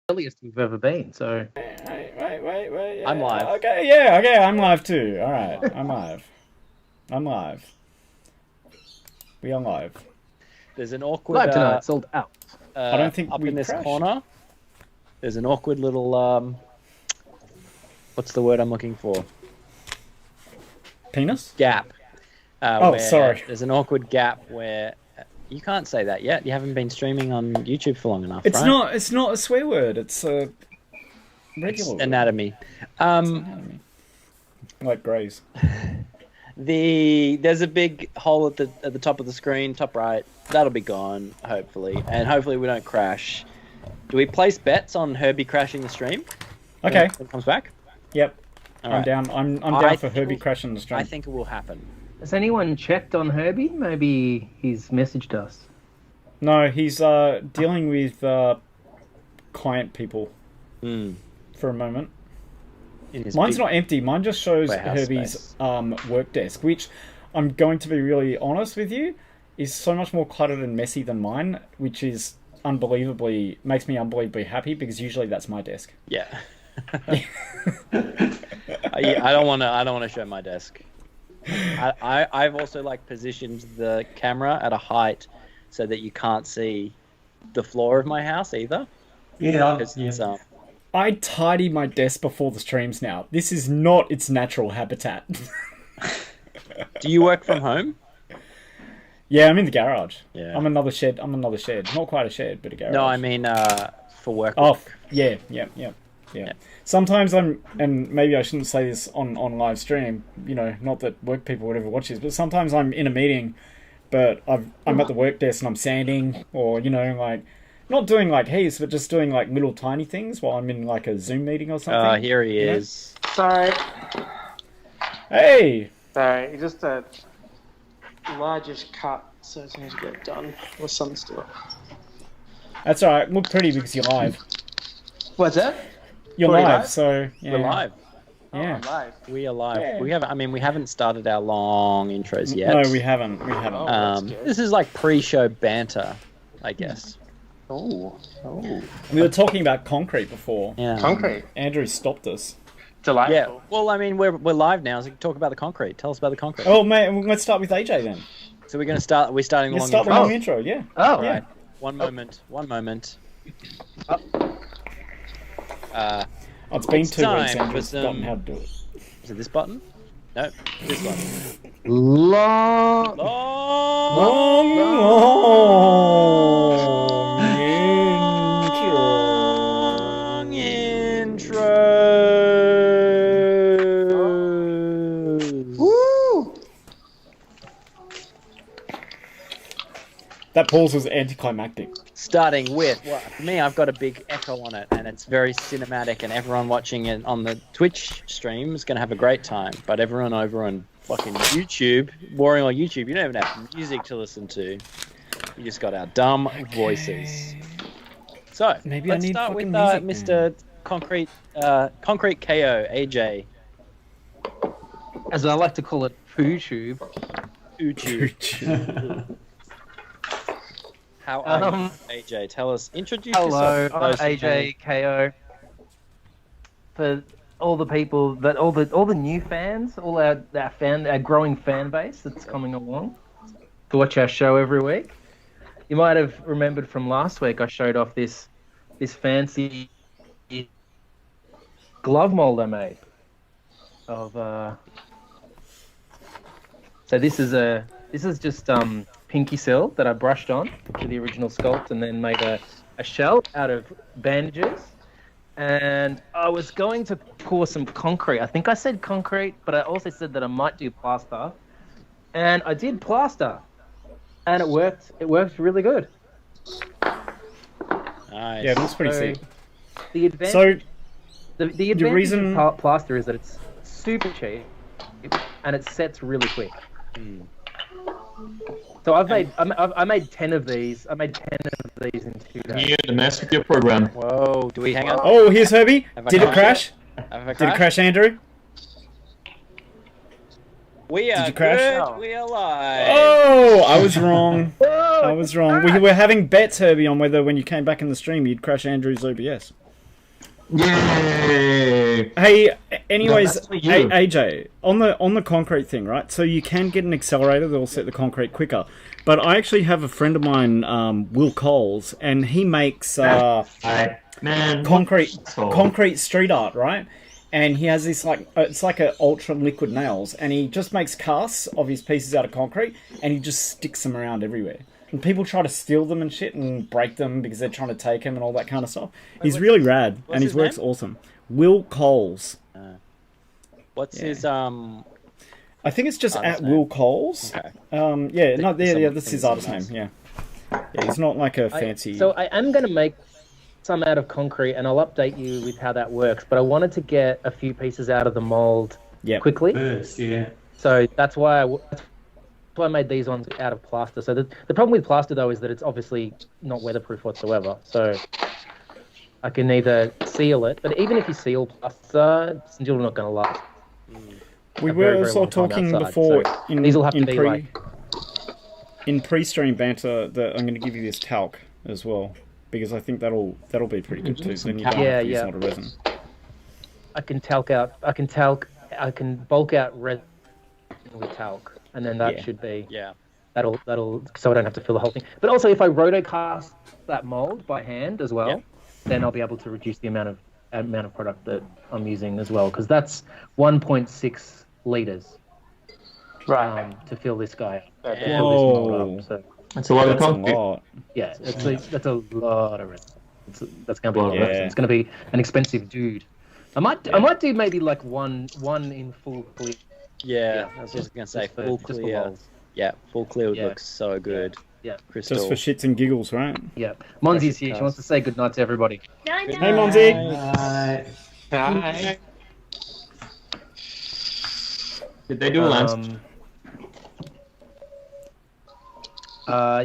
earliest we've ever been. So Wait. Yeah. I'm live. Okay, I'm live too. All right, I'm live. I'm live. We are live. There's an awkward live tonight, sold out. I don't think up we in this crashed. corner. There's an awkward little what's the word I'm looking for? Penis? Gap. Oh, sorry. There's an awkward gap where you can't say that yet. You haven't been streaming on YouTube for long enough. It's right? not. It's not a swear word. It's a regular word. Anatomy. It's anatomy. Like Grays. There's a big hole at the top of the screen, top right. That'll be gone, hopefully, and hopefully we don't crash. Do we place bets on Herbie crashing the stream? Okay. When it comes back. Yep. All I'm right. down. I'm down for Herbie crashing the stream. I think it will happen. Has anyone checked on Herbie? Maybe he's messaged us. No, he's dealing with client people for a moment. Mine's not empty. Mine just shows warehouse Herbie's space. work desk, which I'm going to be really honest with you, is so much more cluttered and messy than mine, which is makes me unbelievably happy because usually that's my desk. Yeah. I don't want to show my desk. I've also positioned the camera at a height so that you can't see the floor of my house either. Yeah. It's, I tidy my desk before the streams now. This is not its natural habitat. Do you work from home? Yeah, I'm in the garage. Yeah. I'm another shed. Not quite a shed, but a garage. No, I mean for work. Oh, yeah. Sometimes and maybe I shouldn't say this on live stream, not that work people would ever watch this, but sometimes I'm in a meeting, but I'm at the work desk and I'm sanding, or, not doing heaps, but just doing little tiny things while I'm in a Zoom meeting or something. Here he is. Sorry. Hey! Sorry, it's just a largish cut, so it needs to get done with some stuff. That's alright, look pretty because you're live. What's that? You're Are we live, live? so yeah. We're live. Yeah. Oh, I'm live. We are live. Yeah. We haven't started our long intros yet. No, we haven't. Oh, that's good. This is pre-show banter, I guess. Oh. We were talking about concrete before. Yeah. Concrete. Andrew stopped us. Delightful. Yeah. Well, we're live now, so we can talk about the concrete. Tell us about the concrete. Oh, mate, let's start with AJ then. So we're starting the Let's long start the intro. long intro, yeah. Oh, Yeah. Right. One moment. Oh, it's been It's 2 weeks, time Andrew's for forgotten some- how to do it. Is it this button? No, this button. long. Long, long intro. Woo! That pause was anticlimactic. Starting with, for me, I've got a big echo on it, and it's very cinematic, and everyone watching it on the Twitch stream is going to have a great time. But everyone over on fucking YouTube, warring on YouTube, you don't even have music to listen to. You just got our dumb voices. So, Maybe I let's need start with fucking music, Mr. Concrete KO, AJ. As I like to call it, PooTube. YouTube. How are you, AJ? Tell us. Introduce Hello, yourself. I'm AJ KO. For all the people all the new fans, all our growing fan base that's coming along to watch our show every week. You might have remembered from last week I showed off this fancy glove mold I made of so this is just pinky cell that I brushed on to the original sculpt and then made a shell out of bandages. And I was going to pour some concrete. I think I said concrete, but I also said that I might do plaster. And I did plaster. And it worked. It worked really good. Nice. Yeah, it looks pretty sick. The advantage, So, the advantage reason- of plaster is that it's super cheap and it sets really quick. So I made 10 of these. I made 10 of these in 2 days. You to mess with your program. Whoa, do we hang up? oh, here's Herbie. Have I Did it crashed? crash? Have I Did it crash, Andrew? We are you crash? good. No. We are live. Oh, I was wrong. I was wrong. We were having bets, Herbie, on whether when you came back in the stream you'd crash Andrew's OBS. Yay! Hey, anyways, That's for you. AJ, on the concrete thing, right? So you can get an accelerator that'll set the concrete quicker. But I actually have a friend of mine, Will Coles, and he makes Man, concrete street art, right? And he has this it's like a ultra liquid nails, and he just makes casts of his pieces out of concrete, and he just sticks them around everywhere. And people try to steal them and shit and break them because they're trying to take them and all that kind of stuff. He's really rad, and his work's awesome. Will Coles. What's his I think it's just artist at name? Will Coles. Okay. That's his artist name. Yeah. Yeah, he's not like a fancy. So I am going to make some out of concrete, and I'll update you with how that works. But I wanted to get a few pieces out of the mold quickly. First, yeah. So that's why I made these ones out of plaster. So the problem with plaster, though, is that it's obviously not weatherproof whatsoever. So I can either seal it, but even if you seal plaster, it's still not going to last. We a were very, very also long time talking outside, before so these will have to be in pre-stream banter that I'm going to give you this talc as well, because I think that'll be pretty good too. So then you don't have to use a lot of resin. I can bulk out resin with talc, and then that should be that'll so I don't have to fill the whole thing. But also, if I rotocast that mold by hand as well, then I'll be able to reduce the amount of product that I'm using as well, because that's 1.6 liters to fill this guy up. To fill this mold up. So That's a lot of That's a concrete. lot. yeah, that's a lot of resin. That's going to be a lot of resin. It's going to be an expensive dude. I might do maybe like one in full clear. Yeah, I was just gonna say full just for clear. lols. Yeah, full clear looks so good. Yeah. Crystal. Just for shits and giggles, right? Yeah. Monzi's here. She wants to say goodnight to everybody. Hey, Monzi. Hi. Did they do a lance?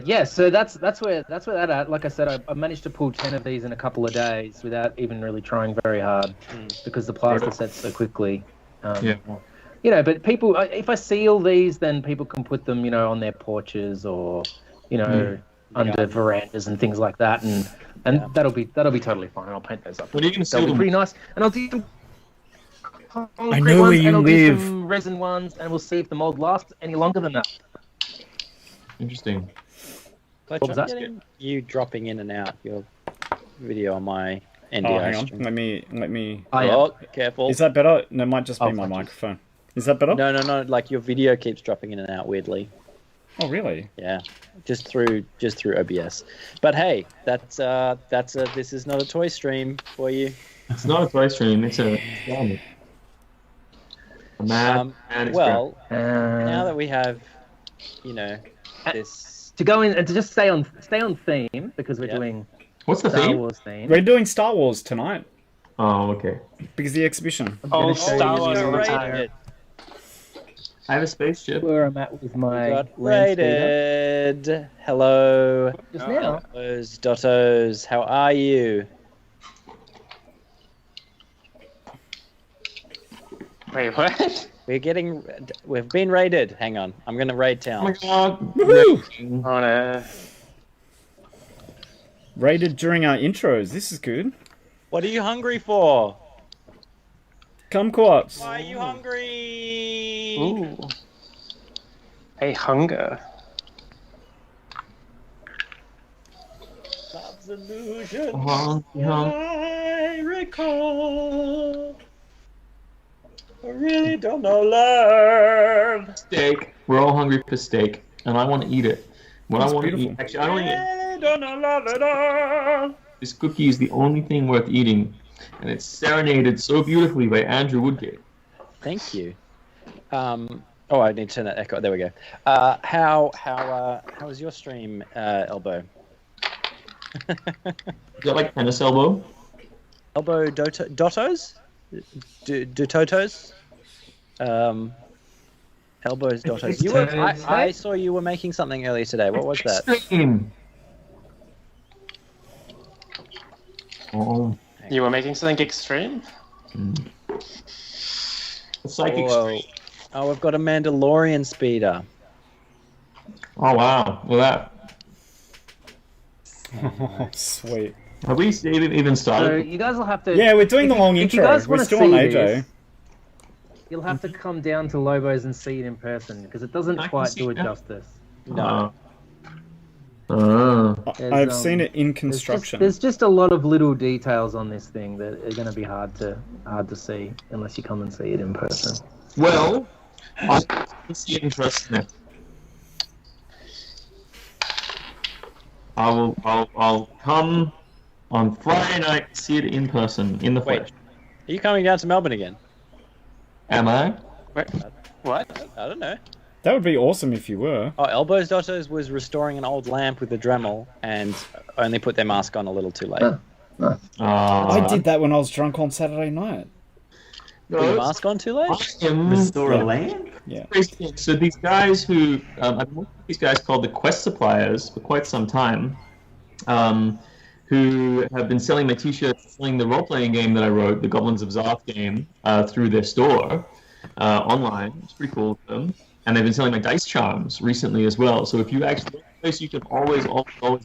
Yeah, so that's where that at. Like I said, I managed to pull 10 of these in a couple of days without even really trying very hard because the plaster sets so quickly. But people, if I seal these, then people can put them, on their porches or, under verandas and things like that, and that'll be totally fine. And I'll paint those up. What are you gonna seal That'll be them? pretty nice. And I'll do some concrete know where ones, you and I'll live. do some resin ones, and we'll see if the mold lasts any longer than that. Interesting. But What was I'm that? getting you dropping in and out your video on my NDI Oh, hang on. stream. Let me. Oh, careful. Is that better? No, it might just be Oh, my fuck you. microphone. Is that better? No. Like your video keeps dropping in and out weirdly. Oh, really? Yeah, just through OBS. But hey, this is not a toy stream for you. It's not a toy stream. It's a experiment. A mad experiment. Well, now that we have, this. To go in and to just stay on theme because we're doing What's the Star theme? Wars theme. We're doing Star Wars tonight Oh, okay. because the exhibition. Oh, show Star you Wars the on the rated- tire. I have a spaceship. Where I'm at with We my got land speeder. rated. Hello, Just now. those Dottos. How are you? Wait, what? We've been raided. Hang on, I'm gonna raid Oh my town. god. Woohoo! Oh no. Rated during our intros. This is good. What are you hungry for? Kumquats. Why are you hungry? Ooh. A hunger. Love's illusion. Yeah. I recall. I really don't know love. Steak. We're all hungry for steak, and I want to eat it. What That's I want to beautiful. eat. Actually, I don't want to eat. I don't know love at all. This cookie is the only thing worth eating, and it's serenaded so beautifully by Andrew Woodgate. Thank you. I need to turn that echo. There we go. How was your stream, Elbow? Is that like tennis elbow? Elbow Dottos? Dototos? Elbows Dottos. I saw you were making something earlier today. What was that? Extreme. Oh, You were making something extreme? it's like Whoa. extreme. Oh, we've got a Mandalorian speeder. Oh wow, look at that. Oh, sweet. Have we even So started? you guys will have to. Yeah, we're doing the long if you intro. guys We're wanna still on see AJ. this, you'll have to come down to Lobo's and see it in person because it doesn't I can quite see do it that. justice. No. There's, I've seen it in There's construction. there's just a lot of little details on this thing that are going to be hard to see unless you come and see it in person. Well, I can see interest in it. I'll come on Friday night to see it in person, in the Wait. flesh. Are you coming down to Melbourne again? Am I? Wait, what? I don't know. That would be awesome if you were. Oh, Elbows Daughters was restoring an old lamp with a Dremel and only put their mask on a little too late. Huh. I did that when I was drunk on Saturday night. Put your mask on too late? I am Restore a lamp? Yeah. So these guys who I've been working with these guys called the Quest Suppliers for quite some time, who have been selling my T-shirts, selling the role-playing game that I wrote, the Goblins of Zarth game, through their store online. It's pretty cool of them. And they've been selling my dice charms recently as well. So if you actually, the place you can always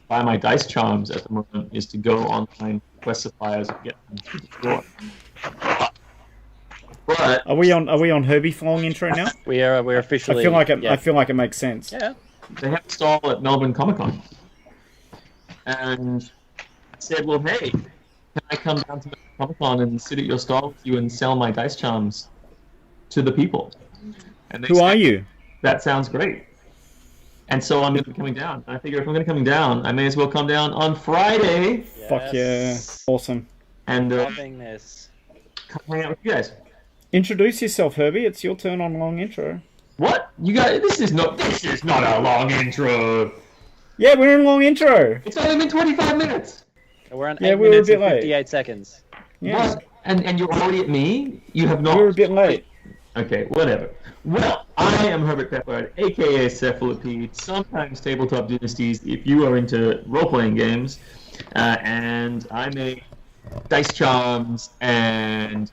buy my dice charms at the moment is to go online to Quest Suppliers and get them through the store. But Are we on Herbie Flong intro now? We're officially. I feel like it. Yeah. I feel like it makes sense. Yeah. they have a stall at Melbourne Comic Con, and I said, "Well, hey, can I come down to Melbourne Comic Con and sit at your stall with you and sell my dice charms to the people?" And they Who said, are you? That sounds great. And so I'm going to be coming down. And I figure if I'm going to be coming down, I may as well come down on Friday Fuck yeah! Yes. Awesome. and Loving this. come hang out with you guys. Introduce yourself, Herbie. It's your turn on long intro. What? You guys? This is not a long intro. Yeah, we're in long intro. It's only been 25 minutes. We're on Yeah, 8 we were a minutes bit and late. 58 seconds. Yeah, What? And you're already at me? You have not. we're a bit late. Okay, whatever. Well, I am Herbert Peppard, aka Cephalopede, sometimes Tabletop Dynasties if you are into role-playing games, and I make dice charms and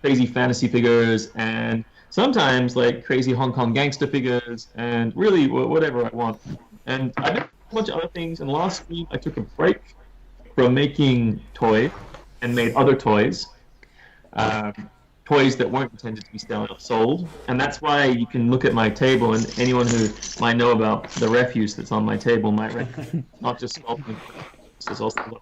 crazy fantasy figures and sometimes like crazy Hong Kong gangster figures and really whatever I want. And I did a bunch of other things, and last week I took a break from making toys and made other toys. Toys that weren't intended to be sold, and that's why you can look at my table, and anyone who might know about the refuse that's on my table might recognize not just sculpting, there's also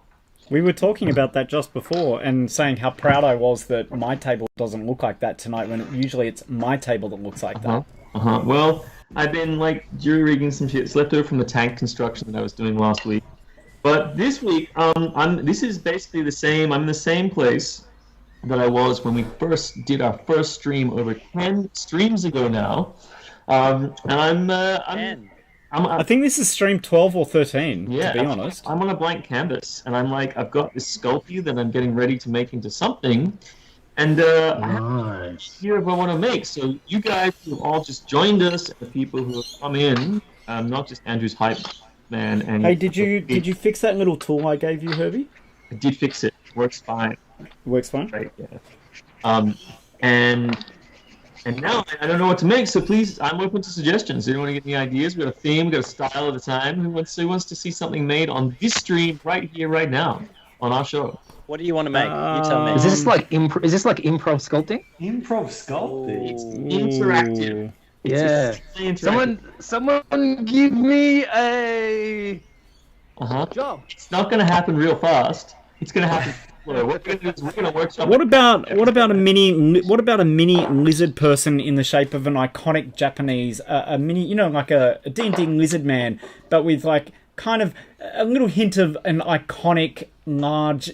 We were talking about that just before and saying how proud I was that my table doesn't look like that tonight when usually it's my table that looks like that. Well, I've been like jury rigging some shit. It's left over from the tank construction that I was doing last week, but this week, this is basically the same. I'm in the same place that I was when we first did our first stream over 10 streams ago now, and I think this is stream 12 or 13, yeah, to be honest. I'm on a blank canvas, and I'm like, I've got this Sculpey that I'm getting ready to make into something, and I have an idea of what I want to make. So you guys who have all just joined us, and the people who have come in, not just Andrew's hype man. And Hey, did you fix that little tool I gave you, Herbie? I did fix it. Works fine. Works fine. Right. Yeah. And now I don't know what to make, so please, I'm open to suggestions. Anyone get any ideas? We've got a theme, we've got a style at a time. Who wants to see something made on this stream right here, right now, on our show? What do you want to make? You tell me. Is this like improv sculpting? Improv sculpting. It's interactive. It's Yeah. extremely interactive. Someone give me a job. It's not going to happen real fast. It's going to happen. We're going to workshop. What about a mini lizard person in the shape of an iconic Japanese a mini, like a D&D lizard man, but with like kind of a little hint of an iconic large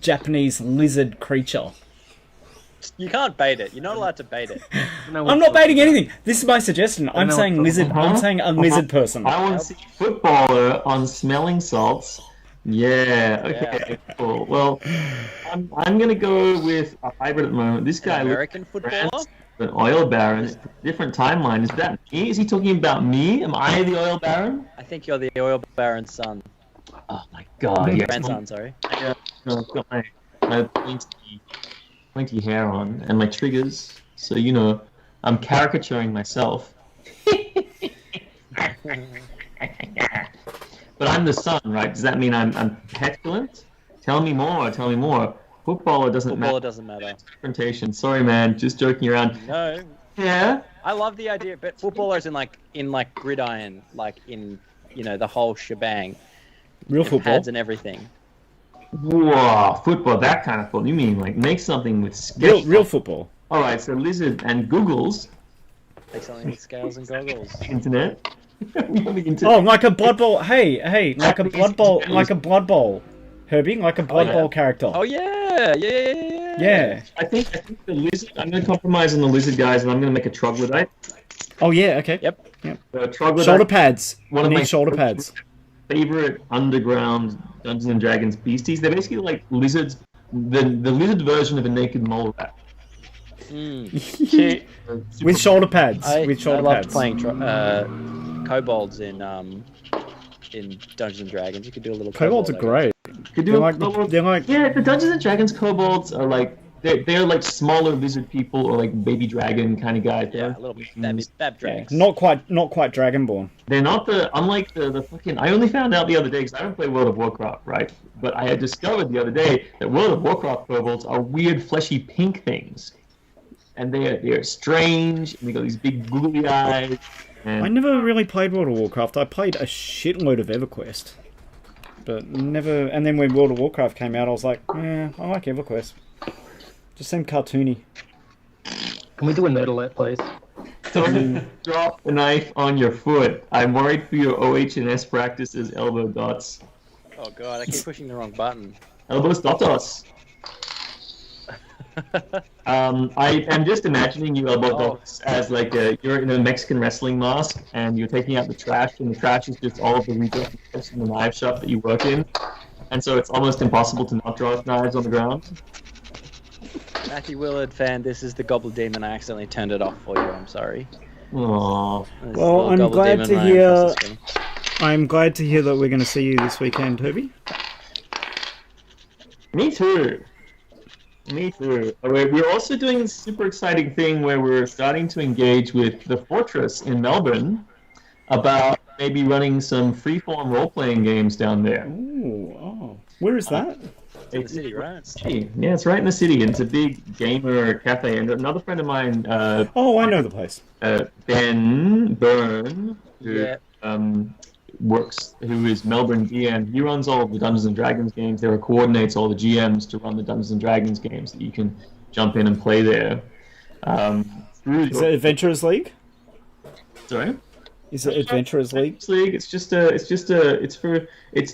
Japanese lizard creature. You can't bait it. You're not allowed to bait it. I'm not baiting anything. This is my suggestion. I'm saying lizard. I'm saying a lizard person. I want to see a footballer on smelling salts. Yeah. Okay. Cool. Well, I'm gonna go with a hybrid at the moment. This guy, American footballer? an oil baron. Different timeline. Is that me? Is he talking about me? Am I the oil baron? I think you're the oil baron's son. Oh my god. Yes. Grandson, sorry. Yeah. No, I've got my pointy hair on and my triggers. So I'm caricaturing myself. But I'm the son, right? Does that mean I'm petulant? Tell me more. Tell me more. Footballer doesn't Footballer matter. doesn't matter. Confrontation. Sorry, man. Just joking around. No, Yeah. I love the idea, but footballers in like gridiron, like in the whole shebang, Real with football. pads and everything. Whoa, football. That kind of football. You mean like make something with sketch? Real football. All right. So lizard and Googles. Make something with scales and goggles. Internet. We have the internet. Oh, like a Blood Bowl. Hey, like a Blood Bowl. Like a Blood Bowl. Herbie, like a Blood yeah. Bowl character. Oh yeah. Yeah. I think the lizard. I'm going to compromise on the lizard, guys, and I'm going to make a troglodyte. Oh yeah. Okay. Yep. Troglodyte. Shoulder pads. One You of need my shoulder pads. favorite underground Dungeons and Dragons beasties. They're basically like lizards. The lizard version of a naked mole rat. Cute. With shoulder pads. I With shoulder loved pads. playing kobolds in Dungeons and Dragons. You could do a little. Kobolds are great. Could do They're a like, they're like yeah, the Dungeons and Dragons kobolds are like they're like smaller lizard people or like baby dragon kind of guys. Yeah, a little bit. Bab drags. not quite Dragonborn. They're not unlike the fucking. I only found out the other day because I don't play World of Warcraft, right? But I had discovered the other day that World of Warcraft kobolds are weird, fleshy pink things, and they're strange. And they got these big googly eyes. And I never really played World of Warcraft. I played a shitload of EverQuest, but never. And then when World of Warcraft came out, I was like, yeah, I like EverQuest. Just seemed cartoony. Can we do a nerd alert, please? Don't drop the knife on your foot. I'm worried for your OH&S practices, elbow dots. Oh god, I keep pushing the wrong button. Elbows dotos. I am just imagining you, elbow dots, as like you're in a Mexican wrestling mask and you're taking out the trash, and the trash is just all of the retail in the knife shop that you work in, and so it's almost impossible to not draw knives on the ground. Matthew Willard fan, this is the Gobble Demon. I accidentally turned it off for you. I'm sorry. Aww. This Well, little I'm Gobble glad Demon to running across the hear. screen. I'm glad to hear that we're going to see you this weekend, Herbie. Me too. Me too. We're also doing a super exciting thing where we're starting to engage with the Fortress in Melbourne about maybe running some freeform role-playing games down there. Ooh, oh. Where is that? It's in the city, right? Yeah, it's right in the city. It's a big gamer cafe. And another friend of mine, Oh, I know the place. Ben Byrne, who Yeah. who is Melbourne GM, he runs all of the Dungeons and Dragons games there, coordinates all the GMs to run the Dungeons and Dragons games that you can jump in and play there. Is it Adventurers League? Sorry? Is it Adventurers League? League. It's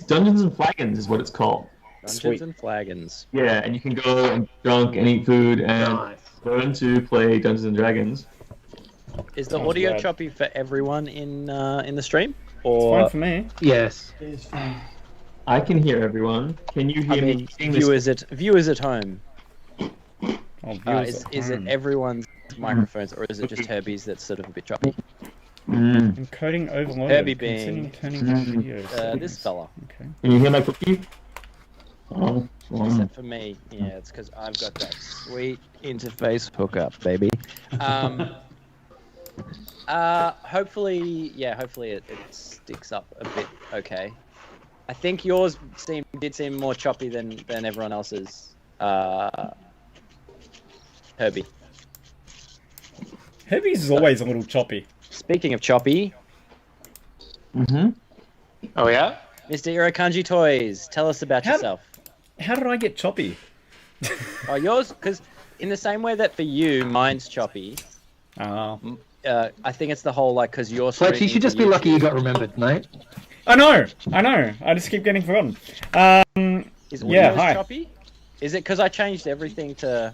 Dungeons and Flagons is what it's called. Dungeons Sweet. and Flagons. Yeah, and you can go and drunk and eat food and Nice. learn to play Dungeons and Dragons. Is the Sounds audio rad. choppy for everyone in the stream? It's Or fine for me. Yes. It's fine. I can hear everyone. Can you hear I me? mean, saying this? viewers at home? Oh, viewers at Is it home. everyone's microphones, or is it just Herbie's that's sort of a bit choppy? Encoding overloaded. Herbie being- Considering turning on videos. This fella. Okay. Can you hear my cookie? Oh, Except for me, yeah, it's because I've got that sweet interface hookup, baby. Hopefully it sticks up a bit. Okay, I think yours did seem more choppy than everyone else's. Herbie. Herbie's is always a little choppy. Speaking of choppy, Mm-hmm. Oh yeah? Mr. Irakanji Toys, tell us about yourself. How did I get choppy? Oh, yours, because in the same way that for you, mine's choppy. Oh. I think it's the whole because you're. Fletch, you should just be lucky you got remembered, mate. I know. I just keep getting forgotten. Is Yeah, Windows hi. choppy? Is it because I changed everything to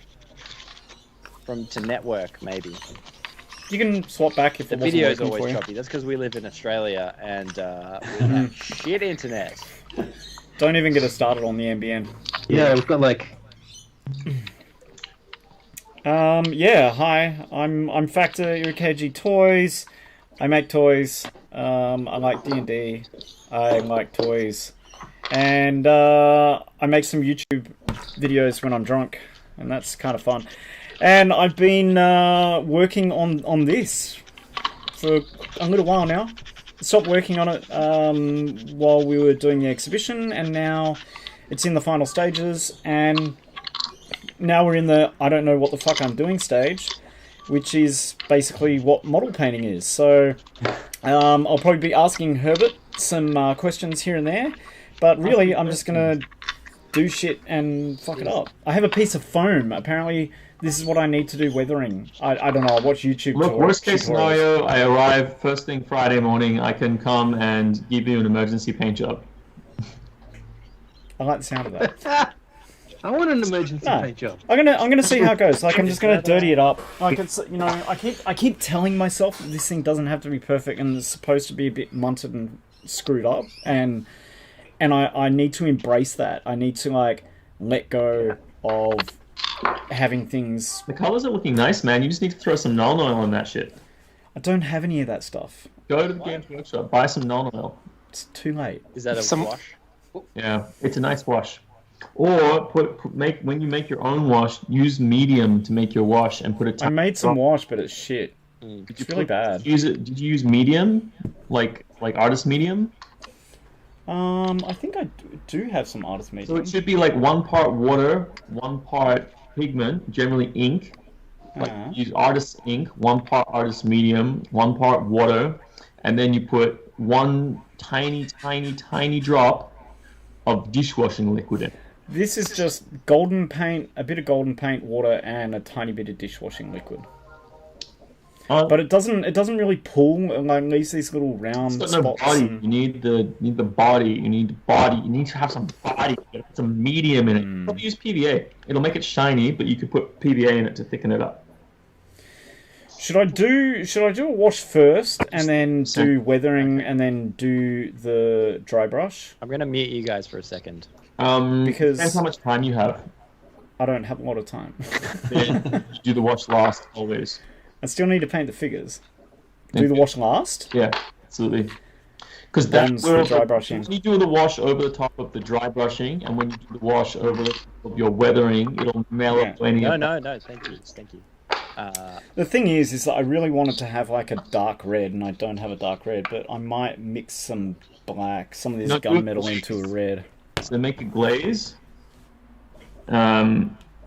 network? Maybe You can swap back if the it wasn't video's working for always you. choppy. That's because we live in Australia and we have shit internet. Don't even get us started on the NBN. Yeah, we've got like Yeah, hi. I'm Factor Irukagi Toys. I make toys. I like D&D. I like toys. And I make some YouTube videos when I'm drunk, and that's kind of fun. And I've been working on this for a little while now. stopped working on it while we were doing the exhibition, and now it's in the final stages, and now we're in the I don't know what the fuck I'm doing stage, which is basically what model painting is. So I'll probably be asking Herbert some questions here and there, but really I'm just going to do shit and fuck it up. I have a piece of foam. Apparently this is what I need to do weathering. I don't know, I'll watch YouTube. Look, worst case scenario, I arrive first thing Friday morning, I can come and give you an emergency paint job. I like the sound of that. I want an emergency paint job. I'm gonna see how it goes. Like, I'm just gonna dirty it up. Like, it's, you know, I keep telling myself that this thing doesn't have to be perfect and it's supposed to be a bit munted and screwed up, and I need to embrace that. I need to, like, let go of having things. The colors are looking nice, man. You just need to throw some non oil on that shit. I don't have any of that stuff. Go to the Games Workshop, buy some non oil. It's too late. Is that a wash? Yeah, it's a nice wash. Or when you make your own wash, use medium to make your wash and put it. I made some wash, but it's shit. It's really bad. Did you use medium, like artist medium? I think I do have some artist medium. So it should be like 1 part water, 1 part pigment, generally ink. Like use artist ink, 1 part artist medium, 1 part water, and then you put 1 tiny drop of dishwashing liquid in. This is just golden paint, a bit of golden paint, water, and a tiny bit of dishwashing liquid. But it doesn't really pull. Like, leaves these little round spots. No body. You need the body. You need body. You need to have some body. Some medium in it. Probably use PVA. It'll make it shiny, but you could put PVA in it to thicken it up. Should I do a wash first and then do weathering and then do the dry brush? I'm gonna mute you guys for a second. Because depends how much time you have. I don't have a lot of time. Then you do the wash last always. I still need to paint the figures. Do the wash last? Yeah, absolutely. Because that's where the dry brushing. When you do the wash over the top of the dry brushing, and when you do the wash over the top of your weathering, it'll mellow plenty. No, thank you. The thing is that I really wanted to have like a dark red, and I don't have a dark red, but I might mix some black, some of this gunmetal into a red. So make a glaze,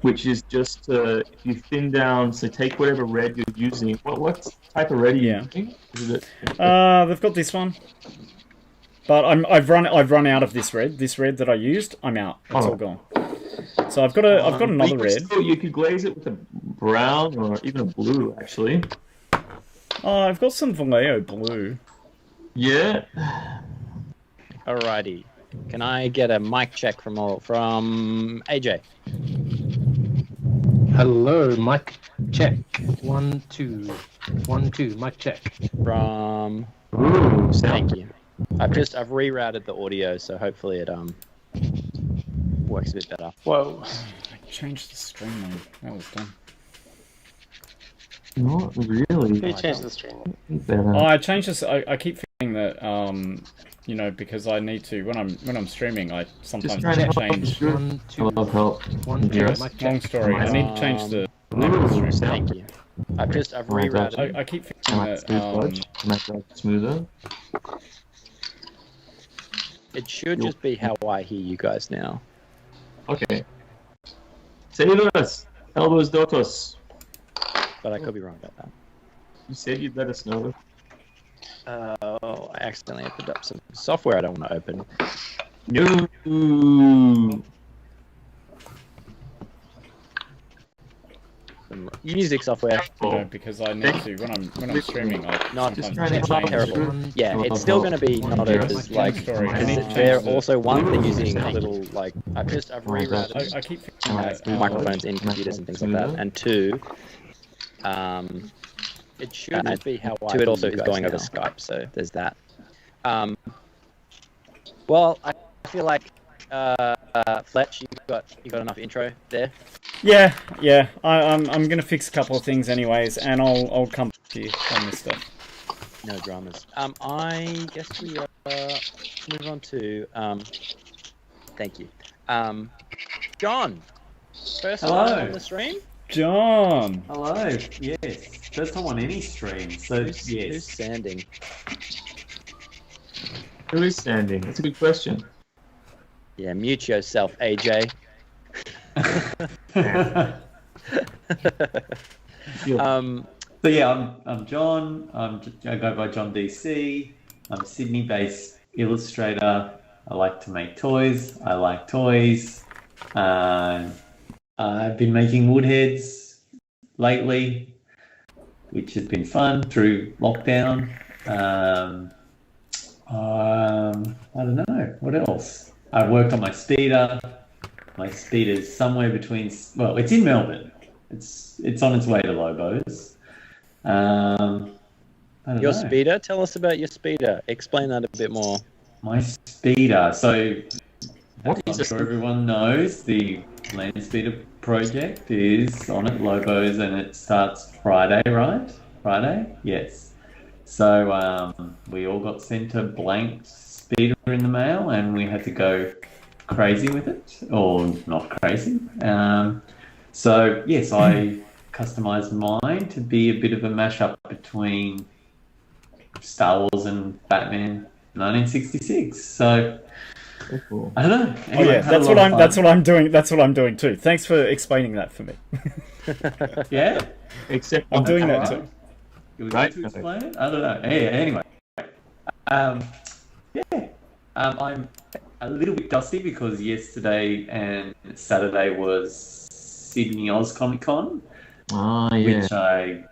which is just if you thin down. So take whatever red you're using. What type of red are you using? Is it? They've got this one, but I've run out of this red. This red that I used, I'm out. It's all gone. So I've got another red. You could glaze it with a brown or even a blue, actually. Oh, I've got some Vallejo blue. Yeah. Alrighty. Can I get a mic check from AJ? Hello, mic check. 1 2 1 2. Mic check. From. Ooh, thank you. I've rerouted the audio, so hopefully it works a bit better. Whoa. I changed the stream name. That was dumb. Not really. You changed the stream name. Oh, I changed this. I keep feeling that you know, because I need to when I'm streaming, I sometimes change. 1 2 help. 1 2. Mic check. Long story. I need to change the name of the stream. Thank you. I've rerouted. I keep feeling that. Make that smoother. It should just be how I hear you guys now. Okay. Save us, elbows dotos. But I could be wrong about that. You said you'd let us know. Oh, I accidentally opened up some software I don't want to open. No. Some music software. Because I need to when I'm streaming. I Not sometimes not change. terrible. Yeah, it's still going to be not as like. Sorry, I need to They're change the- also they're using little like I've rerouted I keep feeling that. microphones in computers and things like that. And 2, it should just be how I. 2, it also is going over Skype, so there's that. Well, I feel like Fletch, you got enough intro there. Yeah. I'm gonna fix a couple of things anyways, and I'll come to you on this stuff. No dramas. I guess we move on to thank you. John, first time on the stream. John. Hello. Yes. First time on any stream. So Who's yes. sanding? Who is standing? That's a good question. Yeah, mute yourself, AJ. So yeah, I'm John. I go by John DC. I'm a Sydney-based illustrator. I like to make toys. I like toys. I've been making woodheads lately, which has been fun through lockdown. I don't know what else. I worked on my speeder. My speeder's somewhere between. Well, it's in Melbourne. It's on its way to Lobos. I don't Your know. speeder? Tell us about your speeder. Explain that a bit more. My speeder. So, What I'm is a sure everyone knows the Land Speeder project is on at Lobos and it starts Friday, right? Friday? Yes. So we all got sent a blank speeder in the mail and we had to go crazy with it, or not crazy. So yes, I customized mine to be a bit of a mashup between Star Wars and Batman 1966. So cool. I don't know. Oh Anyway, yeah, had a that's lot what of I'm. fun. That's what I'm doing. That's what I'm doing too. Thanks for explaining that for me. Yeah, Except I'm doing that alright. too. It was Right. good to explain it. I don't know. Anyway, yeah, I'm a little bit dusty because yesterday and Saturday was Sydney Oz Comic Con, Ah, yeah. which I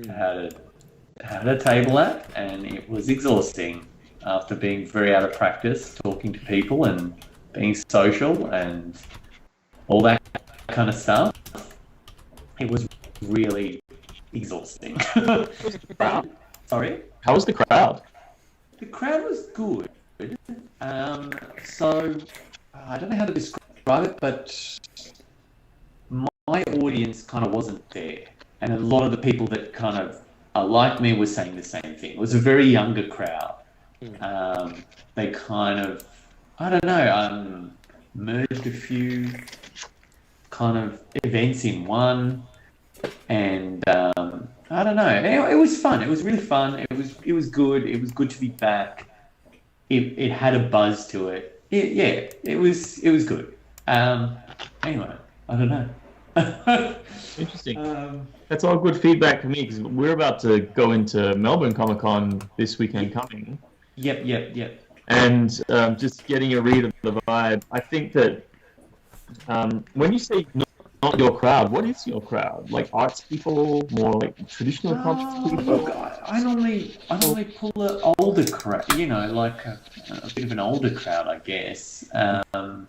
had a table at, and it was exhausting after being very out of practice, talking to people and being social and all that kind of stuff. It was really exhausting. Sorry? How was the crowd? The crowd was good. So I don't know how to describe it, but my audience kind of wasn't there. And a lot of the people that kind of are like me were saying the same thing. It was a very younger crowd. They kind of, I don't know, merged a few kind of events in one. And I don't know. It was fun. It was really fun. It was good. It was good to be back. It had a buzz to it. It was good. Anyway, I don't know. Interesting. That's all good feedback for me because we're about to go into Melbourne Comic Con this weekend coming. Yep. And just getting a read of the vibe, I think that when you say not your crowd, what is your crowd? Like arts people, more like traditional comics people? Look, I normally pull an older crowd, like a bit of an older crowd, I guess. Either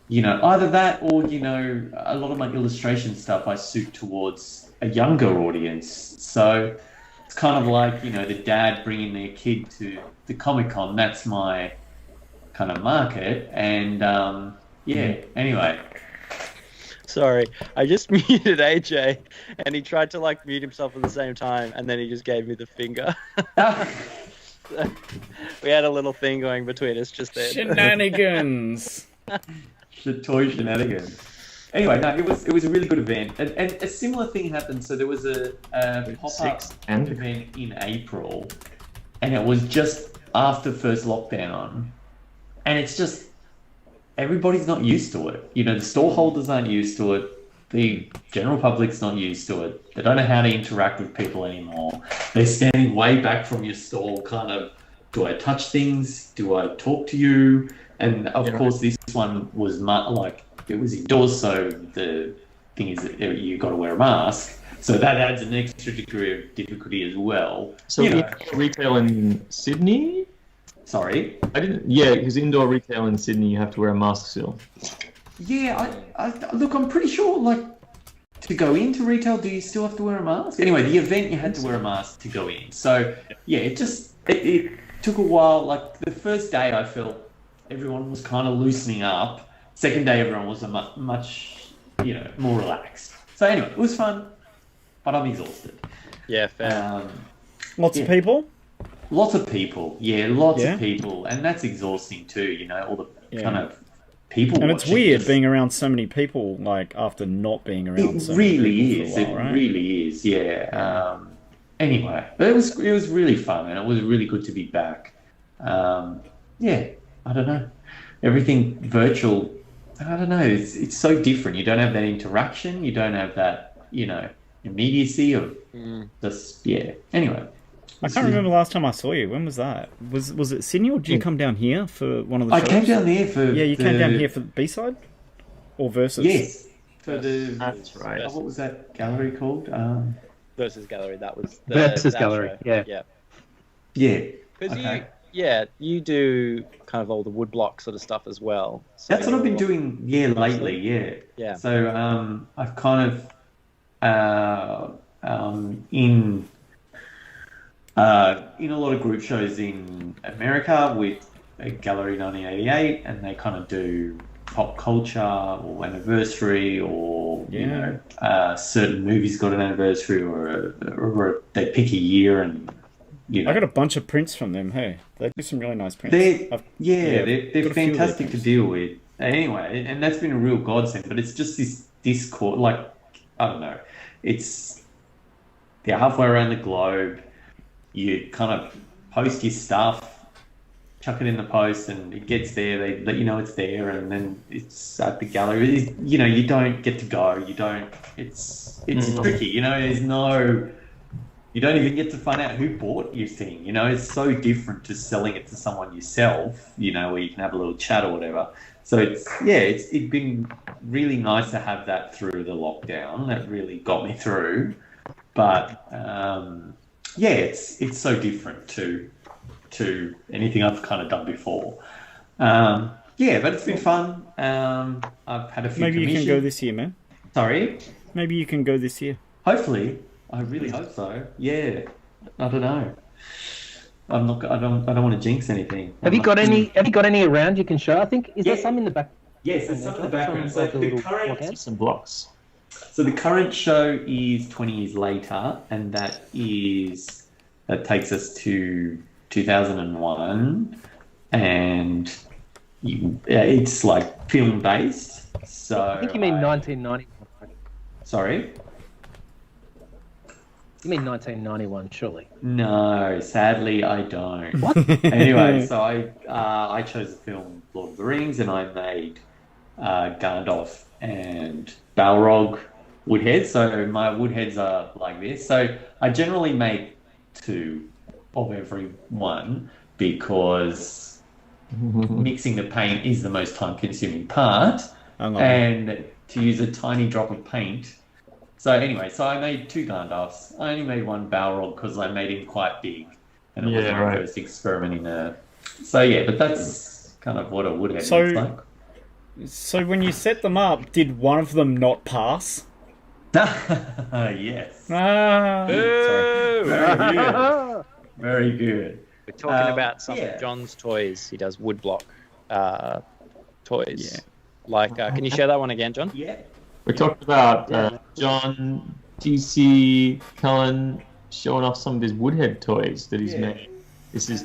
that or, a lot of my illustration stuff I suit towards a younger audience. So it's kind of like, the dad bringing their kid to the Comic-Con. That's my kind of market. And, anyway. Sorry, I just muted AJ, and he tried to mute himself at the same time, and then he just gave me the finger. We had a little thing going between us just then. Shenanigans. The toy shenanigans. Anyway, no, it was a really good event, and a similar thing happened. So there was a pop-up event in April, and it was just after first lockdown, and it's just everybody's not used to it. The store holders aren't used to it. The general public's not used to it. They don't know how to interact with people anymore. They're standing way back from your stall, kind of, do I touch things? Do I talk to you? And of course, this one was it was indoors, so the thing is that you got to wear a mask. So that adds an extra degree of difficulty as well. So retail in Sydney? Sorry? I didn't. Yeah, because indoor retail in Sydney, you have to wear a mask still. Yeah, I look, I'm pretty sure, to go into retail, do you still have to wear a mask? Anyway, the event, you had to wear a mask to go in. So, yeah, it took a while. The first day, I felt everyone was kind of loosening up. Second day, everyone was much, more relaxed. So anyway, it was fun, but I'm exhausted. Yeah, fair. Lots of people? Lots of people, lots of people, and that's exhausting too. All the kind of people. And it's weird being around so many people, after not being around so many people for a while, right? It really is, yeah. Anyway, but it was really fun, and it was really good to be back. Yeah, I don't know. Everything virtual, I don't know. It's so different. You don't have that interaction. You don't have that, immediacy of just, yeah. Anyway. I can't remember last time I saw you. When was that? Was it Sydney, or did you come down here for one of the shows? I came down there for... Yeah, you came down here for the B-side? Or Versus? Yes. For the... That's right. What was that gallery called? Versus Gallery. That was the, Versus that Gallery. show. Yeah. Yeah. Because Okay. you do kind of all the woodblock sort of stuff as well. So That's what I've been doing, lately, yeah. Yeah. So I've kind of in a lot of group shows in America with Gallery 1988, and they kind of do pop culture or anniversary, or certain movies got an anniversary, or they pick a year, and I got a bunch of prints from them. Hey, they do some really nice prints. They're got a few of their fantastic to prints. deal with. Anyway, and that's been a real godsend. But it's just this Discord, like, I don't know, they're halfway around the globe. You kind of post your stuff, chuck it in the post, and it gets there. They let you know it's there, and then it's at the gallery. You don't get to go. You don't. It's tricky. There's no. You don't even get to find out who bought your thing. It's so different to selling it to someone yourself. Where you can have a little chat or whatever. So it's been really nice to have that through the lockdown. That really got me through. But it's so different to anything I've kind of done before. But it's been fun. I've had a few. Maybe you can go this year, man. Sorry? Maybe you can go this year. Hopefully. I really hope so. Yeah. I don't know. I don't want to jinx anything. Have you got any around you can show? I think there some in the back? Yes, there's some in the background. So the current Some blocks. So the current show is 20 years later, and that takes us to 2001, and it's like film based. So I think you mean 1991. Sorry. You mean 1991, surely? No, sadly I don't. What? Anyway, so I chose the film Lord of the Rings, and I made Gandalf and Balrog woodheads. So my woodheads are like this. So I generally make 2 of every one, because mixing the paint is the most time-consuming part, and to use a tiny drop of paint. So anyway, I made 2 Gandalfs. I only made 1 Balrog because I made him quite big, and it was my first experiment in a. So yeah, but that's kind of what a woodhead looks like. So when you set them up, did one of them not pass? Yes. Sorry. Very good. Very good. We're talking about some yeah. of John's toys. He does woodblock toys. Yeah. Like, can you share that one again, John? Yeah. We talked about John GC Cullen showing off some of his woodhead toys that he's made. This is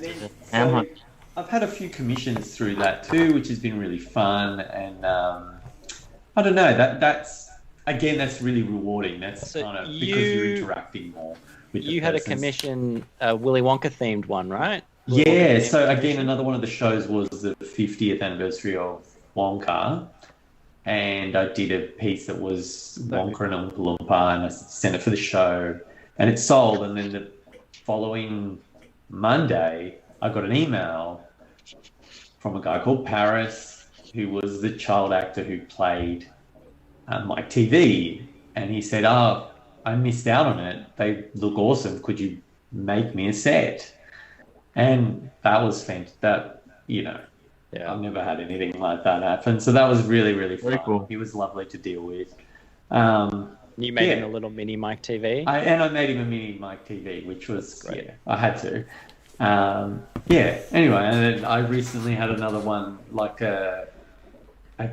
ham hunt. I've had a few commissions through that too, which has been really fun, and I don't know. That's really rewarding. That's So kind of because you're interacting more with the You had a persons. commission, Willy Wonka themed one, right? Yeah. So again, another one of the shows was the 50th anniversary of Wonka. And I did a piece that was Wonka and Oompa Loompa, and I sent it for the show, and it sold. And then the following Monday, I got an email from a guy called Paris, who was the child actor who played Mike TV, and he said, "Oh, I missed out on it. They look awesome. Could you make me a set?" And that was fantastic. Yeah. I've never had anything like that happen. So that was really, really fun. Very cool. He was lovely to deal with. You made him a little mini Mike TV. I made him a mini Mike TV, which was, I had to. Anyway, and then I recently had another one, like a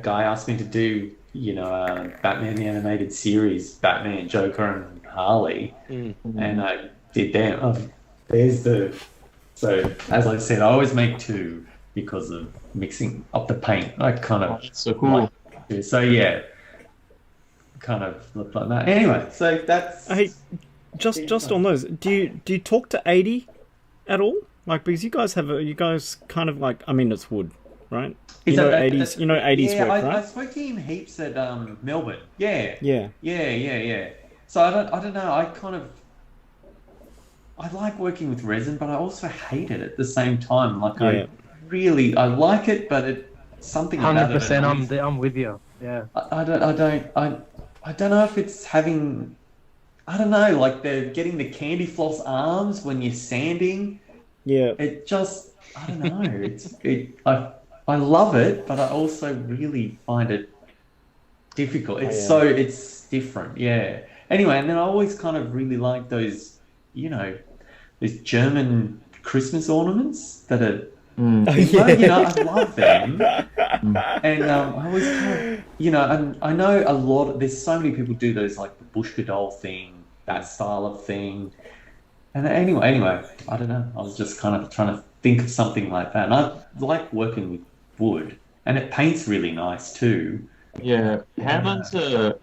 guy asked me to do, Batman the Animated Series, Batman, Joker, and Harley. And I did them. So, as I said, I always make 2 because of mixing up the paint. I kind of So cool. So yeah, kind of looked like that. Anyway, so that's. Hey, just on those, do you talk to 80 at all? Like, because you guys kind of like, I mean, it's wood, right? Is You know, that- 80s, you know, 80s yeah, work, I right? spoke to him heaps at Melbourne. Yeah. Yeah. Yeah. So I don't know. I like working with resin, but I also hate it at the same time. Like Yeah. I like it, but something about it. 100%. I'm with you. Yeah. I don't know if it's having. I don't know. Like they're getting the candy floss arms when you're sanding. Yeah. It just. I don't know. I love it, but I also really find it difficult. It's different. Yeah. Anyway, and then I always kind of really like those, those German Christmas ornaments that are, I love them. And I always kind of, and I know there's so many people do those, like the Bushka doll thing, that style of thing. And anyway, I don't know. I was just kind of trying to think of something like that. And I like working with wood, and it paints really nice too. Yeah. Hamhunter,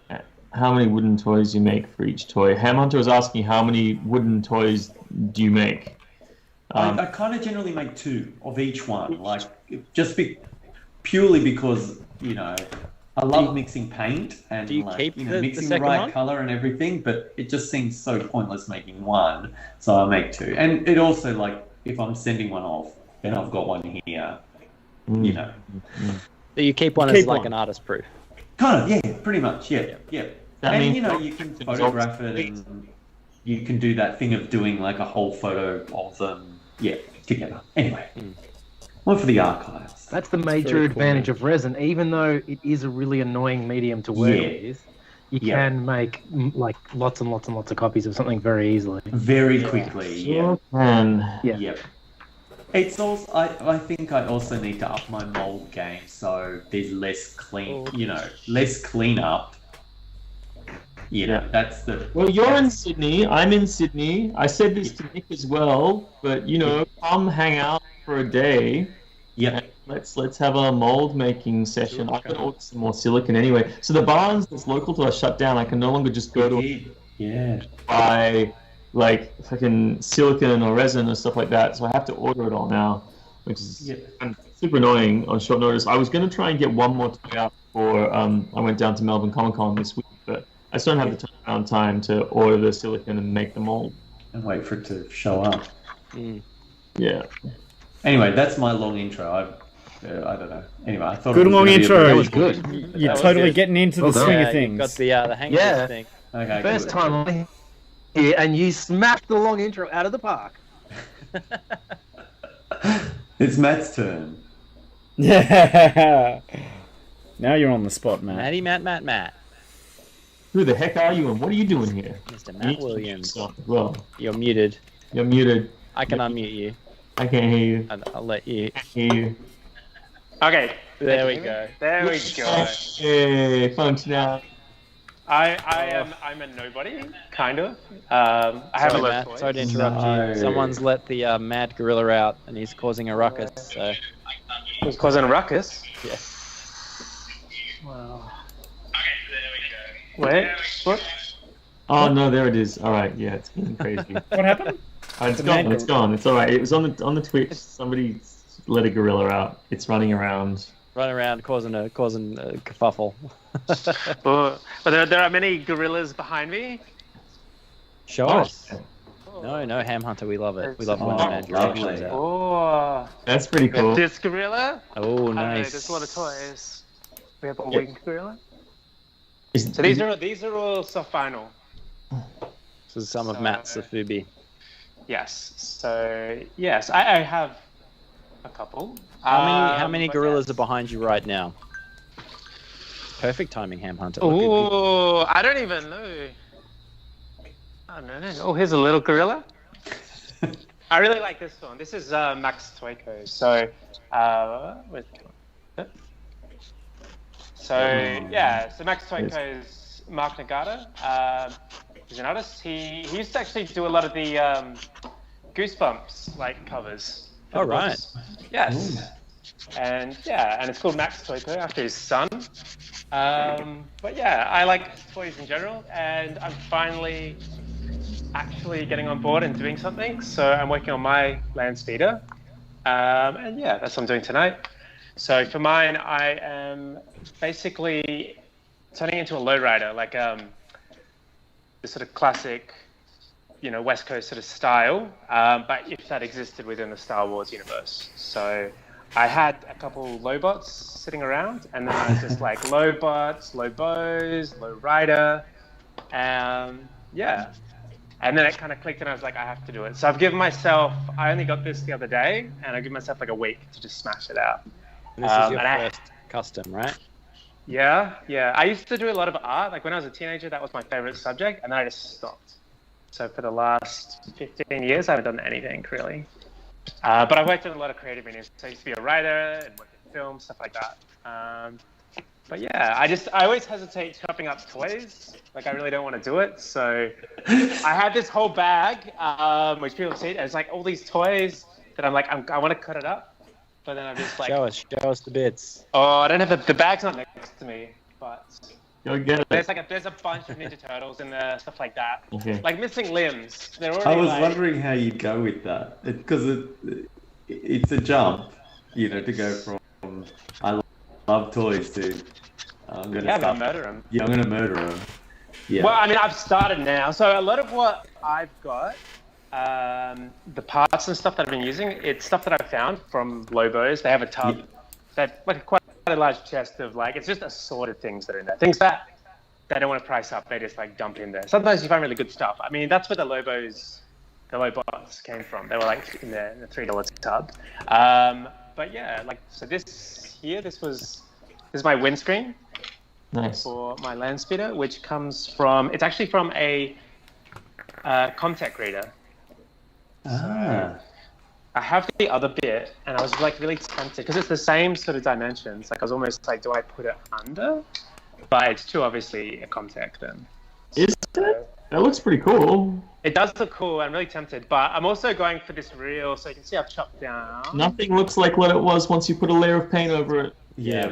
how many wooden toys you make for each toy? Hamhunter was asking how many wooden toys do you make? I kind of generally make 2 of each one, like purely because I love mixing paint and Do you keep the mixing the second right one? color and everything, but it just seems so pointless making 1, so I make 2. And it also, like, if I'm sending one off, then I've got one here. So you keep one as like an artist proof. Kind of, yeah, pretty much, yeah. That And means you can photograph it, and you can do that thing of doing like a whole photo of them, together. Anyway, one for the archives. That's the major advantage of resin. Even though it is a really annoying medium to work with, you can make like lots and lots and lots of copies of something very easily. Very quickly, Sure can. Yep. It's also, I think I also need to up my mold game, so there's less less cleanup. That's the. Well, you're in Sydney. I'm in Sydney. I said this to Nick as well, but come hang out for a day. Yeah. Let's have a mold making session. I'm gonna order some more silicon anyway. So the barns that's local to us shut down. I can no longer just go to buy like fucking silicon or resin or stuff like that. So I have to order it all now, which is super annoying on short notice. I was gonna try and get one more toy out before I went down to Melbourne Comic Con this week, but I just don't have the turnaround time to order the silicon and make the mold. And wait for it to show up. Yeah. Anyway, that's my long intro. I don't know. Anyway, I thought Good it was long gonna be intro. a That bit was short. good. You're totally getting into the swing of You things. got the handkerchief thing. Okay, First good. time I'm here, and you smashed the long intro out of the park. It's Matt's turn. Yeah. Now you're on the spot, man. Matt. Who the heck are you and what are you doing here? Mr. Matt Williams. Well, You're muted. you're muted. I can unmute you. I can't hear you. And I'll let you. I can't hear you. Okay. There we go. There we go. Hey, functional. I'm a nobody, kind of. I have Sorry, a Matt. toys. Sorry to interrupt No. you. Someone's let the mad gorilla out, and he's causing a ruckus. So Who's causing a ruckus? yeah. Wow. Wait, what? Oh no, there it is. All right, yeah, it's getting crazy. What happened? It's gone. It's gone. It's all right. It was on the Twitch. Somebody let a gorilla out. It's running around. Run around causing a kerfuffle. But there are many gorillas behind me. Show us. No, Ham Hunter, we love it. We love when the mad gorilla lovely. comes out. Oh, That's pretty cool. this gorilla. Oh, I don't know, nice. there's a lot of toys. We have a Yeah. winged gorilla. Is- So these are all soft vinyl. This is some of Matt's Safubi. Yes. So yes, I have a couple. How many but gorillas yes. are behind you right now? Perfect timing, Ham Hunter. Oh, I don't even know. I don't know. Oh, here's a little gorilla. I really like this one. This is Max Toyko. So, so Max Toyko is Mark Nagata. He's an artist. He used to actually do a lot of the Goosebumps covers. Oh, right. Yes. And it's called Max Toyko after his son. But yeah, I like toys in general, and I'm finally actually getting on board and doing something. So I'm working on my land speeder. And yeah, that's what I'm doing tonight. So for mine, I am basically turning into a lowrider, like the sort of classic, West Coast sort of style, but if that existed within the Star Wars universe. So I had a couple lowbots sitting around, and then I was just like lowbots, low bows, low rider, yeah. And then it kind of clicked, and I was like, I have to do it. So I've given myself, I only got this the other day, and I give myself like a week to just smash it out. And this is your first custom, right? Yeah. I used to do a lot of art. Like when I was a teenager, that was my favorite subject, and then I just stopped. So for the last 15 years, I haven't done anything really. But I worked in a lot of creative mediums. So I used to be a writer and work in film, stuff like that. But yeah, I always hesitate chopping up toys. Like I really don't want to do it. So I had this whole bag, which people see, it's like all these toys that I'm like, I want to cut it up. But then I'm just like, show us the bits. Oh, I don't have the bag's not next to me, but Go get it. there's a bunch of Ninja Turtles in there, stuff like that. Okay. Like missing limbs. They're already I was like, wondering how you'd go with that, because it's a jump, to go from I love toys to I'm gonna I'm gonna murder them. Yeah, I'm gonna murder them. Yeah. Well, I mean, I've started now. So a lot of what I've got, the parts and stuff that I've been using, it's stuff that I've found from Lobos. They have a tub that like quite a large chest of it's just assorted things that are in there. Things that they don't want to price up. They just dump in there. Sometimes you find really good stuff. I mean, that's where the Lobots came from. They were in the $3 tub. But yeah, so this is my windscreen. Nice. For my land speeder, which comes from, it's actually from a Comtech reader. Ah. I have the other bit, and I was really tempted because it's the same sort of dimensions. I was almost do I put it under? But it's too obviously a Comtech then. Is it? That looks pretty cool. It does look cool. I'm really tempted, but I'm also going for this real. So you can see I've chopped down. Nothing looks like what it was once you put a layer of paint over it. Yeah.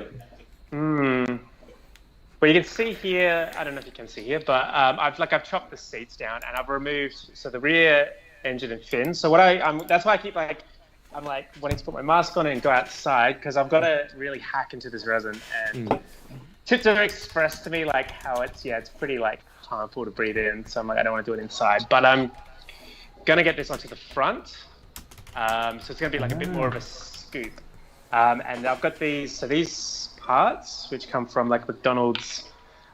Well, you can see here. I don't know if you can see here, but I've chopped the seats down and I've removed the rear engine and fins. So that's why I keep I'm wanting to put my mask on and go outside because I've got to really hack into this resin and to express to me how it's pretty harmful to breathe in. So I'm I don't want to do it inside, but I'm gonna get this onto the front. So it's gonna be a bit more of a scoop. And I've got these parts which come from McDonald's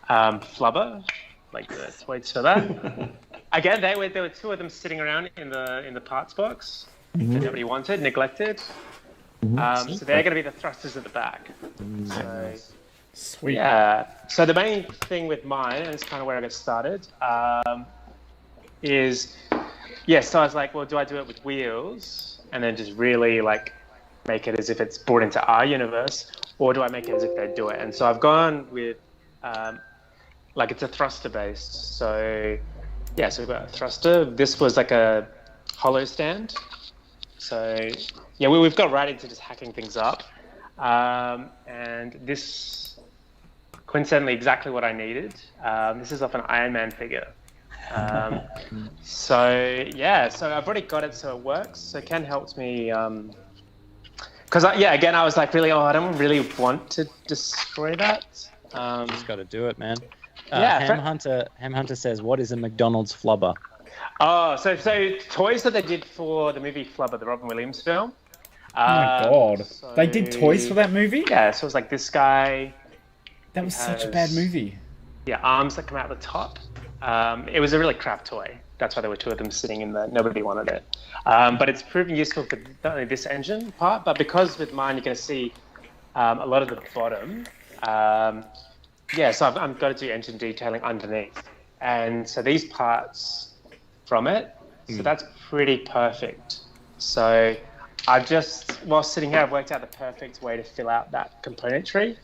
flubber, the toys for that. Again, there were two of them sitting around in the parts box that nobody wanted, neglected. So they're going to be the thrusters at the back. So, sweet. Yeah. So the main thing with mine, and it's kind of where I got started, is so I was well, do I do it with wheels and then just really make it as if it's brought into our universe, or do I make it as if they do it? And so I've gone with it's a thruster based. So so we've got a thruster. This was a hollow stand. So we've got right into just hacking things up. And this coincidentally exactly what I needed. This is off an Iron Man figure. So I've already got it, so it works. So Ken helped me. Because again, I was really, I don't really want to destroy that. Just got to do it, man. Yeah, Ham Hunter says, "What is a McDonald's flubber?" Oh, so toys that they did for the movie Flubber, the Robin Williams film. Oh my god, they did toys for that movie? Yeah, so it was this guy. That was such a bad movie. Yeah, arms that come out the top. It was a really crap toy. That's why there were two of them sitting in there. Nobody wanted it. But it's proven useful for not only this engine part, but because with mine you're going to see a lot of the bottom. So I'm going to do engine detailing underneath. And so these parts from it, so that's pretty perfect. So I've just, while sitting here, I've worked out the perfect way to fill out that componentry.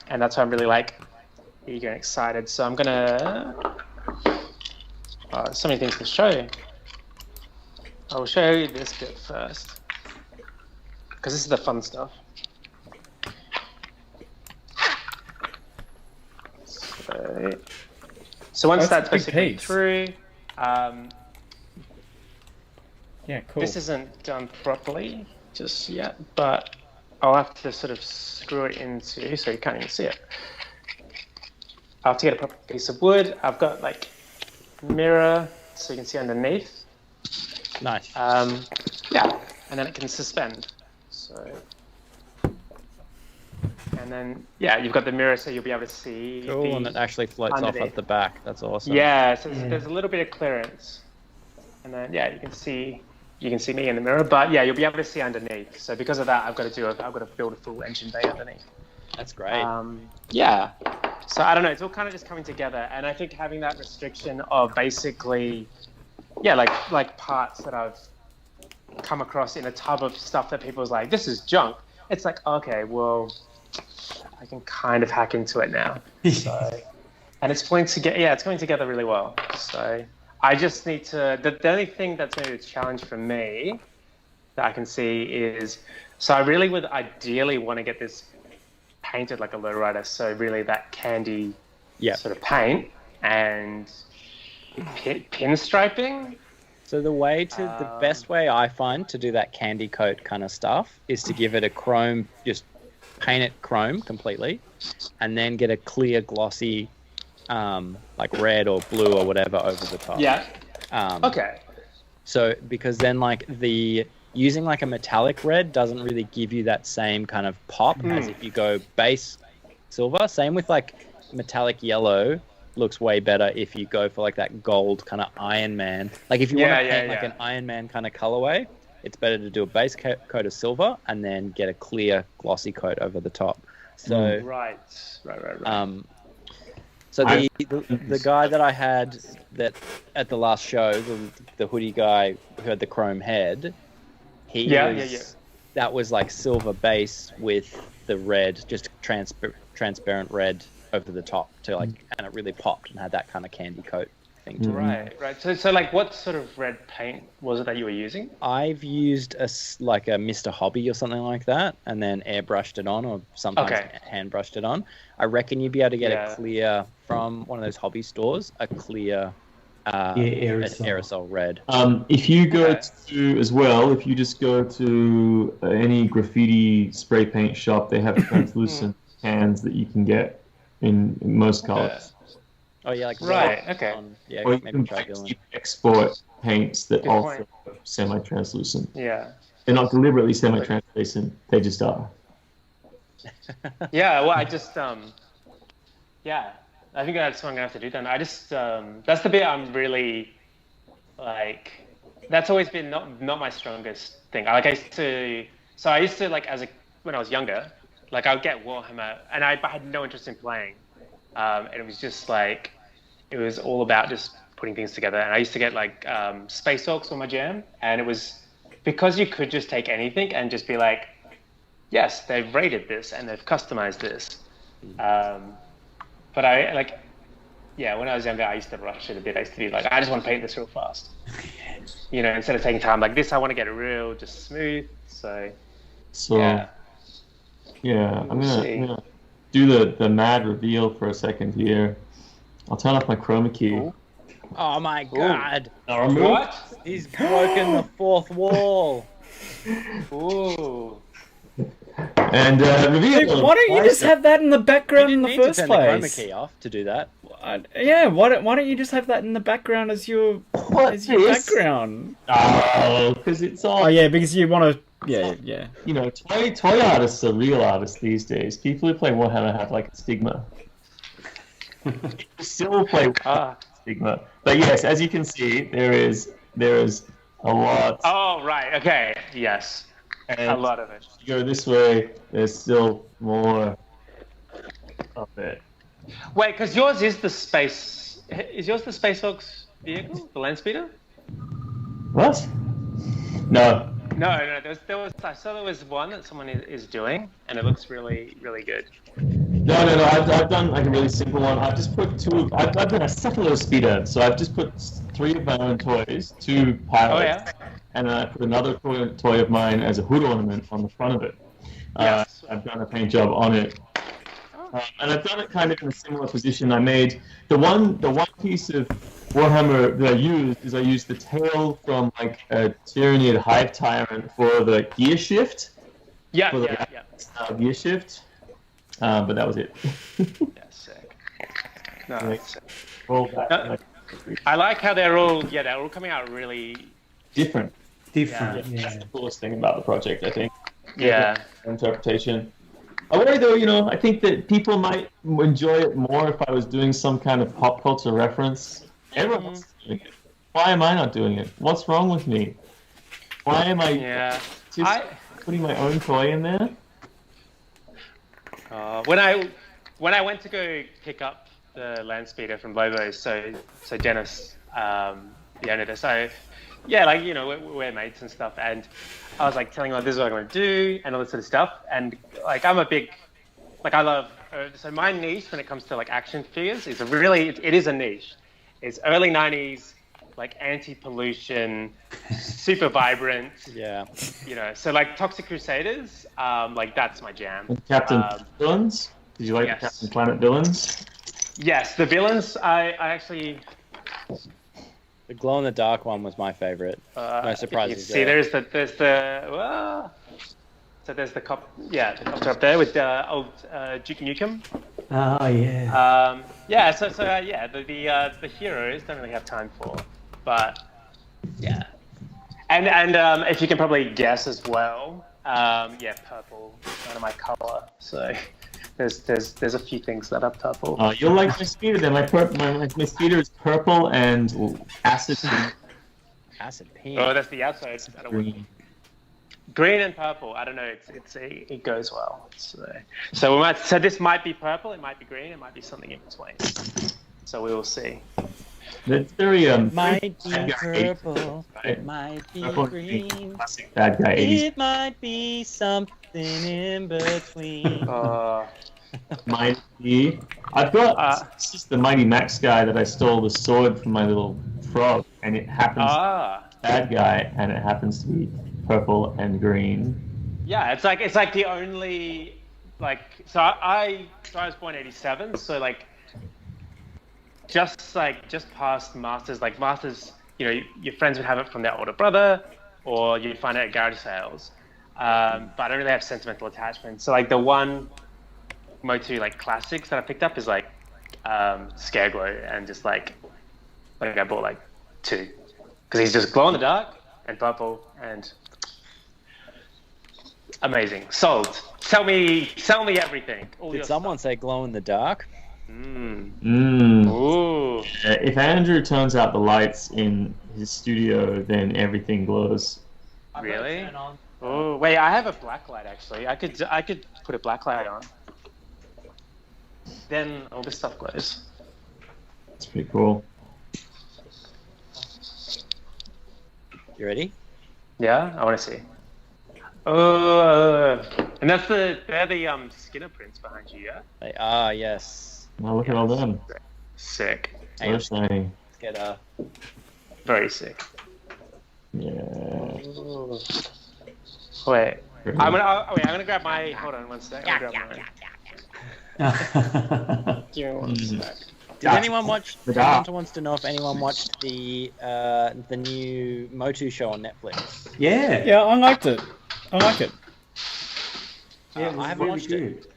And that's why I'm really eager and excited. So I'm going to... so many things to show you. I will show you this bit first, because this is the fun stuff. So once that's basically through, Yeah, cool. This isn't done properly just yet, but I'll have to sort of screw it into so you can't even see it. I'll have to get a proper piece of wood. I've got like mirror so you can see underneath. Nice. Yeah, and then it can suspend. So, and then yeah, you've got the mirror so you'll be able to see. Cool, and it actually floats underneath. off at the back. That's awesome. Yeah, so there's a little bit of clearance, and then yeah, you can see me in the mirror, but yeah, you'll be able to see underneath. So because of that, I've got to build a full engine bay underneath. That's great. Yeah. So I don't know, it's all kind of just coming together, and I think having that restriction of basically, yeah, like parts that I've come across in a tub of stuff that people's like, this is junk. It's like, okay, well, I can kind of hack into it now. So, and it's going together really well. So I just need to. The only thing that's maybe a challenge for me that I can see is, so I really would ideally want to get this painted like a lowrider, so really that candy sort of paint and pinstriping. So the best way I find to do that candy coat kind of stuff is to give it a chrome, just paint it chrome completely, and then get a clear glossy, like red or blue or whatever over the top. Yeah. Okay. So because then like using like a metallic red doesn't really give you that same kind of pop as if you go base silver. Same with like metallic yellow looks way better if you go for like that gold kind of Iron Man. Like if you want to paint like an Iron Man kind of colorway, it's better to do a base coat of silver and then get a clear glossy coat over the top. So right. So the guy that I had that at the last show, the hoodie guy who had the chrome head, that was like silver base with the red, just transparent red over the top to like, and it really popped and had that kind of candy coat thing to it. Right. So like, what sort of red paint was it that you were using? I've used a Mr. Hobby or something like that, and then airbrushed it on, or sometimes hand brushed it on. I reckon you'd be able to get a clear from one of those hobby stores, a clear aerosol red. If you go to as well, if you just go to any graffiti spray paint shop, they have translucent cans that you can get in most colors. Oh yeah, like okay. Yeah, or you maybe can try doing. export paints that also are semi-translucent. Yeah. They're not deliberately semi-translucent; they just are. Yeah. Well, I just I think that's what I'm gonna have to do then. I just that's the bit I'm really like. That's always been not my strongest thing. I used to like when I was younger, like I would get Warhammer, and I had no interest in playing, and it was just like it was all about just putting things together. And I used to get like Space Orcs on my jam, and it was because you could just take anything and just be like, yes, they've rated this and they've customized this. But I when I was younger, I used to rush it a bit. I used to be like, I just want to paint this real fast. Instead of taking time like this, I want to get it real, just smooth. So I'm gonna do the mad reveal for a second here. I'll turn off my chroma key. Ooh. Oh my god! What? He's broken the fourth wall. Ooh. And reveal. Why don't you just have that in the background in the first place? You place? didn't need to turn the chroma key off to do that. Why don't you just have that in the background as your background? Oh, because it's all. Oh yeah, because you want to. Yeah. Toy artists are real artists these days. People who play Warhammer have like a stigma. Still play stigma, but yes, as you can see, there is a lot. Oh right, okay, yes, and a lot of it. You go this way, there's still more of it. Wait, because yours is the space. Is yours the Space Orcs vehicle, the land speeder? What? No. No. There was. I saw there was one that someone is doing, and it looks really, really good. No. I've done like a really simple one. I've just put two. I've done a Cephalo speeder, so I've just put 3 of my own toys, 2 pilots, and then I put another toy of mine as a hood ornament on the front of it. Yes. I've done a paint job on it. And I've done it kind of in a similar position. I made the one piece of Warhammer that I used the tail from like a Tyranid Hive Tyrant for the gear shift. Yeah, For the gear shift. But that was it. Yeah, sick. No, Yeah. that's sick. All that, No, I like how they're all coming out really different. Different. That's the coolest thing about the project, I think. Yeah. Interpretation. I worry though, I think that people might enjoy it more if I was doing some kind of pop culture reference. Everyone else is doing it. Why am I not doing it? What's wrong with me? Why am I just putting my own toy in there? When I went to go pick up the land speeder from Lobo's, so Dennis, the owner, so yeah, like we're mates and stuff, and I was like telling him, this is what I'm going to do and all this sort of stuff, and like I'm a big, like I love, so my niche when it comes to like action figures is it is a niche. It's early 90s, like anti-pollution, super vibrant. Yeah. So like Toxic Crusaders, like that's my jam. And Captain Villains? Did you like the Captain Planet Villains? Yes, the villains, I actually... The glow in the dark one was my favorite. No surprises. See, there's the copter up there with the old Duke Nukem. Oh yeah. The heroes don't really have time for, but yeah, and if you can probably guess as well, purple, kind of my color. So there's a few things that are purple. You'll like my speeder then. My speeder is purple and acid pink. Acid pink. Oh, that's the outside. Green and purple. I don't know. It goes well. So this might be purple. It might be green. It might be something in between. So we will see. It's very might be purple. It might be green. Classic bad guy 80s. It might be something in between. Might be. I've got it's just the Mighty Max guy that I stole the sword from my little frog, and it happens to be bad guy, and it happens to be purple and green. Yeah, it's like the only so I was born '87, so just past Masters. Like Masters, your friends would have it from their older brother, or you'd find it at garage sales. But I don't really have sentimental attachment. So the one Motu classics that I picked up is Scareglow, and just I bought 2 because he's just glow in the dark and purple and amazing. Sold. Sell me everything. Did someone say glow in the dark? Ooh. If Andrew turns out the lights in his studio, then everything glows. Really? Oh wait, I have a black light actually. I could put a black light on. Then all this stuff glows. That's pretty cool. You ready? Yeah, I want to see. Oh, and they're the Skinner prints behind you, yeah? They are, yes. Oh, look at all them. Sick. So shiny. Let's get very sick. Yeah. Ooh. Wait. I'm gonna grab my. Hold on one sec. I'll grab mine. Give me one sec. Did anyone watch? Hunter wants to know if anyone watched the new Motu show on Netflix. Yeah. Yeah, I liked it. I like it. Yeah, I haven't watched it.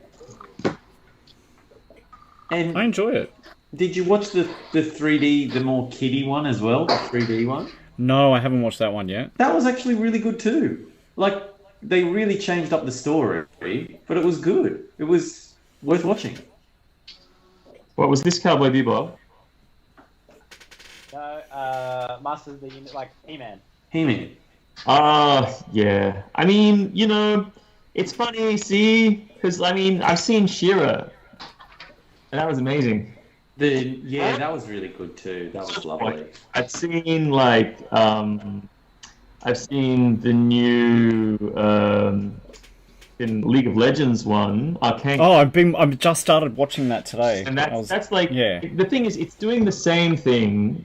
And I enjoy it. did you watch the 3D, the more kiddie one as well, the 3D one? No, I haven't watched that one yet. That was actually really good too. They really changed up the story, but it was good. It was worth watching. What was this, Cowboy Bebop? No, Masters of the Universe, He-Man. He-Man. Yeah. I mean, it's funny, see? Because, I've seen She-Ra, and that was amazing. That was really good too. That was lovely. I've seen, I've seen the new in League of Legends one, Arcane. Oh, I've just started watching that today. And that's yeah. The thing is, it's doing the same thing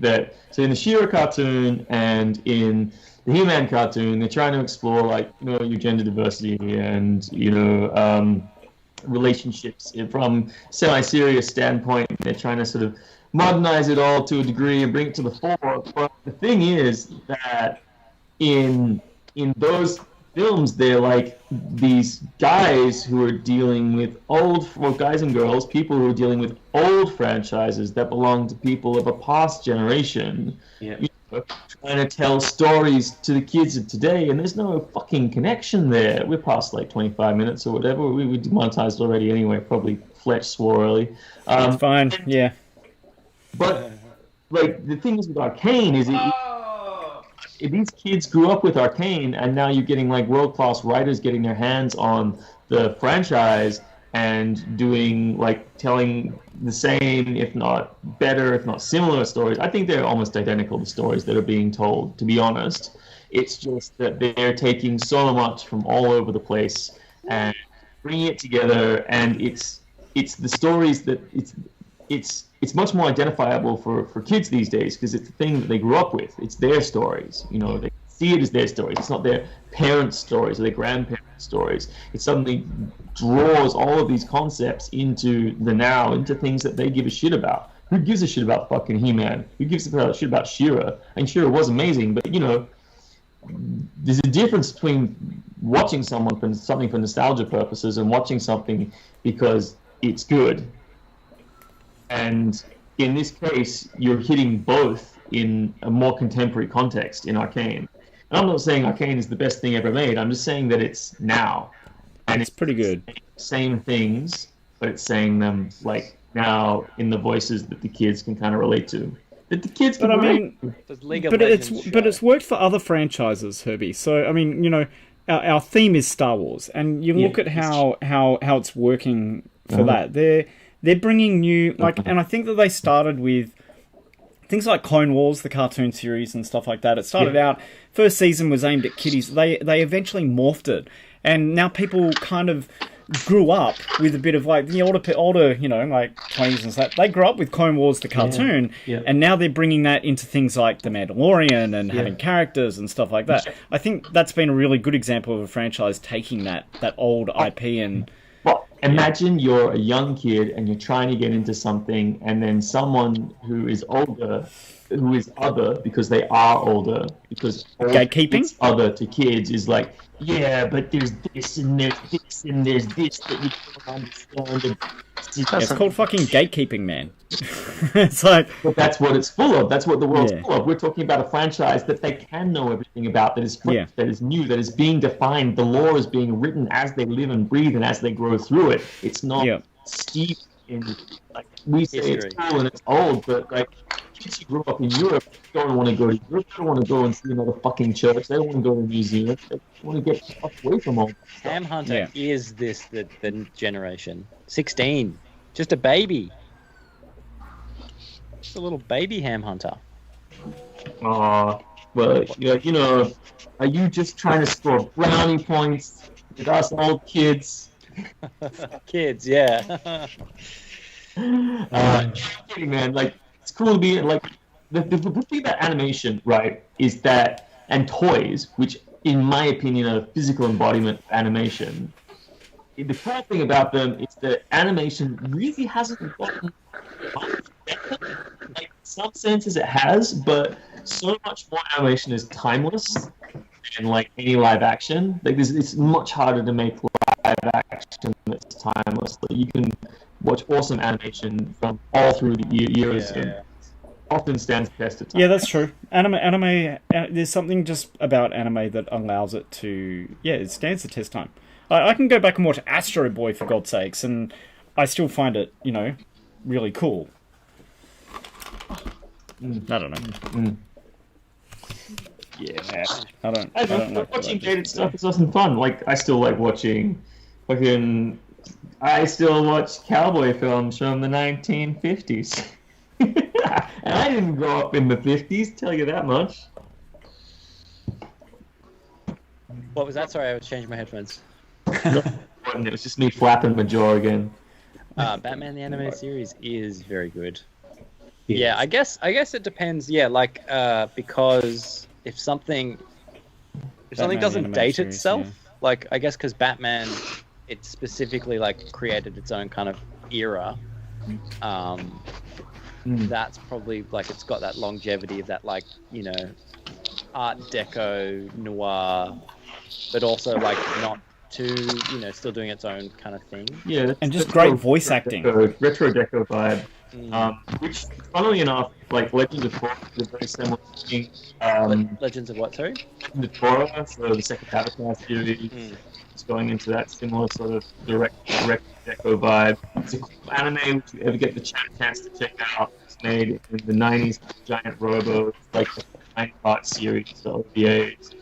so in the She-Ra cartoon and in the He-Man cartoon, they're trying to explore your gender diversity and relationships from semi-serious standpoint. They're trying to sort of modernize it all to a degree and bring it to the fore. But the thing is that in those films, they're like these guys who are dealing with guys and girls, people who are dealing with old franchises that belong to people of a past generation. Yeah. Trying to tell stories to the kids of today, and there's no fucking connection there. We're past like 25 minutes or whatever. We demonetized already anyway. Probably Fletch swore early. It's fine. Yeah. But like the thing is with Arcane is if these kids grew up with Arcane, and now you're getting like world-class writers getting their hands on the franchise and doing like telling the same, if not better, if not similar stories. I think they're almost identical to stories that are being told, to be honest. It's just that they're taking so much from all over the place and bringing it together, and it's the stories that it's much more identifiable for kids these days because it's the thing that they grew up with. It's their stories, you know. They see it as their stories. It's not their parents' stories or their grandparents' stories. It's suddenly draws all of these concepts into the now, into things that they give a shit about. Who gives a shit about fucking He-Man? Who gives a shit about She-Ra? And She-Ra was amazing, but you know, there's a difference between watching something for nostalgia purposes and watching something because it's good. And in this case, you're hitting both in a more contemporary context in Arcane. And I'm not saying Arcane is the best thing ever made. I'm just saying that it's now. And it's pretty good. Same things, but it's saying them like now in the voices that the kids can kind of relate to. That the kids can relate to. But it's worked for other franchises, Herbie. So I mean, you know, our theme is Star Wars, and you look at how it's working for that. They're bringing new, like, and I think that they started with things like Clone Wars, the cartoon series and stuff like that. It started out, first season was aimed at kiddies. They eventually morphed it, and now people kind of grew up with a bit of like the older, you know, like 20s and stuff. They grew up with Clone Wars, the cartoon, and now they're bringing that into things like The Mandalorian and having characters and stuff like that. I think that's been a really good example of a franchise taking that old IP and... Well, imagine you're a young kid and you're trying to get into something, and then someone who is older, who is other because they are older, because gatekeeping other to kids is like, yeah, but there's this and there's this and there's this that you don't understand. It's called fucking gatekeeping, man. It's like, but that's what it's full of. That's what the world's full of. We're talking about a franchise that they can know everything about, that is fresh, that is new, that is being defined. The lore is being written as they live and breathe and as they grow through it. It's not steeped in, like, we say history. It's cool and it's old, but like kids who grew up in Europe don't want to go to Europe. They don't want to go and see another fucking church. They don't want to go to a museum. They want to get away from all that stuff. Ham Hunter is the generation. 16. Just a baby. Just a little baby Ham Hunter. Well, you know, are you just trying to score brownie points with us old kids? Kids, yeah. Kidding, man. Like, it's cool to be like the thing about animation, right? Is that, and toys, which in my opinion are a physical embodiment of animation. The cool thing about them is that animation really hasn't gotten much better. Like, in some senses it has, but so much more animation is timeless than like any live action. Like, it's much harder to make live action that's timeless. Like, you can watch awesome animation from all through the years and often stands the test of time. Yeah, that's true. Anime. There's something just about anime that allows it to. Yeah, it stands the test time. I can go back and watch Astro Boy for God's sakes, and I still find it, you know, really cool. I don't know. Yeah, I don't like watching dated stuff. Is awesome fun. Like, I still like watching fucking. I still watch cowboy films from the 1950s. And I didn't grow up in the 50s, tell you that much. What was that? Sorry, I was changing my headphones. It was just me flapping my jaw again. Batman the Animated Series is very good. Yeah, I guess it depends. Yeah, like because if something doesn't date itself, like I guess because Batman it specifically like created its own kind of era. That's probably like it's got that longevity of that, like, you know, Art Deco noir, but also like not too, you know, still doing its own kind of thing. Yeah, And just great voice acting. Retro deco vibe. Which, funnily enough, like Legends of Korra is a very similar thing. Legends of what, sorry? Legends of Korra, so the second Avatar series, is going into that similar sort of direct deco vibe. It's a cool anime which you ever get the chance to check out. It's made in the 90s, Giant Robo, like the 9-part series, the OVAs.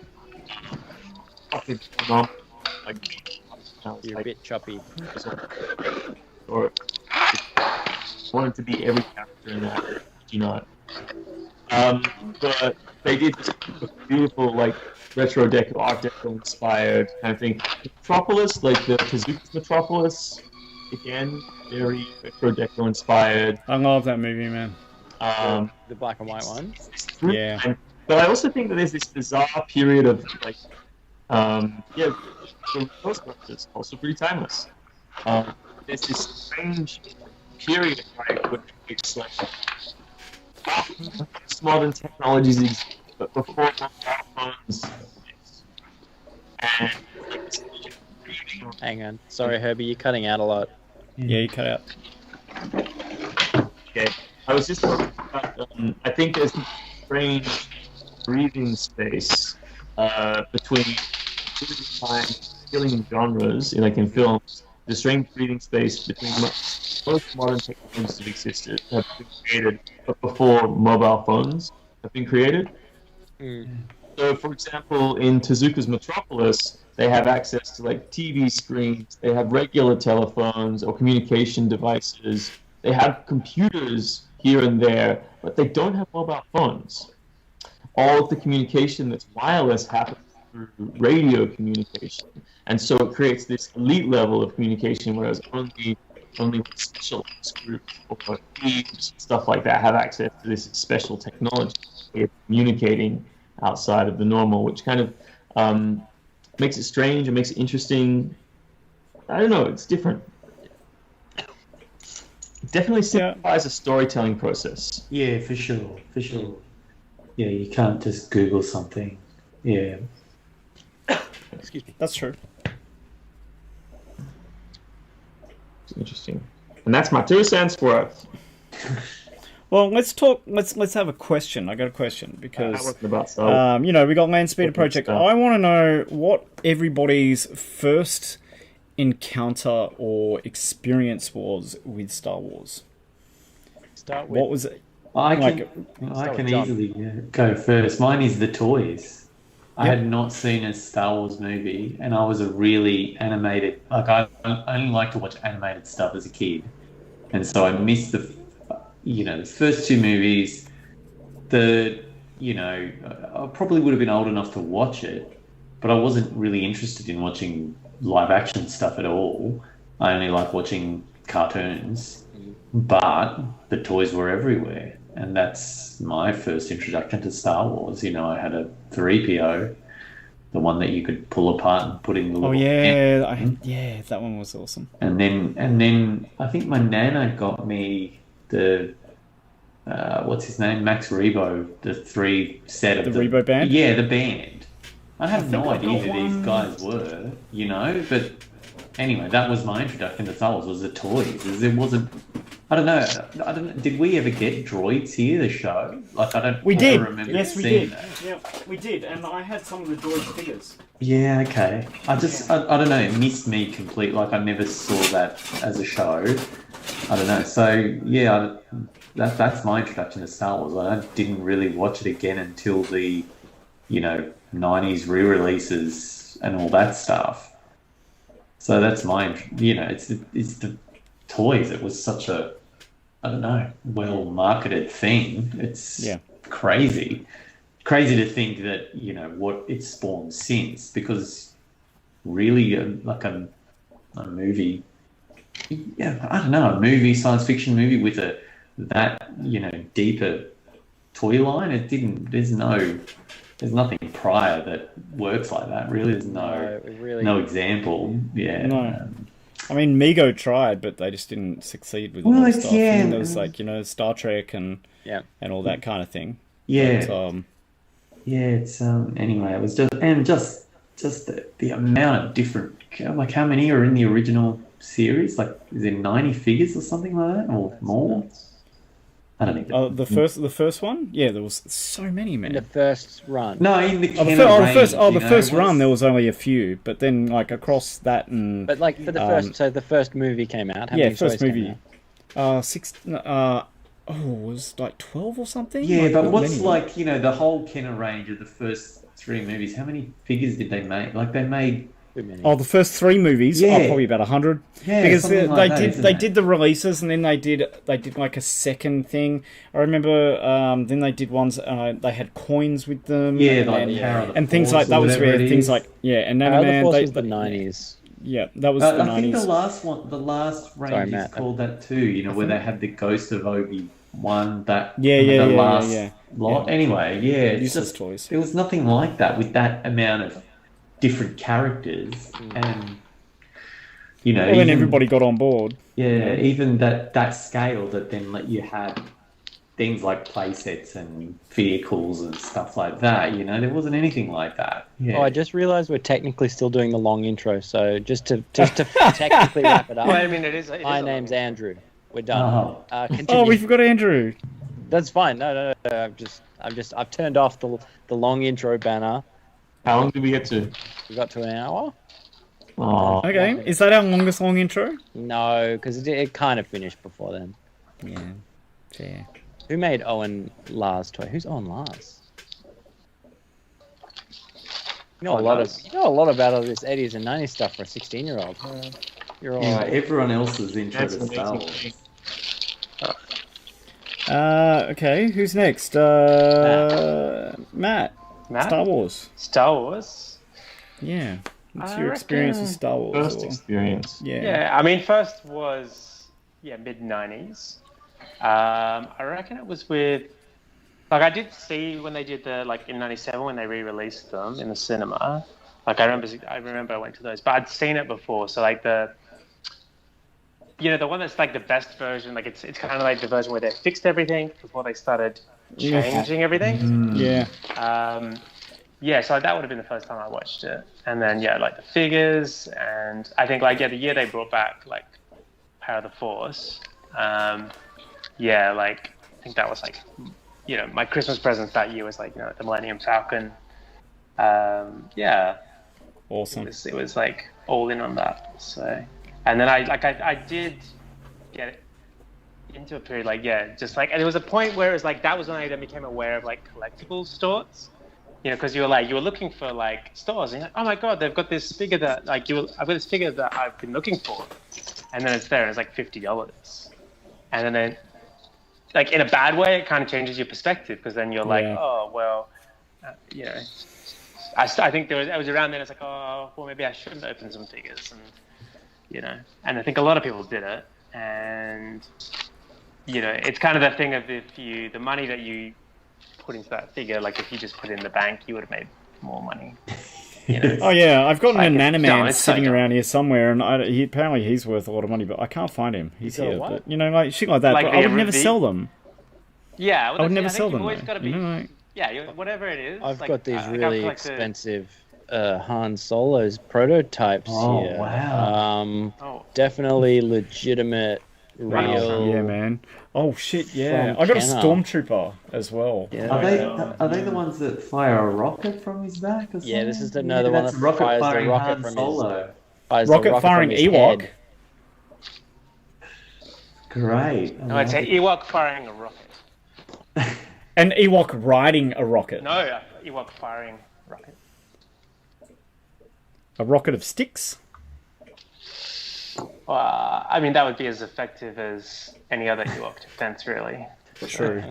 Fucking phenomenal. Like, You're a bit choppy. Or wanted to be every character in that, you know. But they did this beautiful, like, retro deco, art deco inspired kind of thing. Metropolis, like the Tezuka's Metropolis, again, very retro deco inspired. I love that movie, man. The black and white one. Yeah. But I also think that there's this bizarre period of, like, the Ghostbusters is also pretty timeless. There's this strange period, right, where it's like modern technologies exist, but before mobile phones exist. And Hang on. Sorry, Herbie, you're cutting out a lot. Yeah, you cut out. okay, I was just talking about, I think there's a strange breathing space between time killing genres, like in films, the strange breathing space between most modern technologies have existed, have been created, but before mobile phones have been created. So, for example, in Tezuka's Metropolis, they have access to like TV screens, they have regular telephones or communication devices, they have computers here and there, but they don't have mobile phones. All of the communication that's wireless happens through radio communication, and so it creates this elite level of communication, whereas only specialized groups or teams, stuff like that, have access to this special technology. It's communicating outside of the normal, which kind of makes it strange and makes it interesting. I don't know, it's different. It definitely simplifies a storytelling process. Yeah, for sure. Yeah, you can't just Google something. Yeah. Excuse me. That's true. It's interesting. And that's my 2 cents worth. Well, let's talk. Let's have a question. I got a question because I wasn't about so. you know, we got Land Speeder Project. I want to know what everybody's first encounter or experience was with Star Wars. Start with. What was it? I Like- can easily go first. Mine is the toys. I had not seen a Star Wars movie, and I was a really animated. Like I only liked to watch animated stuff as a kid, and so I missed the first 2 movies. I probably would have been old enough to watch it, but I wasn't really interested in watching live action stuff at all. I only like watching cartoons, but the toys were everywhere. And that's my first introduction to Star Wars. You know, I had a 3PO, the one that you could pull apart and put in the little... Oh yeah, that one was awesome. And then I think my nana got me the what's his name, Max Rebo, the 3 set of The Rebo band? Yeah, the band. I had no I idea got who one. these guys were, you know. But anyway, that was my introduction to Star Wars. Was the toys. It wasn't. I don't know. Did we ever get droids here? The show, like I don't. We ever did. Remember Yes, we seeing did. that. Yeah, we did. And I had some of the droid figures. Yeah, okay. I don't know, it missed me completely. Like, I never saw that as a show. I don't know. So, yeah, that's my introduction to Star Wars. I didn't really watch it again until the, 90s re-releases and all that stuff. So that's it's the toys. It was such a, I don't know, well-marketed thing. It's crazy. Crazy to think that, what it's spawned since, because really a movie, I don't know, a movie, science fiction movie with that deeper toy line, there's no there's nothing prior that works like that. Really, there's no example. Yeah. No. I mean, Mego tried, but they just didn't succeed with all Well, the it's- stuff. yeah. And there was like, Star Trek and all that kind of thing. Yeah. But, It's anyway, it was just the amount of different, like, how many are in the original series? Like, is there 90 figures or something like that, or more? I don't think. the first one, there was so many, man. In the first run. No, in the the Kenner first range, run there was only a few, but then like across that and But like for the first, so the first movie came out. How many first toys came movie, out? it was like 12 or something. Yeah, Like, but not what's many. like, the whole Kenner range of the first 3 movies? How many figures did they make? Like, they made. Too many. Oh, the first 3 movies, Yeah. probably about 100. Yeah, because something they like that, did isn't they it? did the releases, and then they did like a second thing. I remember then they did ones they had coins with them. Yeah, and, like then- Power of the and things Force like that or was whatever where it things is. like and The Animan Force they, was the 90s. yeah, that was the I think 90s. the last range is Matt. called that too. Where they had the Ghost of Obi-Wan. That Yeah, the last yeah. lot. Yeah. Anyway, it's Useless just toys. there was nothing like that with that amount of different characters and. Well, then even- everybody got on board. Yeah, even that scale that then let you have things like play sets and vehicles and stuff like that. There wasn't anything like that. Yeah. Oh, I just realised we're technically still doing the long intro. So just to technically wrap it up. Well, I mean, it is My a name's long- Andrew. We're done. Oh. Continue. Oh, we forgot Andrew. That's fine. No. I've turned off the long intro banner. How long did we get to? We got to an hour. Oh, Okay, is that our longest long intro? No, because it kind of finished before then. Yeah. Fair. Who made Owen Lars toy? Who's Owen Lars? You know a lot about all this 80s and 90s stuff for a 16-year-old. You're all Anyway, everyone else's intro That's to Star amazing. Wars. Okay, who's next? Matt. Matt? Star Wars. Star Wars. Yeah. What's I your experience with reckon- Star Wars? first or- experience. Yeah. Yeah, I mean, first was mid '90s. I reckon it was with I did see when they did the in '97 when they re-released them in the cinema. I remember I went to those, but I'd seen it before. So the one that's the best version. It's kind of like the version where they fixed everything before they started changing everything. Yeah. So that would have been the first time I watched it. And then, the figures. And I think, the year they brought back, Power of the Force. I think that was, my Christmas present that year was, the Millennium Falcon. Awesome. It was all in on that. So, and then I did get into a period, and there was a point where it was, that was when I then became aware of, collectible stores. Because you were looking for stores, and you're like, oh my god, they've got this figure that I've got this figure that I've been looking for, and then it's there, and it's $50, and then in a bad way, it kind of changes your perspective because then you're like, oh well, I think it was around then. It's oh well, maybe I shouldn't open some figures, and and I think a lot of people did it, and it's kind of that thing of the money that you put into that figure, if you just put it in the bank, you would have made more money. Oh yeah, I've got an dumb, Animan it's so sitting dumb. around here somewhere, and apparently he's worth a lot of money, but I can't find him. He's got a here, what? but shit like that. Like but I would the- never the- sell them. Yeah, well, I would never think sell you've them. always Though. got to be, whatever it is. I've got these I've really collected- expensive Han Solo's prototypes Oh, here. wow. Oh, Definitely legitimate, real. Yeah, man. Oh shit, yeah. From I got a Kenner. Stormtrooper as well. Yeah. Are they the ones that fire a rocket from his back or something? Yeah, this is the one that's that rocket fires the firing rocket Han from his- Solo. Fires the Rocket firing from his Ewok. head. Great. no, it's an Ewok firing a rocket. An Ewok riding a rocket. No, Ewok firing rocket. A rocket of sticks. I mean, that would be as effective as any other Ewok defense, really. True.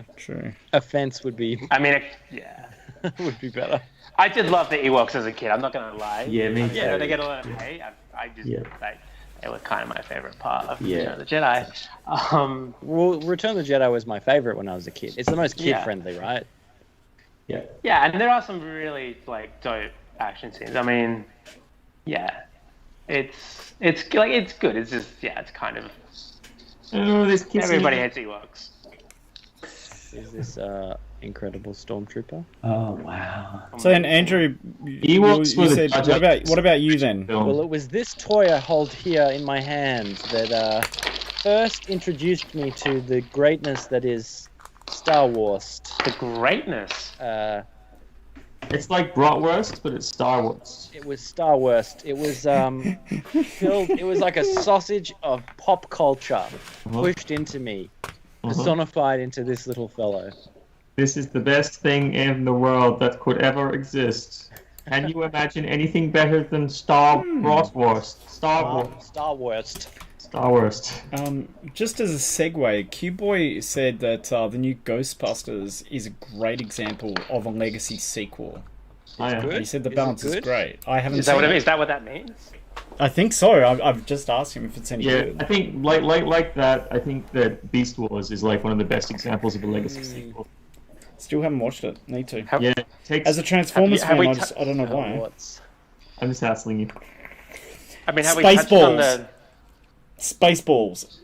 A fence would be I mean, would be better. I did love the Ewoks as a kid. I'm not gonna lie. Yeah, me too. Yeah, they get a lot of hate. I just they were kind of my favorite part of Return of the Jedi. Well, Return of the Jedi was my favorite when I was a kid. It's the most kid-friendly, right? Yeah, and there are some really like dope action scenes. I mean, yeah, it's like it's good. It's just it's kind of Oh, this kissing. everybody hates Ewoks. Is this incredible stormtrooper? Oh wow. So then, Andrew, you said, what about you then? Well, it was this toy I hold here in my hand that first introduced me to the greatness that is Star Wars. The greatness. It's like bratwurst, but it's Star Wars. It was Star Wars. It was filled. It was like a sausage of pop culture pushed into me, personified into this little fellow. This is the best thing in the world that could ever exist. Can you imagine anything better than Star Bratwurst? Star Wars. Star Wars. Star Wars. Just as a segue, Q-Boy said that the new Ghostbusters is a great example of a legacy sequel. Good? He said the Is it balance is good? great. I haven't Is that seen what it it. means? Is that what that means? I think so. I've just asked him if it's any Yeah, good. I think like that. I think that Beast Wars is like one of the best examples of a legacy sequel. Still haven't watched it. Need to. Yeah, it takes. As a Transformers have we fan, I don't know why. I'm just hassling you. I mean, have we Space touched on balls. the? Spaceballs.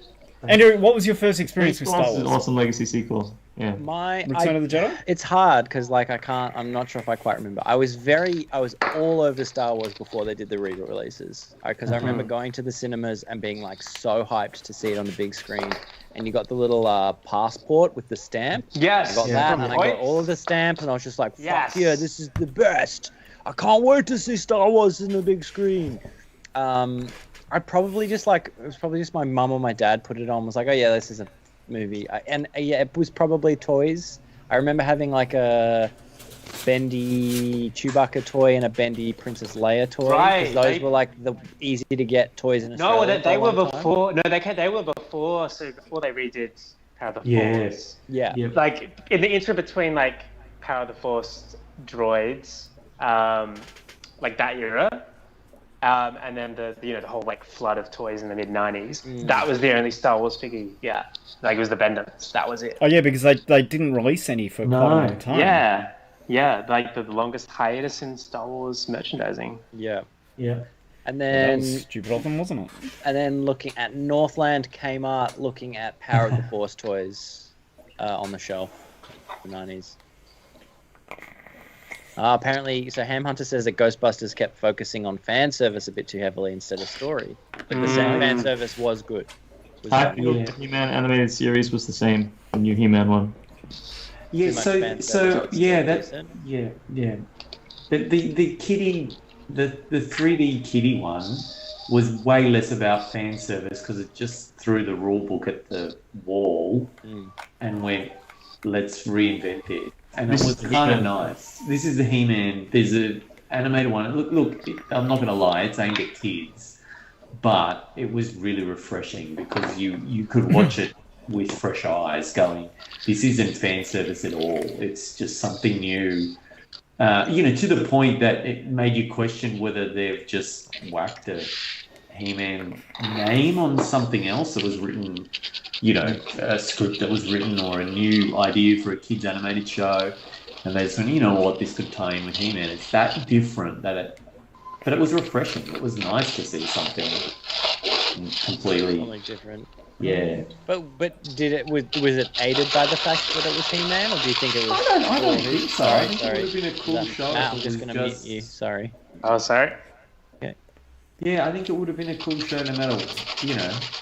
Andrew, what was your first experience with Beast Star Wars is Wars? an awesome legacy sequel. Yeah. Return of the Jedi? It's hard because like I'm not sure if I quite remember. I was all over Star Wars before they did the re-releases. Because I remember going to the cinemas and being like so hyped to see it on the big screen. And you got the little passport with the stamp. Yes. I got that, and I got all of the stamps, and I was just like, "Fuck Yes. yeah, this is the best! I can't wait to see Star Wars in the big screen." I probably just it was probably just my mum or my dad put it on. Was like, "Oh yeah, this is a movie," it was probably toys. I remember having like a bendy Chewbacca toy and a bendy Princess Leia toy. 'Cause Right, those were like the easy to get toys in No, Australia. they for a were long time. before. No, they were before. So before they redid Power of the Force. Yeah. Yeah. Like in the interim between like Power of the Force droids, like that era, and then the whole like flood of toys in the mid '90s. That was the only Star Wars figure. Yeah, like it was the Benders. That was it. Oh yeah, because they didn't release any for quite a long time. Yeah, like the longest hiatus in Star Wars merchandising. Yeah. Yeah. And That then was stupid of them, wasn't it? And then looking at Northland Kmart, looking at Power of the Force toys on the shelf, the 90s. Apparently, so Ham Hunter says that Ghostbusters kept focusing on fan service a bit too heavily instead of story. But the fan service was good. I feel the He-Man animated series was the same. The new He-Man one. Yeah, Too much fan so service, yeah, that's that what you yeah. The kitty, the 3D kitty one was way less about fan service because it just threw the rule book at the wall and went, let's reinvent it. And it was kind of nice. This is the He-Man. There's an animated one. Look, I'm not going to lie, it's aimed at kids. But it was really refreshing because you could watch it with fresh eyes going, this isn't fan service at all. It's just something new. To the point that it made you question whether they've just whacked a He-Man name on something else that was written, a script that was written or a new idea for a kids animated show. And they just went, you know what, this could tie in with He-Man. It's that different but it was refreshing. It was nice to see something completely Something different. Yeah. But was it aided by the fact that it was He-Man, or do you think it was? I don't think so. I think Sorry. it would have been a cool show. Matt, if I'm it just was going to mute you. Sorry. Oh, sorry. Yeah, I think it would have been a cool show no matter,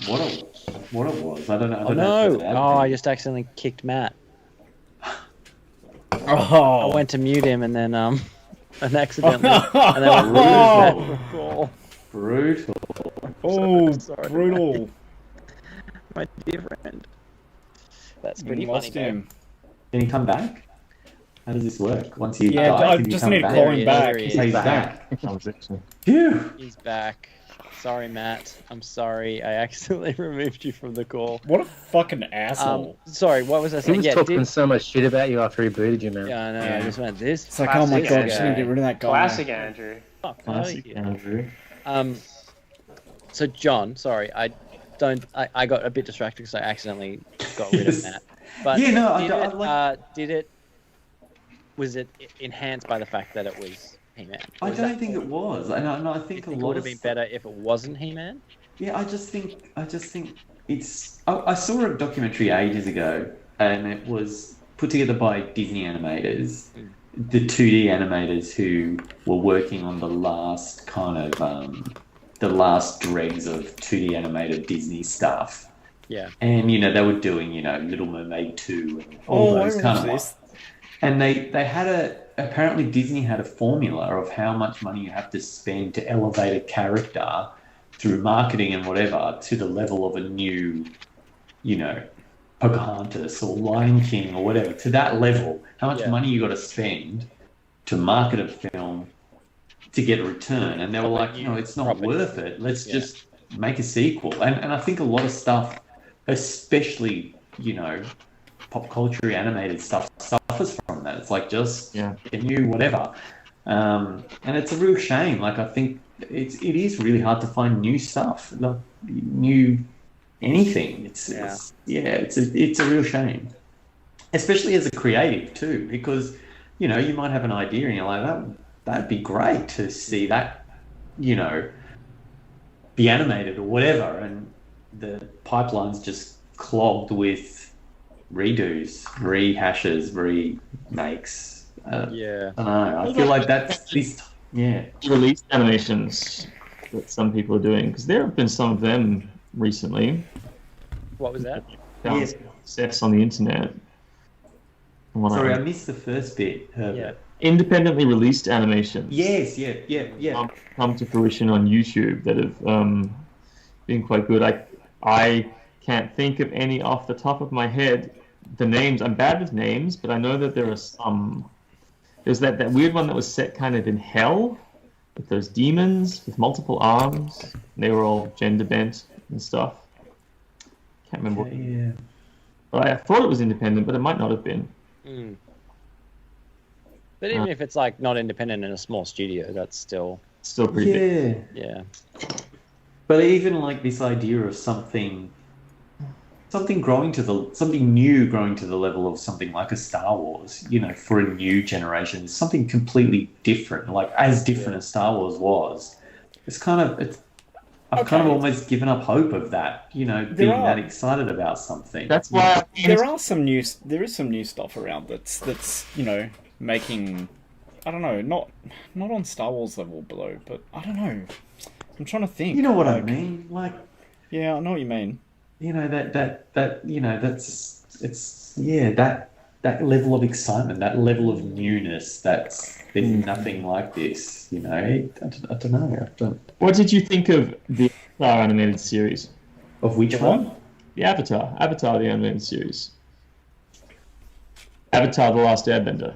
what it was. I don't know. Oh no! Oh, I just accidentally kicked Matt. Oh. I went to mute him and then accidentally and then I removed that call. Brutal. Oh, Sorry. brutal. My dear friend. That's We pretty funny. lost him. Can he come back? How does this work? Once he Yeah, dies, I can he just come need to back? call him back. There he is. So he's back. Conversation. Phew. He's back. Sorry, Matt. I'm sorry. I accidentally removed you from the call. What a fucking asshole. Sorry, what was I He saying? was talking so much shit about you after he booted you, man. Yeah, I know. I Yeah. just went this. It's like, oh my Classic god, just guy. need to get rid of that guy. Classic Andrew. Fuck, Classic oh, Andrew. So John, sorry, I got a bit distracted because I accidentally got rid of Yes. Matt. But Yeah, no, did I like- did it was it enhanced by the fact that it was He-Man? I don't think it was, and I think a It lot would of have been better if it wasn't He-Man. Yeah, I just think it's. I saw a documentary ages ago, and it was put together by Disney animators, the 2D animators who were working on the last the last dregs of 2D animated Disney stuff. Yeah. And they were doing Little Mermaid 2 and all those kind of ones. And they had apparently Disney had a formula of how much money you have to spend to elevate a character through marketing and whatever to the level of a new, Pocahontas or Lion King or whatever, to that level. How much money you got to spend to market a film to get a return? And they were like, it's not worth it. Let's just make a sequel. And I think a lot of stuff, especially, pop culture animated stuff, suffers from that. It's like just a new whatever. And it's a real shame. Like, I think it is really hard to find new stuff, like new anything. It's a real shame, especially as a creative too, because you might have an idea and you're like, that'd be great to see that, be animated or whatever, and the pipeline's just clogged with redos, rehashes, remakes. I don't know. I feel like that's this. Yeah. Released animations that some people are doing, because there have been some of them recently. What was that? Found sets on the internet. Sorry, I missed the first bit. Independently released animations. Yes, yeah. Come to fruition on YouTube that have been quite good. I can't think of any off the top of my head. The names, I'm bad with names, but I know that there are some. There's that weird one that was set kind of in hell, with those demons with multiple arms. And they were all gender bent and stuff. Can't remember. But I thought it was independent, but it might not have been. But even if it's like not independent in a small studio, that's still pretty big. Yeah. But even like this idea of something new growing to the level of something like a Star Wars, for a new generation, something completely different, like as different as Star Wars was. I've kind of almost given up hope of that, being that excited about something. That's why there is some new stuff around that's making, I don't know, not on Star Wars level below, but I don't know. I'm trying to think. You know what I mean? Like, yeah, I know what you mean. That level of excitement, that level of newness, there's nothing like this, I don't know. What did you think of the Avatar animated series? Of which one? The Avatar the animated series. Avatar: The Last Airbender.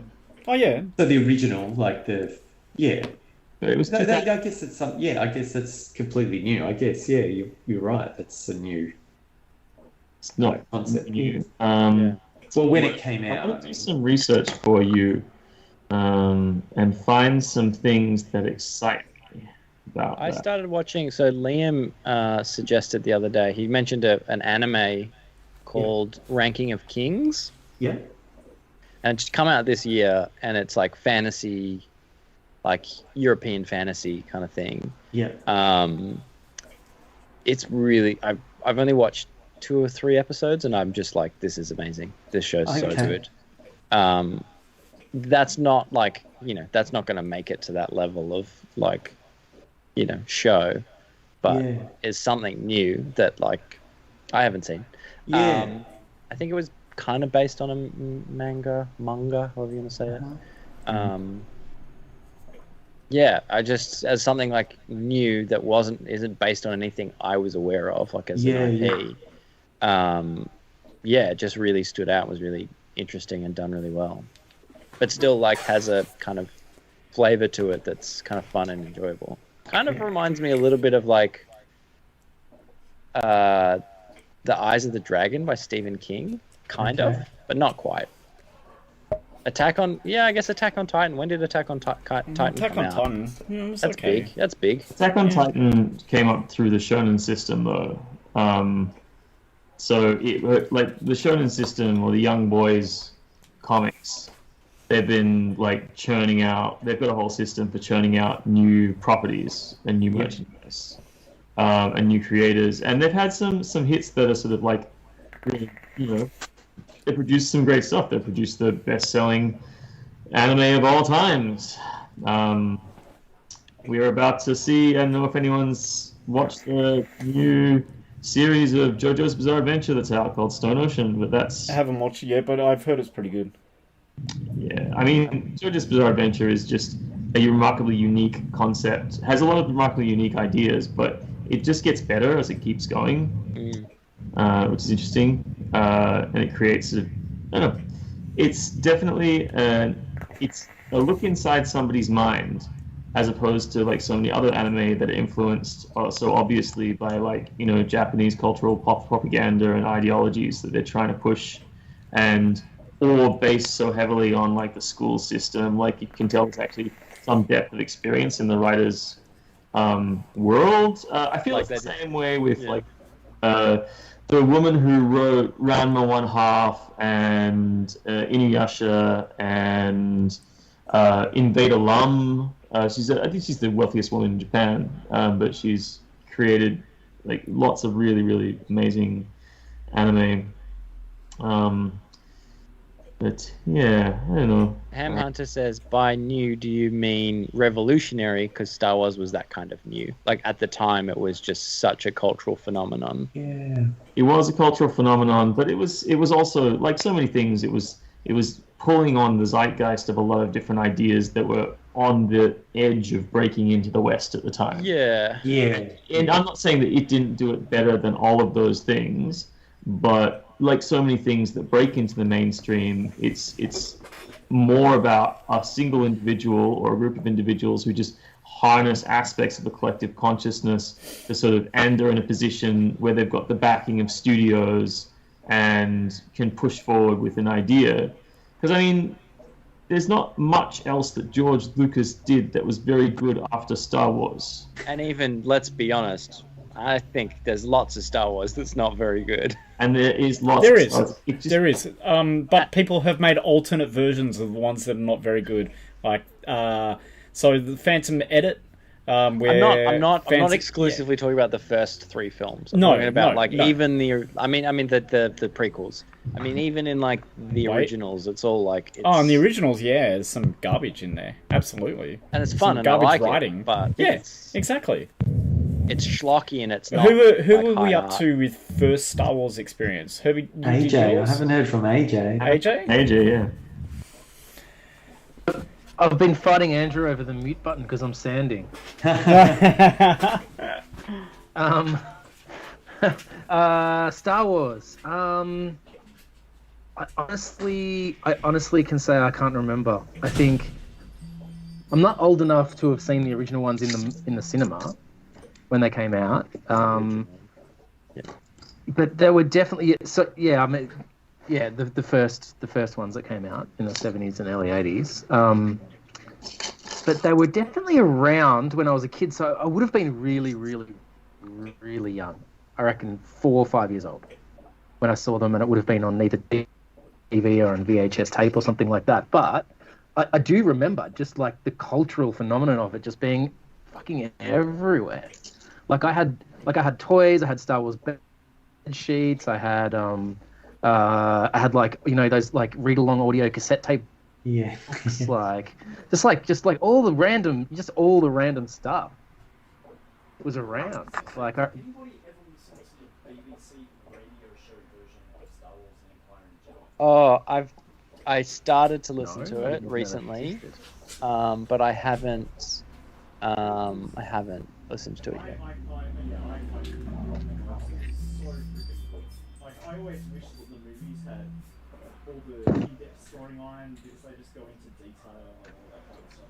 Oh yeah. So the original, like It was. I guess it's I guess that's completely new. I guess you're right. That's a new. It's not concept. New. Well, when it came out, I'm going to do some research for you, and find some things that excite me about I that. started watching. So Liam suggested the other day. He mentioned an anime called Ranking of Kings. Yeah. And it's come out this year, and it's like fantasy, like European fantasy kind of thing. Yeah. It's really. I've only watched 2 or 3 episodes, and I'm just like, this is amazing. This show's so good. That's not like, that's not going to make it to that level of like, show, but it's something new that like I haven't seen. I think it was kind of based on a manga, however you want to say it. I just, as something like new that isn't based on anything I was aware of, like as an IP. It just really stood out, was really interesting and done really well, but still like has a kind of flavor to it that's kind of fun and enjoyable. Kind of reminds me a little bit of like The Eyes of the Dragon by Stephen King, kind of, but not quite. Attack on Titan. When did Attack on Titan come out? Titan. That's big. That's big. Attack on Titan came up through the Shonen system though. So it like the Shonen system or the Young Boys comics they've been like churning out. They've got a whole system for churning out new properties and new merchandise, and new creators. And they've had some hits that are sort of like, really, they produced some great stuff. They produced the best-selling anime of all times. We are about to see. I don't know if anyone's watched the new series of JoJo's Bizarre Adventure that's out called Stone Ocean, but that's... I haven't watched it yet, but I've heard it's pretty good. Yeah, I mean, JoJo's Bizarre Adventure is just a remarkably unique concept. It has a lot of remarkably unique ideas, but it just gets better as it keeps going, which is interesting. And it creates I don't know, it's definitely it's a look inside somebody's mind, as opposed to like so many other anime that are influenced so obviously by like Japanese cultural propaganda and ideologies that they're trying to push, and or based so heavily on like the school system. Like you can tell there's actually some depth of experience in the writer's world. I feel like it's the same way with like the woman who wrote Ranma 1/2 and Inuyasha and Invader Lum. I think she's the wealthiest woman in Japan, but she's created like lots of really, really amazing anime. But yeah, I don't know. Ham Hunter says, by new, do you mean revolutionary? Because Star Wars was that kind of new. Like at the time, it was just such a cultural phenomenon. Yeah. It was a cultural phenomenon, but it was also like so many things. It was pulling on the zeitgeist of a lot of different ideas that were on the edge of breaking into the West at the time. Yeah. Yeah. And I'm not saying that it didn't do it better than all of those things, but like so many things that break into the mainstream, it's more about a single individual or a group of individuals who just harness aspects of the collective consciousness to sort of, and they're in a position where they've got the backing of studios and can push forward with an idea. Because, I mean, there's not much else that George Lucas did that was very good after Star Wars. And even, let's be honest, I think there's lots of Star Wars that's not very good. And there is lots. There is. But people have made alternate versions of the ones that are not very good. Like, so the Phantom Edit. Where I'm not exclusively talking about the first three films. I'm No, talking about no. even the. I mean the prequels. I mean even in like the originals, it's all like. In the originals, yeah, there's some garbage in there. Absolutely. And it's Some fun and I garbage like writing. it, but yeah, exactly. It's schlocky and it's not. Who like, were we high up art. to with first Star Wars experience? Herbie, did AJ, yours? I haven't heard from AJ. AJ? AJ, yeah. I've been fighting Andrew over the mute button because I'm sanding. Star Wars. I honestly can say I can't remember. I think I'm not old enough to have seen the original ones in the cinema when they came out. But there were definitely the first ones that came out in the 70s and early 80s. But they were definitely around when I was a kid, so I would have been really, really, really young. I reckon 4 or 5 years old when I saw them, and it would have been on either TV or on VHS tape or something like that. But I do remember just like the cultural phenomenon of it just being fucking everywhere. Like I had toys, I had Star Wars bed sheets, I had like those like read along audio cassette tape. Yeah. just like all the random stuff was around. Like Anybody ever listen to the BBC radio show version of Star Wars and Empire and Jedi? I started to listen to I it didn't know that recently, existed. but I haven't listened to it yet. I always wish that the movies had all the in-depth storyline because they just go into detail and all that kind of stuff.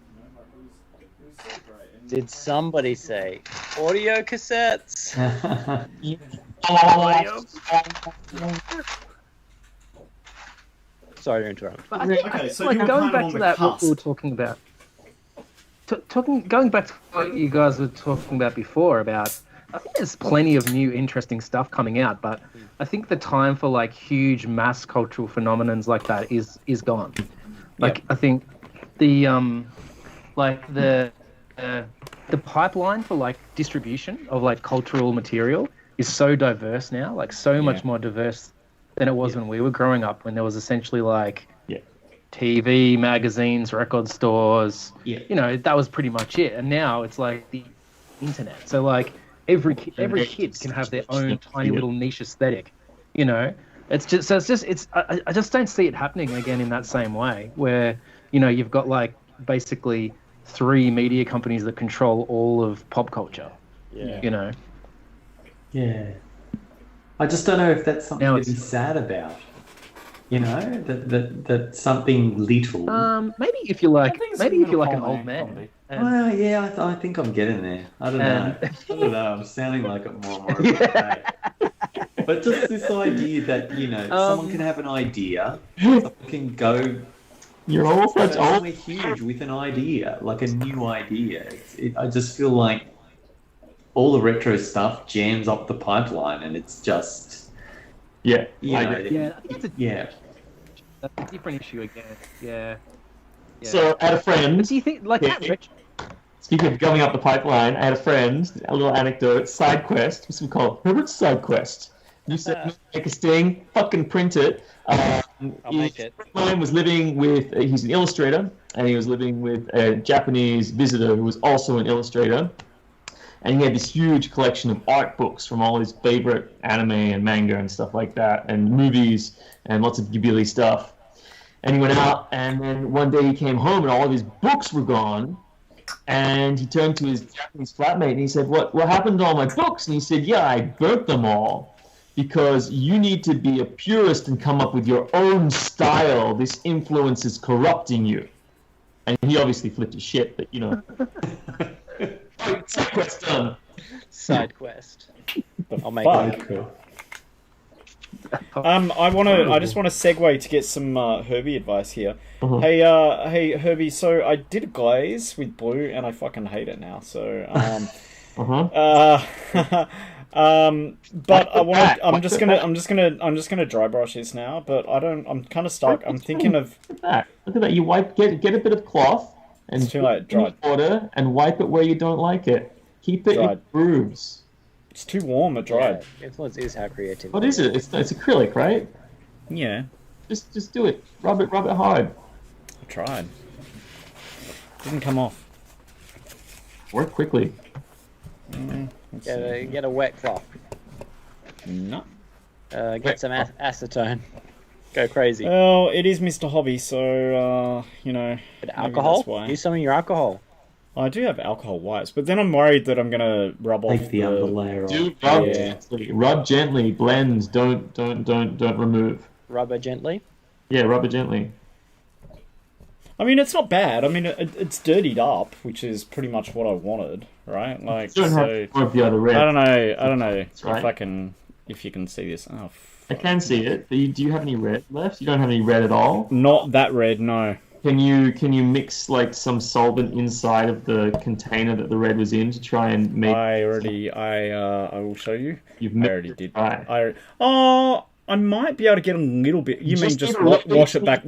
It was so great. And Did somebody say audio cassettes? Sorry to interrupt. But I think, Okay, so like you were going kind of back on to the that, what we were cusp. talking about. Going back to what you guys were talking about before about, I think there's plenty of new interesting stuff coming out, but I think the time for like huge mass cultural phenomenons like that is gone. Like I think the like the pipeline for like distribution of like cultural material is so diverse now, like so much more diverse than it was when we were growing up, when there was essentially like TV, magazines, record stores. You know, that was pretty much it. And now it's like the internet. So like every kid can have their own tiny little niche aesthetic. You know, I just don't see it happening again in that same way, where you know you've got like basically 3 media companies that control all of pop culture. You know. Yeah. I just don't know if that's something to be sad about. You know, that something little. Maybe if you're like an old man. Well, yeah, I think I'm getting there. I don't know. I'm sounding like it more and more every day. But just this idea that, you know, someone can have an idea, someone can go. You're all such old. We're huge with an idea, like a new idea. I just feel like all the retro stuff jams up the pipeline, and it's just yeah. That's a different issue again. Yeah. So I had a friend. But do you think like that? Speaking of going up the pipeline, I had a friend. A little anecdote. Side quest. What's it called? Herbert's side quest. You said make a sting. Fucking print it. I'll make it. Mine was living with. He's an illustrator, and he was living with a Japanese visitor who was also an illustrator. And he had this huge collection of art books from all his favorite anime and manga and stuff like that, and movies and lots of Ghibli stuff. And he went out, and then one day he came home, and all of his books were gone. And he turned to his Japanese flatmate, and he said, "What happened to all my books?" And he said, "Yeah, I burnt them all, because you need to be a purist and come up with your own style. This influence is corrupting you." And he obviously flipped his shit, but you know. Side quest done. Side quest. I'll make it. Cool. I just want to segue to get some Herbie advice here. Hey Herbie. So I did a glaze with blue, and I fucking hate it now. So but I want. I'm just gonna dry brush this now. But I don't. I'm kind of stuck. I'm thinking of. Look at that. You get a bit of cloth. And it's too late. Dried. Water and wipe it where you don't like it. Keep it in grooves. It's too warm. It dried. Yeah, influence is how creative. What is it? It's acrylic, right? Yeah. Just do it. Rub it hard. I tried. Didn't come off. Work quickly. Get a wet cloth. No. Get some acetone. Go crazy. Well, it is Mr. Hobby, so, you know... But alcohol? Use some of your alcohol. I do have alcohol wipes, but then I'm worried that I'm going to rub off the upper layer off. Do rub gently. Rub gently. Blend. Don't remove. Rub it gently? Yeah, rub it gently. I mean, it's not bad. I mean, it's dirtied up, which is pretty much what I wanted, right? Like, you don't have to rub the other red. I don't know right. if you can see this. Oh, I can see it. Do you have any red left? You don't have any red at all? Not that red, no. Can you mix like some solvent inside of the container that the red was in to try and make? I will show you. I already did. Right. I might be able to get a little bit. You mean just wash it back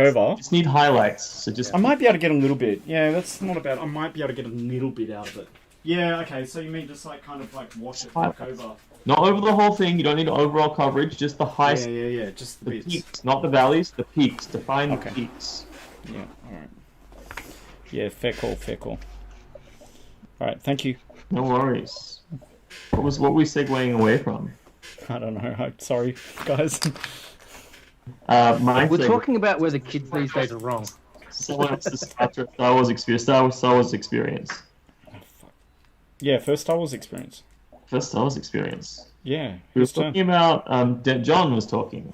over? Just need highlights. So I might be able to get a little bit. Yeah, that's not bad. I might be able to get a little bit out of it. Yeah. Okay. So you mean just like kind of like wash it back over? Not over the whole thing. You don't need overall coverage. Just the high. Yeah. Just the peaks, not the valleys. The peaks. Define the peaks. Yeah. All right. Yeah. Fair call. All right. Thank you. No worries. What were we segueing away from? I don't know. I'm sorry, guys. We're talking about where the kids these days are wrong. Someone else's Star Wars experience. Yeah, first Star Wars experience. Yeah. We were talking about. John was talking.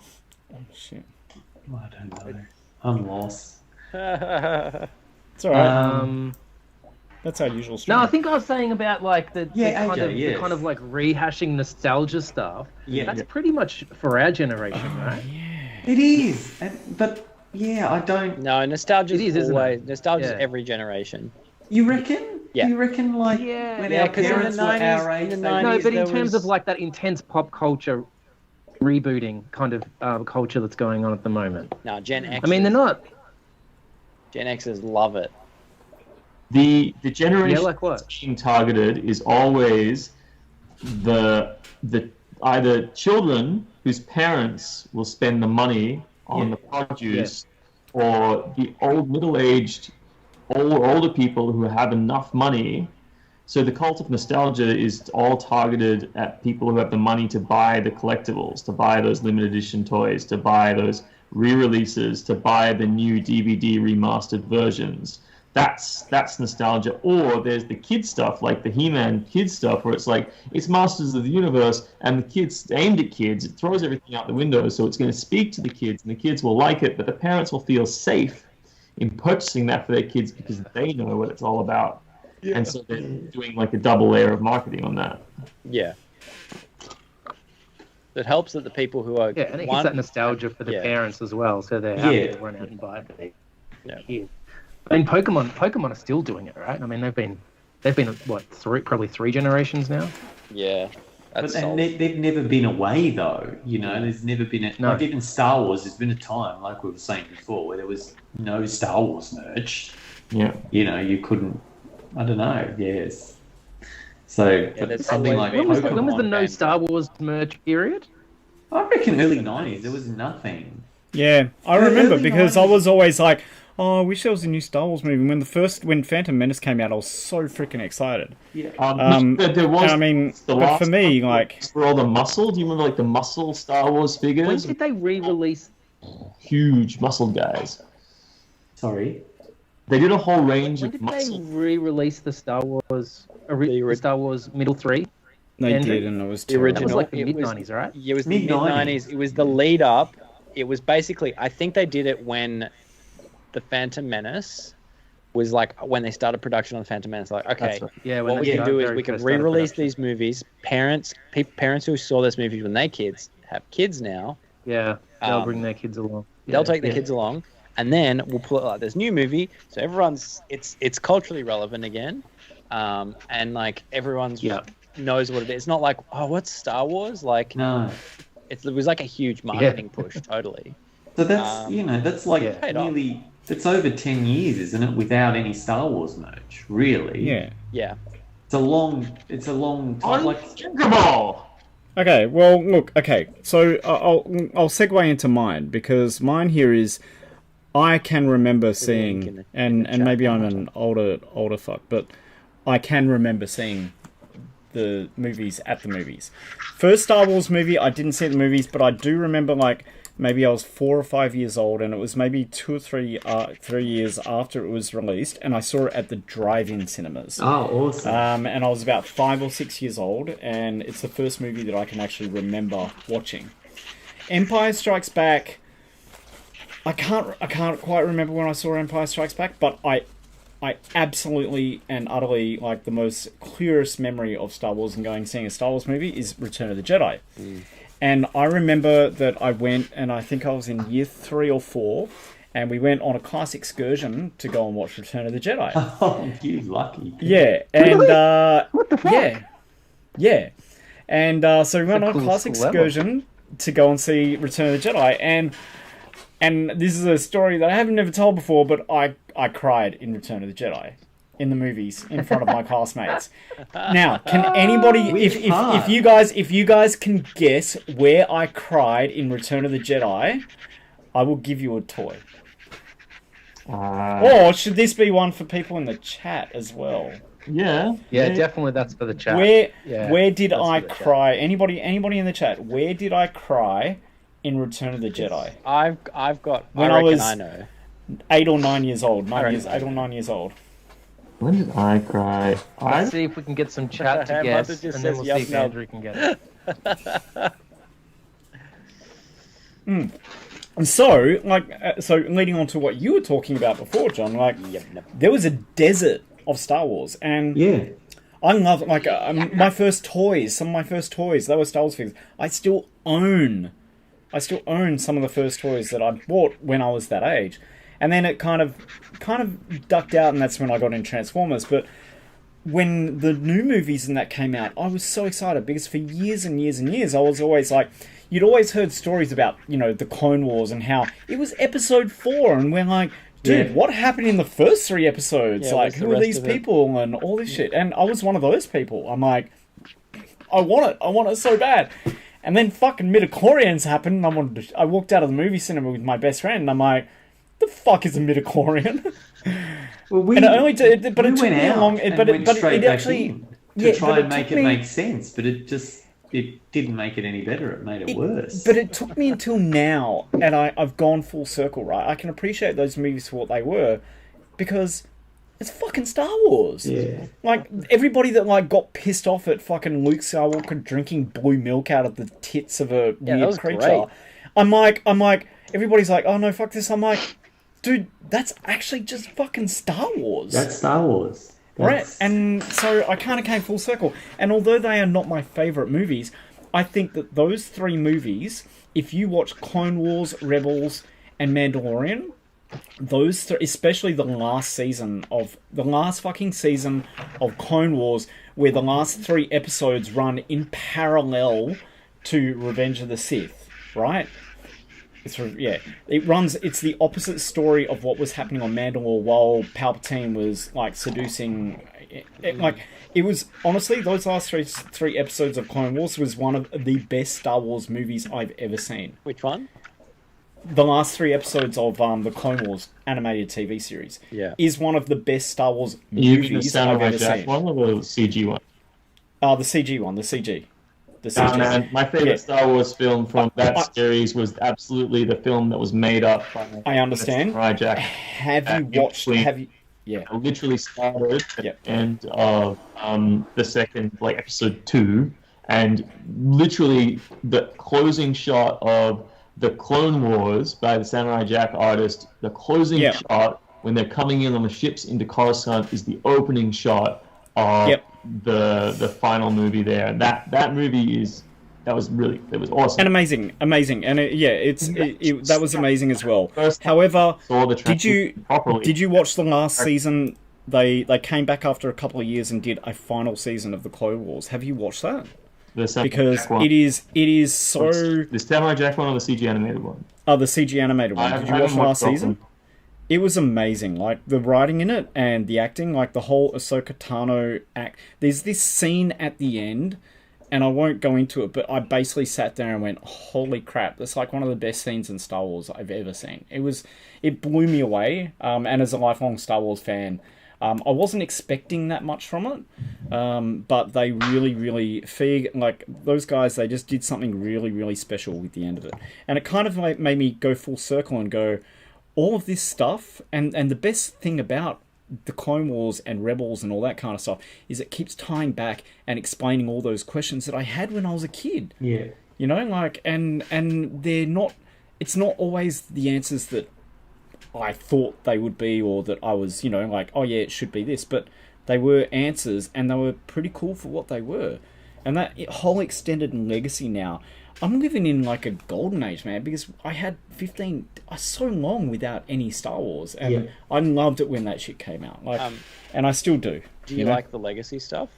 Oh shit. Oh, I don't know. I'm lost. It's alright. That's our usual stream. No, I think I was saying about like the kind of like rehashing nostalgia stuff. Yeah, that's pretty much for our generation, right? Yeah. It is, but I don't. No, nostalgia is always nostalgia every generation. You reckon? Yeah. You reckon like when our parents were our age? No, but in terms of like that intense pop culture rebooting kind of culture that's going on at the moment. No, Gen X. I mean, they're not. Gen Xers love it. The generation Yeah, like what? that's being targeted is always the either children whose parents will spend the money on the produce, or the old middle-aged older people who have enough money. So the cult of nostalgia is all targeted at people who have the money to buy the collectibles, to buy those limited edition toys, to buy those re-releases, to buy the new DVD remastered versions. That's nostalgia. Or there's the kid stuff, like the He-Man kid stuff, where it's like, it's Masters of the Universe, and the kids aimed at kids. It throws everything out the window, so it's going to speak to the kids, and the kids will like it, but the parents will feel safe in purchasing that for their kids because they know what it's all about. Yeah. And so they're doing like a double layer of marketing on that. Yeah. It helps that the people who are... Yeah, and it gets that nostalgia for the parents as well, so they're happy to run out and buy it for their kids. I mean, Pokemon are still doing it, right? I mean, they've been what, probably three generations now? Yeah. But they've never been away, though. You know, there's never been like even Star Wars. There's been a time, like we were saying before, where there was no Star Wars merch. Yeah. You know, you couldn't. I don't know. Yes. So something like when was the no Star Wars merch period? I reckon early '90s. There was nothing. Yeah, I remember because I was always like, oh, I wish there was a new Star Wars movie. When Phantom Menace came out, I was so freaking excited. Yeah. There was. I mean, but for me, like, for all the muscle. Do you remember like the muscle Star Wars figures? When did they re-release? Huge muscled guys. Sorry. They did a whole range when of did muscle. they re-release the Star Wars? Star Wars middle three? They did, and it was the original. That was like the mid-90s, right? Yeah, it was the mid-90s. It was the lead up. It was basically, I think they did it when the Phantom Menace was like, when they started production on the Phantom Menace. Like, okay, what we can do is we can re-release these movies. Parents who saw this movie when they kids have kids now. Yeah, they'll bring their kids along. They'll take their kids along, and then we'll pull out this new movie. So it's culturally relevant again, and like everyone's knows what it is. It's not like, oh, what's Star Wars? Like, no, it was like a huge marketing push, totally. So that's that's like nearly it's over 10 years, isn't it, without any Star Wars merch? Really? Yeah. It's a long time. Unthinkable. Okay, well, look, so I'll segue into mine, because mine here is, I can remember seeing, and maybe I'm an older fuck, but I can remember seeing the movies at the movies. First Star Wars movie, I didn't see at the movies, but I do remember, like, maybe I was 4 or 5 years old, and it was maybe 2 or 3 years after it was released, and I saw it at the drive-in cinemas. Oh, awesome! And I was about 5 or 6 years old, and it's the first movie that I can actually remember watching. Empire Strikes Back. I can't quite remember when I saw Empire Strikes Back, but I absolutely and utterly, like, the most clearest memory of Star Wars and seeing a Star Wars movie is Return of the Jedi. And I remember that I went, and I think I was in year 3 or 4, and we went on a class excursion to go and watch Return of the Jedi. Oh, you lucky. Yeah, and what the fuck? Yeah, and so we went on a class excursion to go and see Return of the Jedi, and this is a story that I haven't never told before, but I cried in Return of the Jedi. In the movies, in front of my classmates. Now, can anybody, if you guys can guess where I cried in Return of the Jedi, I will give you a toy. Or should this be one for people in the chat as well? Yeah, definitely. That's for the chat. Where did I cry? Anybody in the chat? Where did I cry in Return of the Jedi? I've got. When I know. 8 or 9 years old. 8 or 9 years old. When did I cry? Let's see if we can get some chat to guess, and then we'll see if Andrew can get it. And so, leading on to what you were talking about before, John, like, there was a desert of Star Wars, and I love, like, my first toys, some of my first toys, they were Star Wars figures. I still own some of the first toys that I bought when I was that age. And then it kind of ducked out, and that's when I got into Transformers. But when the new movies and that came out, I was so excited, because for years and years and years, I was always like, you'd always heard stories about, the Clone Wars and how it was episode 4, and we're like, dude, what happened in the first 3 episodes? Yeah, Like, what's the who are rest these of it? people and all this shit? And I was one of those people. I'm like, I want it so bad. And then fucking midichlorians happened. And I walked out of the movie cinema with my best friend, and I'm like, the fuck is a midichlorian? Well, we, And it only did, but we it took went me a out long. and But went straight it back actually in to try but and make took it me- make sense, but it didn't make it any better. It made it worse. But it took me until now, and I've gone full circle, right? I can appreciate those movies for what they were, because it's fucking Star Wars. Yeah. Like, everybody that, like, got pissed off at fucking Luke Skywalker drinking blue milk out of the tits of a that weird was creature. great. I'm like, everybody's like, oh no, fuck this. I'm like, dude, that's actually just fucking Star Wars. That's Star Wars. Right, That's- and so I kind of came full circle. And although they are not my favourite movies, I think that those 3 movies, if you watch Clone Wars, Rebels, and Mandalorian, those 3, especially the last fucking season of Clone Wars, where the last 3 episodes run in parallel to Revenge of the Sith, right? It's the opposite story of what was happening on Mandalore while Palpatine was like seducing. It was honestly, those last three episodes of Clone Wars was one of the best Star Wars movies I've ever seen. Which one? The last 3 episodes of the Clone Wars animated TV series is one of the best Star Wars You mean the movies I've Samurai ever Jack seen. one or the CG one? The CG one, the CG. The Oh, CG. man, my favorite Yeah. Star Wars film from that series was absolutely the film that was made up by I understand. Samurai Jack. Have you in watched? between. Have you? Yeah. I literally started at Yep. the end of the second, like episode 2, and literally the closing shot of the Clone Wars by the Samurai Jack artist. The closing Yep. shot when they're coming in on the ships into Coruscant is the opening shot of Yep. the final movie there. And that movie it was awesome. And amazing, and that was amazing as well. However, Saw the did you properly. did you watch the last season? They came back after a couple of years and did a final season of the Clone Wars. Have you watched that? The Samurai Because Jack one? it is so The Samurai Jack one or the CG animated one? the CG animated one. Did you watch the last season? It was amazing, like the writing in it and the acting, like the whole Ahsoka Tano act. There's this scene at the end, and I won't go into it, but I basically sat there and went, "Holy crap! That's like one of the best scenes in Star Wars I've ever seen." It blew me away. And as a lifelong Star Wars fan, I wasn't expecting that much from it, but they really, like those guys, they just did something really, really special with the end of it, and it kind of made me go full circle and go. All of this stuff, and the best thing about the Clone Wars and Rebels and all that kind of stuff is it keeps tying back and explaining all those questions that I had when I was a kid. Yeah. You know, like, and they're not, it's not always the answers that I thought they would be or that I was, you know, like, oh yeah, it should be this, but they were answers and they were pretty cool for what they were. And that whole extended legacy now, I'm living in like a golden age, man, because I had so long without any Star Wars, and I loved it when that shit came out, like, and I still do. Do you know? like the legacy stuff?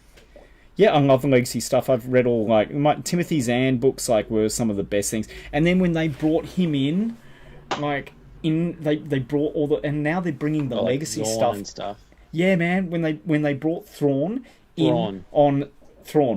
Yeah, I love the legacy stuff. I've read all like Timothy Zahn books, like were some of the best things. And then when they brought him in, like they brought all the, and now they're bringing the Like legacy Zorn stuff. and stuff. Yeah, man, when they brought Thrawn in Thrawn. on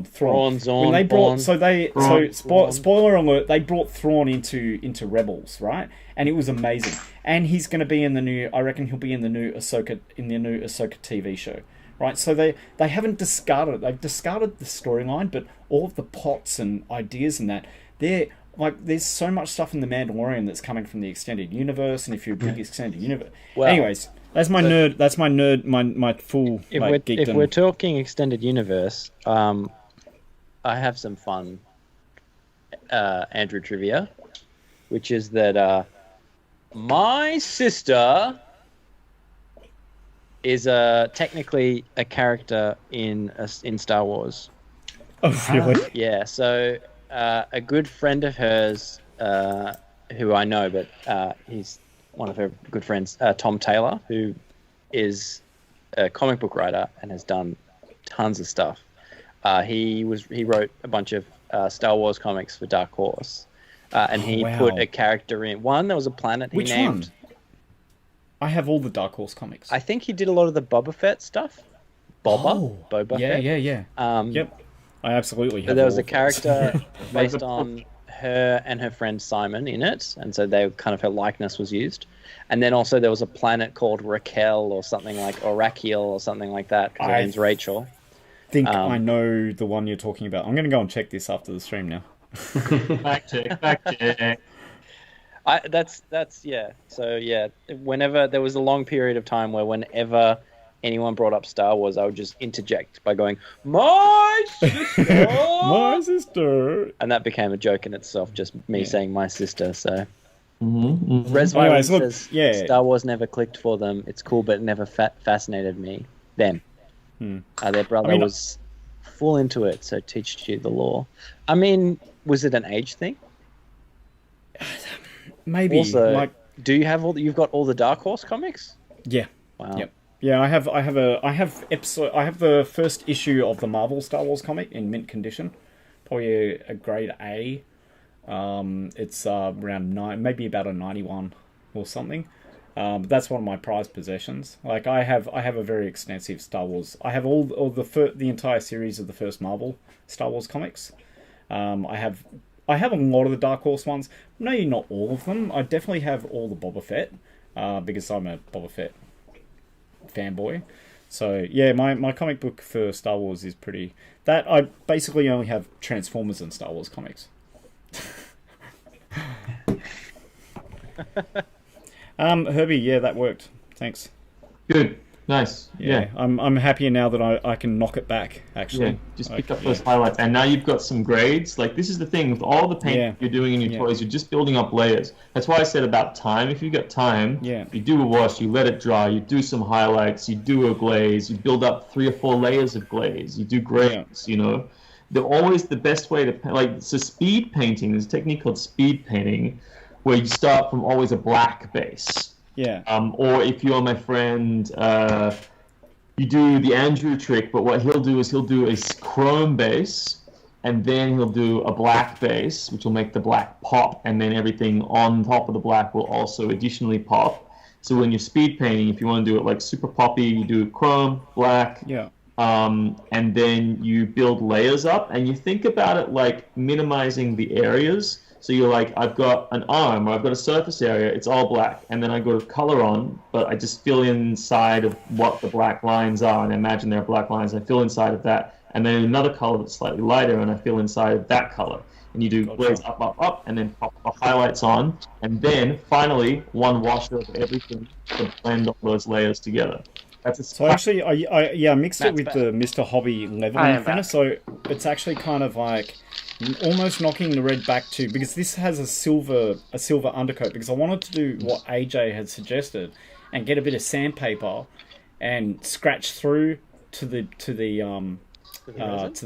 Thrawn. Zorn, When they brought Thrawn. spoiler alert, they brought Thrawn into Rebels, right? And it was amazing. And he's going to be in the new. I reckon he'll be in the new Ahsoka TV show, right? So they haven't discarded it. They've discarded the storyline, but all of the plots and ideas and that they're like there's so much stuff in the Mandalorian that's coming from the extended universe. And if you're a big extended universe, Well, anyways. That's my nerd. That's my nerd. My full If geekdom. we're talking extended universe, I have some fun Andrew trivia, which is that my sister is technically a character in Star Wars. Oh, really? Yeah, so a good friend of hers, who I know, but he's one of her good friends, Tom Taylor, who is a comic book writer and has done tons of stuff. He wrote a bunch of Star Wars comics for Dark Horse, and he put a character in one. There was a planet he Which named. I have all the Dark Horse comics. I think he did a lot of the Boba Fett stuff. Boba Fett. Yeah. Yep. I absolutely have. There was all a of those. character based on her and her friend Simon in it, and so they kind of her likeness was used. And then also there was a planet called Raquel or something like, or Raquel or something like that, because her name's Rachel. I think I know the one you're talking about. I'm going to go and check this after the stream now. Fact check. That's yeah. So yeah, whenever there was a long period of time where whenever anyone brought up Star Wars, I would just interject by going, "My sister, my sister," and that became a joke in itself. Just me saying my sister. So Anyways, says, Star Wars never clicked for them. It's cool, but it never fascinated me. Them. Their brother was full into it, so teach you the lore. I mean, was it an age thing? Maybe. Also, do you have you've got all the Dark Horse comics? Yeah. Wow. Yep. Yeah, I have the first issue of the Marvel Star Wars comic in mint condition, probably a grade A. It's around maybe about a 91 or something. But that's one of my prized possessions. Like I have a very extensive Star Wars. I have all the entire series of the first Marvel Star Wars comics. I have a lot of the Dark Horse ones. Maybe not all of them. I definitely have all the Boba Fett because I'm a Boba Fett fanboy. So yeah, my comic book for Star Wars is pretty. That I basically only have Transformers and Star Wars comics. Herbie, yeah, that worked. Thanks. Good. Nice. Yeah. I'm happier now that I can knock it back, actually. Yeah, just pick up those highlights. And now you've got some grades. Like, this is the thing. With all the paint you're doing in your toys, you're just building up layers. That's why I said about time. If you've got time, you do a wash, you let it dry, you do some highlights, you do a glaze, you build up 3 or 4 layers of glaze, you do grades, you know. They're always the best way to... Like, so speed painting, there's a technique called speed painting, where you start from always a black base. Yeah. Or if you're my friend, you do the Andrew trick, but what he'll do is he'll do a chrome base, and then he'll do a black base, which will make the black pop, and then everything on top of the black will also additionally pop. So when you're speed painting, if you want to do it like super poppy, you do chrome, black, and then you build layers up, and you think about it like minimizing the areas. So you're like, I've got an arm, or I've got a surface area, it's all black, and then I go to color on, but I just fill inside of what the black lines are, and I imagine there are black lines, and I fill inside of that, and then another color that's slightly lighter, and I fill inside of that color. And you do glaze up, and then pop the highlights on, and then finally one wash over everything to blend all those layers together. So actually, I mixed it with the Mr. Hobby leveling thinner, so it's actually kind of like almost knocking the red back to, because this has a silver undercoat, because I wanted to do what AJ had suggested and get a bit of sandpaper and scratch through to the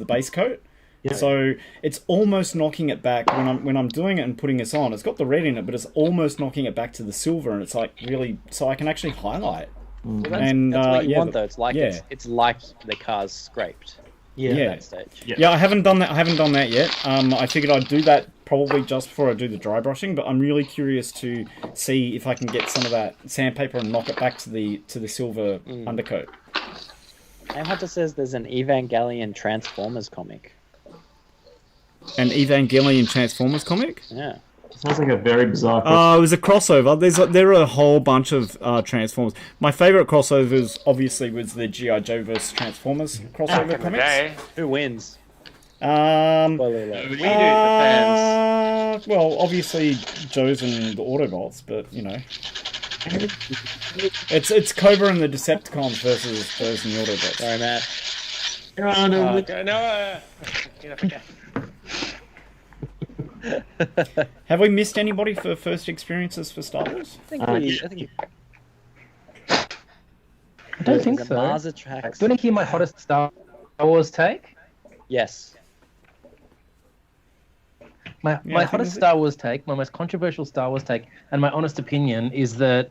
base coat. Yeah. So it's almost knocking it back when I'm doing it and putting this on. It's got the red in it, but it's almost knocking it back to the silver, and it's like really, so I can actually highlight. Well, that's what you want, though. It's like it's like the car's scraped. At that stage. I haven't done that yet. I figured I'd do that probably just before I do the dry brushing, but I'm really curious to see if I can get some of that sandpaper and knock it back to the silver undercoat. And Hunter says there's an Evangelion Transformers comic. An Evangelion Transformers comic? Yeah. Sounds like a very bizarre crossover. It was a crossover. There are a whole bunch of Transformers. My favourite crossovers, obviously, was the G.I. Joe vs. Transformers crossover comics. Who wins? Spoiler alert. We do, the fans. Well, obviously, Joe's and the Autobots, but, you know. It's Cobra and the Decepticons versus Joe's and the Autobots. Sorry, Matt. Have we missed anybody for first experiences for Star Wars? I don't think so. Mars Attacks. Do you want to hear my hottest Star Wars take? Yes. My hottest Star Wars take, my most controversial Star Wars take, and my honest opinion is that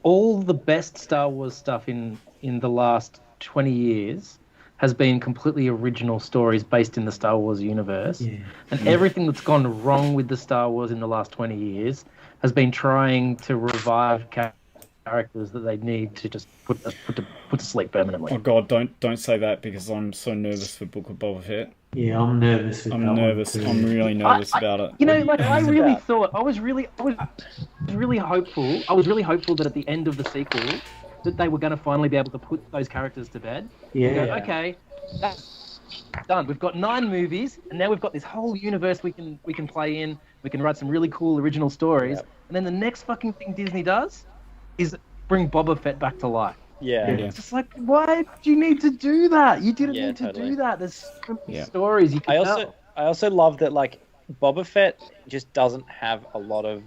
all the best Star Wars stuff in the last 20 years has been completely original stories based in the Star Wars universe. Yeah. And everything that's gone wrong with the Star Wars in the last 20 years has been trying to revive characters that they need to just put to sleep permanently. Oh God, don't say that because I'm so nervous for Book of Boba Fett. Yeah, I'm nervous. I'm nervous. I'm really nervous about it. You know, like I really about? thought I was really hopeful. I was really hopeful that at the end of the sequel that they were going to finally be able to put those characters to bed. Yeah. You go, okay, that's done. We've got 9 movies, and now we've got this whole universe we can play in. We can write some really cool original stories, and then the next fucking thing Disney does is bring Boba Fett back to life. Yeah. It's just like, why do you need to do that? You didn't need to totally. do that. There's so many stories you can tell. I also love that like Boba Fett just doesn't have a lot of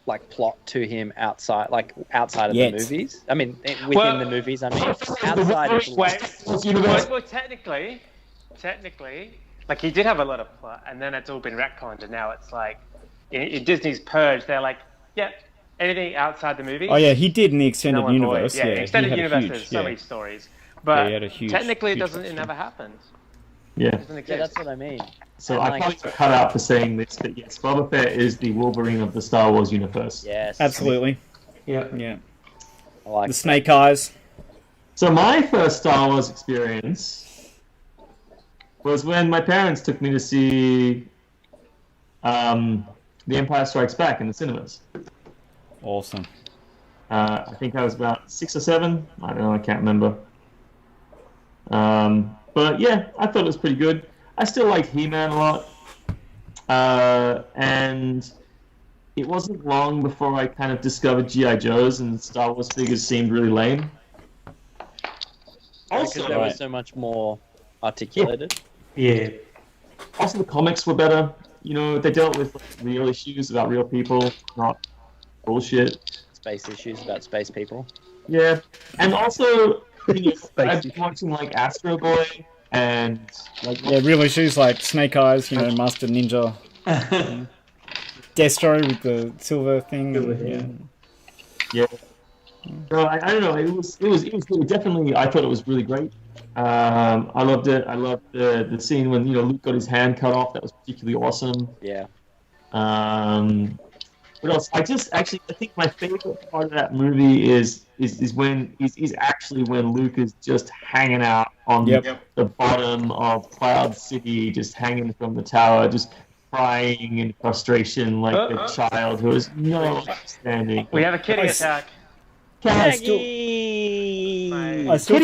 like plot to him outside of the movies. I mean, within the movies. I mean, outside of well, technically, like he did have a lot of plot, and then it's all been retconned, and now it's like in Disney's Purge, they're like, yeah, anything outside the movies. Oh yeah, he did in the extended no one universe. Yeah, extended universe. There's so many stories, but technically, it never happened. Yeah. It doesn't exist. that's what I mean. So I probably got cut out for saying this, but yes, Boba Fett is the Wolverine of the Star Wars universe. Yes. Absolutely. Yeah. I like The Snake Eyes. So my first Star Wars experience was when my parents took me to see The Empire Strikes Back in the cinemas. Awesome. I think I was about 6 or 7. I don't know, I can't remember. But yeah, I thought it was pretty good. I still liked He-Man a lot. And it wasn't long before I kind of discovered G.I. Joes, and Star Wars figures seemed really lame. because they were so much more articulated. Yeah. Also, the comics were better. You know, they dealt with real issues about real people, not bullshit. Space issues about space people. Yeah, and also, you know, I've been watching like Astro Boy and like real issues like Snake Eyes, you know, Master Ninja, Destro with the silver thing. Yeah. So I don't know. It was really, definitely. I thought it was really great. I loved it. I loved the scene when Luke got his hand cut off. That was particularly awesome. Yeah. What else? I think my favorite part of that movie is actually when Luke is just hanging out on the bottom of Cloud City, just hanging from the tower, just crying in frustration like a child who has no understanding. We have a kitty attack. Kitty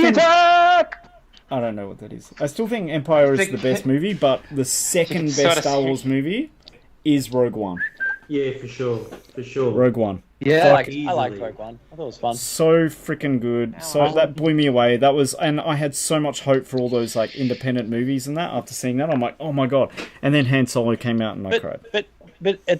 attack! I don't know what that is. I still think Empire is the best movie, but the second best Star Wars movie is Rogue One. Yeah, for sure. Rogue One. Yeah, I like Rogue One. I thought it was fun. So freaking good. That blew me away. That was, and I had so much hope for all those like independent movies and that. After seeing that, I'm like, oh my god! And then Han Solo came out, and I cried. But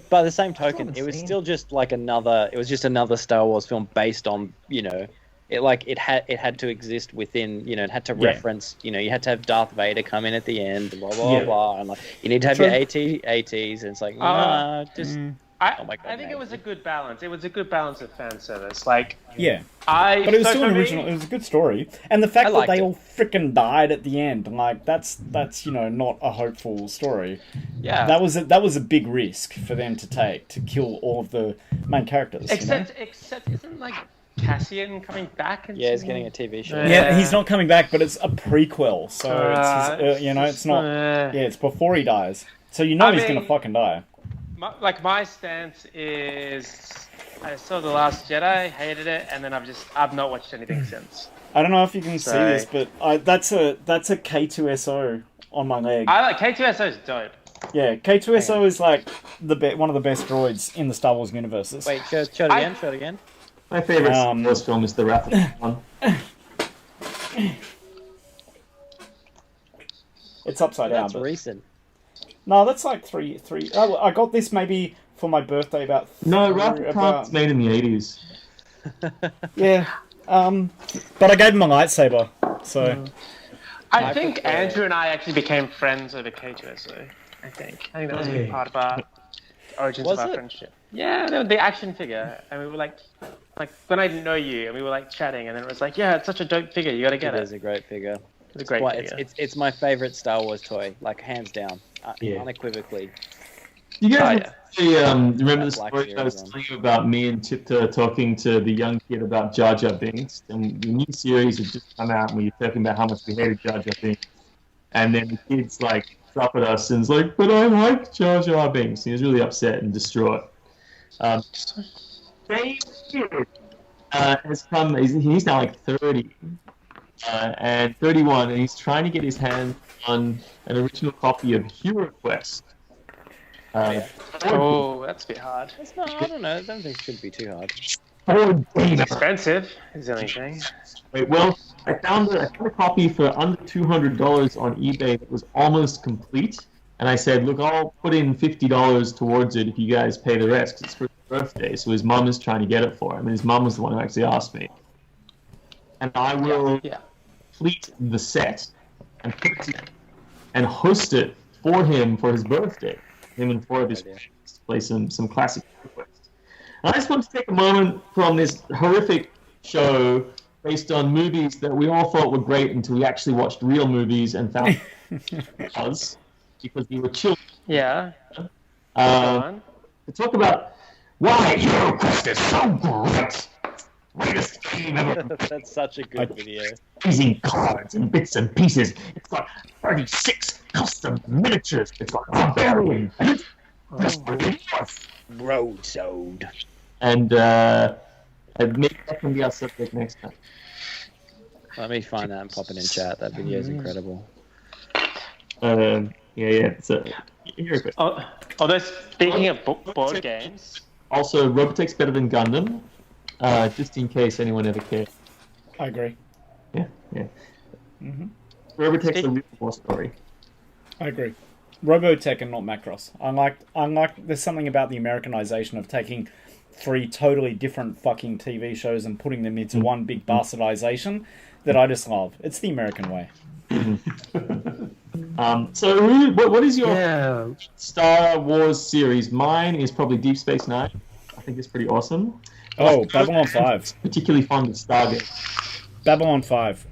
by the same token, it was still just like another. It was just another Star Wars film based on it had to exist within it had to reference you had to have Darth Vader come in at the end, blah blah blah, and like you need to have your ATs, and it's like I think it was a good balance. It was a good balance of fan service. Like but it was still an original. It was a good story, and the fact that they all freaking died at the end, like that's not a hopeful story. Yeah, that was a big risk for them to take, to kill all of the main characters. Except isn't like Cassian coming back? He's getting a TV show. Yeah, he's not coming back, but it's a prequel, so it's not. It's before he dies, so he's gonna fucking die. My stance is, I saw The Last Jedi, hated it, and then I've not watched anything since. I don't know if you can see this, but that's a K2SO on my leg. I like K2SO is dope. Yeah, K2SO is like one of the best droids in the Star Wars universes. Wait, show it again. Show it again. My favorite Star Wars film is The Wrath of Khan. It's upside down. That's recent. No, that's like three. I got this maybe for my birthday about. No, Wrath of Khan's made in the 80s. Yeah, but I gave him a lightsaber, so. I think Andrew and I actually became friends over K2SO. I think that was a big part of our origins of our friendship. Yeah, the action figure, and we were like when I didn't know you, and we were like chatting, and then it was like, yeah, it's such a dope figure, you gotta get it. It is a great figure. It's a great figure. It's my favorite Star Wars toy, like hands down, unequivocally. You guys remember the That Black story I was Series telling you about me and Tipta talking to the young kid about Jar Jar Binks? And the new series had just come out, and we were talking about how much we hated Jar Jar Binks. And then the kid's like up at us and is like, "But I like Jar Jar Binks." He was really upset and distraught. Same kid has come. He's now like 30 and 31, and he's trying to get his hands on an original copy of Hero Quest. Oh, that's a bit hard. It's not, I don't know. I don't think it should be too hard. It's expensive, is the only thing. Wait, well, I found a copy for under $200 on eBay that was almost complete, and I said, "Look, I'll put in $50 towards it if you guys pay the rest, because it's for his birthday." So his mum is trying to get it for him, and his mum was the one who actually asked me. And I will complete the set and put it and host it for him for his birthday. Him and 4 of his friends to play some classic requests. And I just want to take a moment from this horrific show based on movies that we all thought were great until we actually watched real movies and found us because we were children. Yeah. To talk about why Hero Quest is so great. Greatest game ever. That's such a good video. Amazing cards and bits and pieces. It's got 36 custom miniatures. It's got Barbarian. And it's Roadsode. And maybe that can be our subject next time. Let me find that and pop it in chat. That video is incredible. Yeah. So, Hero Quest. Although speaking of board games, also Robotech's better than Gundam. Just in case anyone ever cared. I agree. Yeah. Mm-hmm. Robotech's a real war story. I agree. Robotech and not Macross. Unlike, there's something about the Americanization of taking 3 totally different fucking TV shows and putting them into one big bastardization that I just love. It's the American way. So, what is your Star Wars series? Mine is probably Deep Space Nine. I think it's pretty awesome. Oh, Babylon 5. Particularly fond of Stargate. Babylon 5.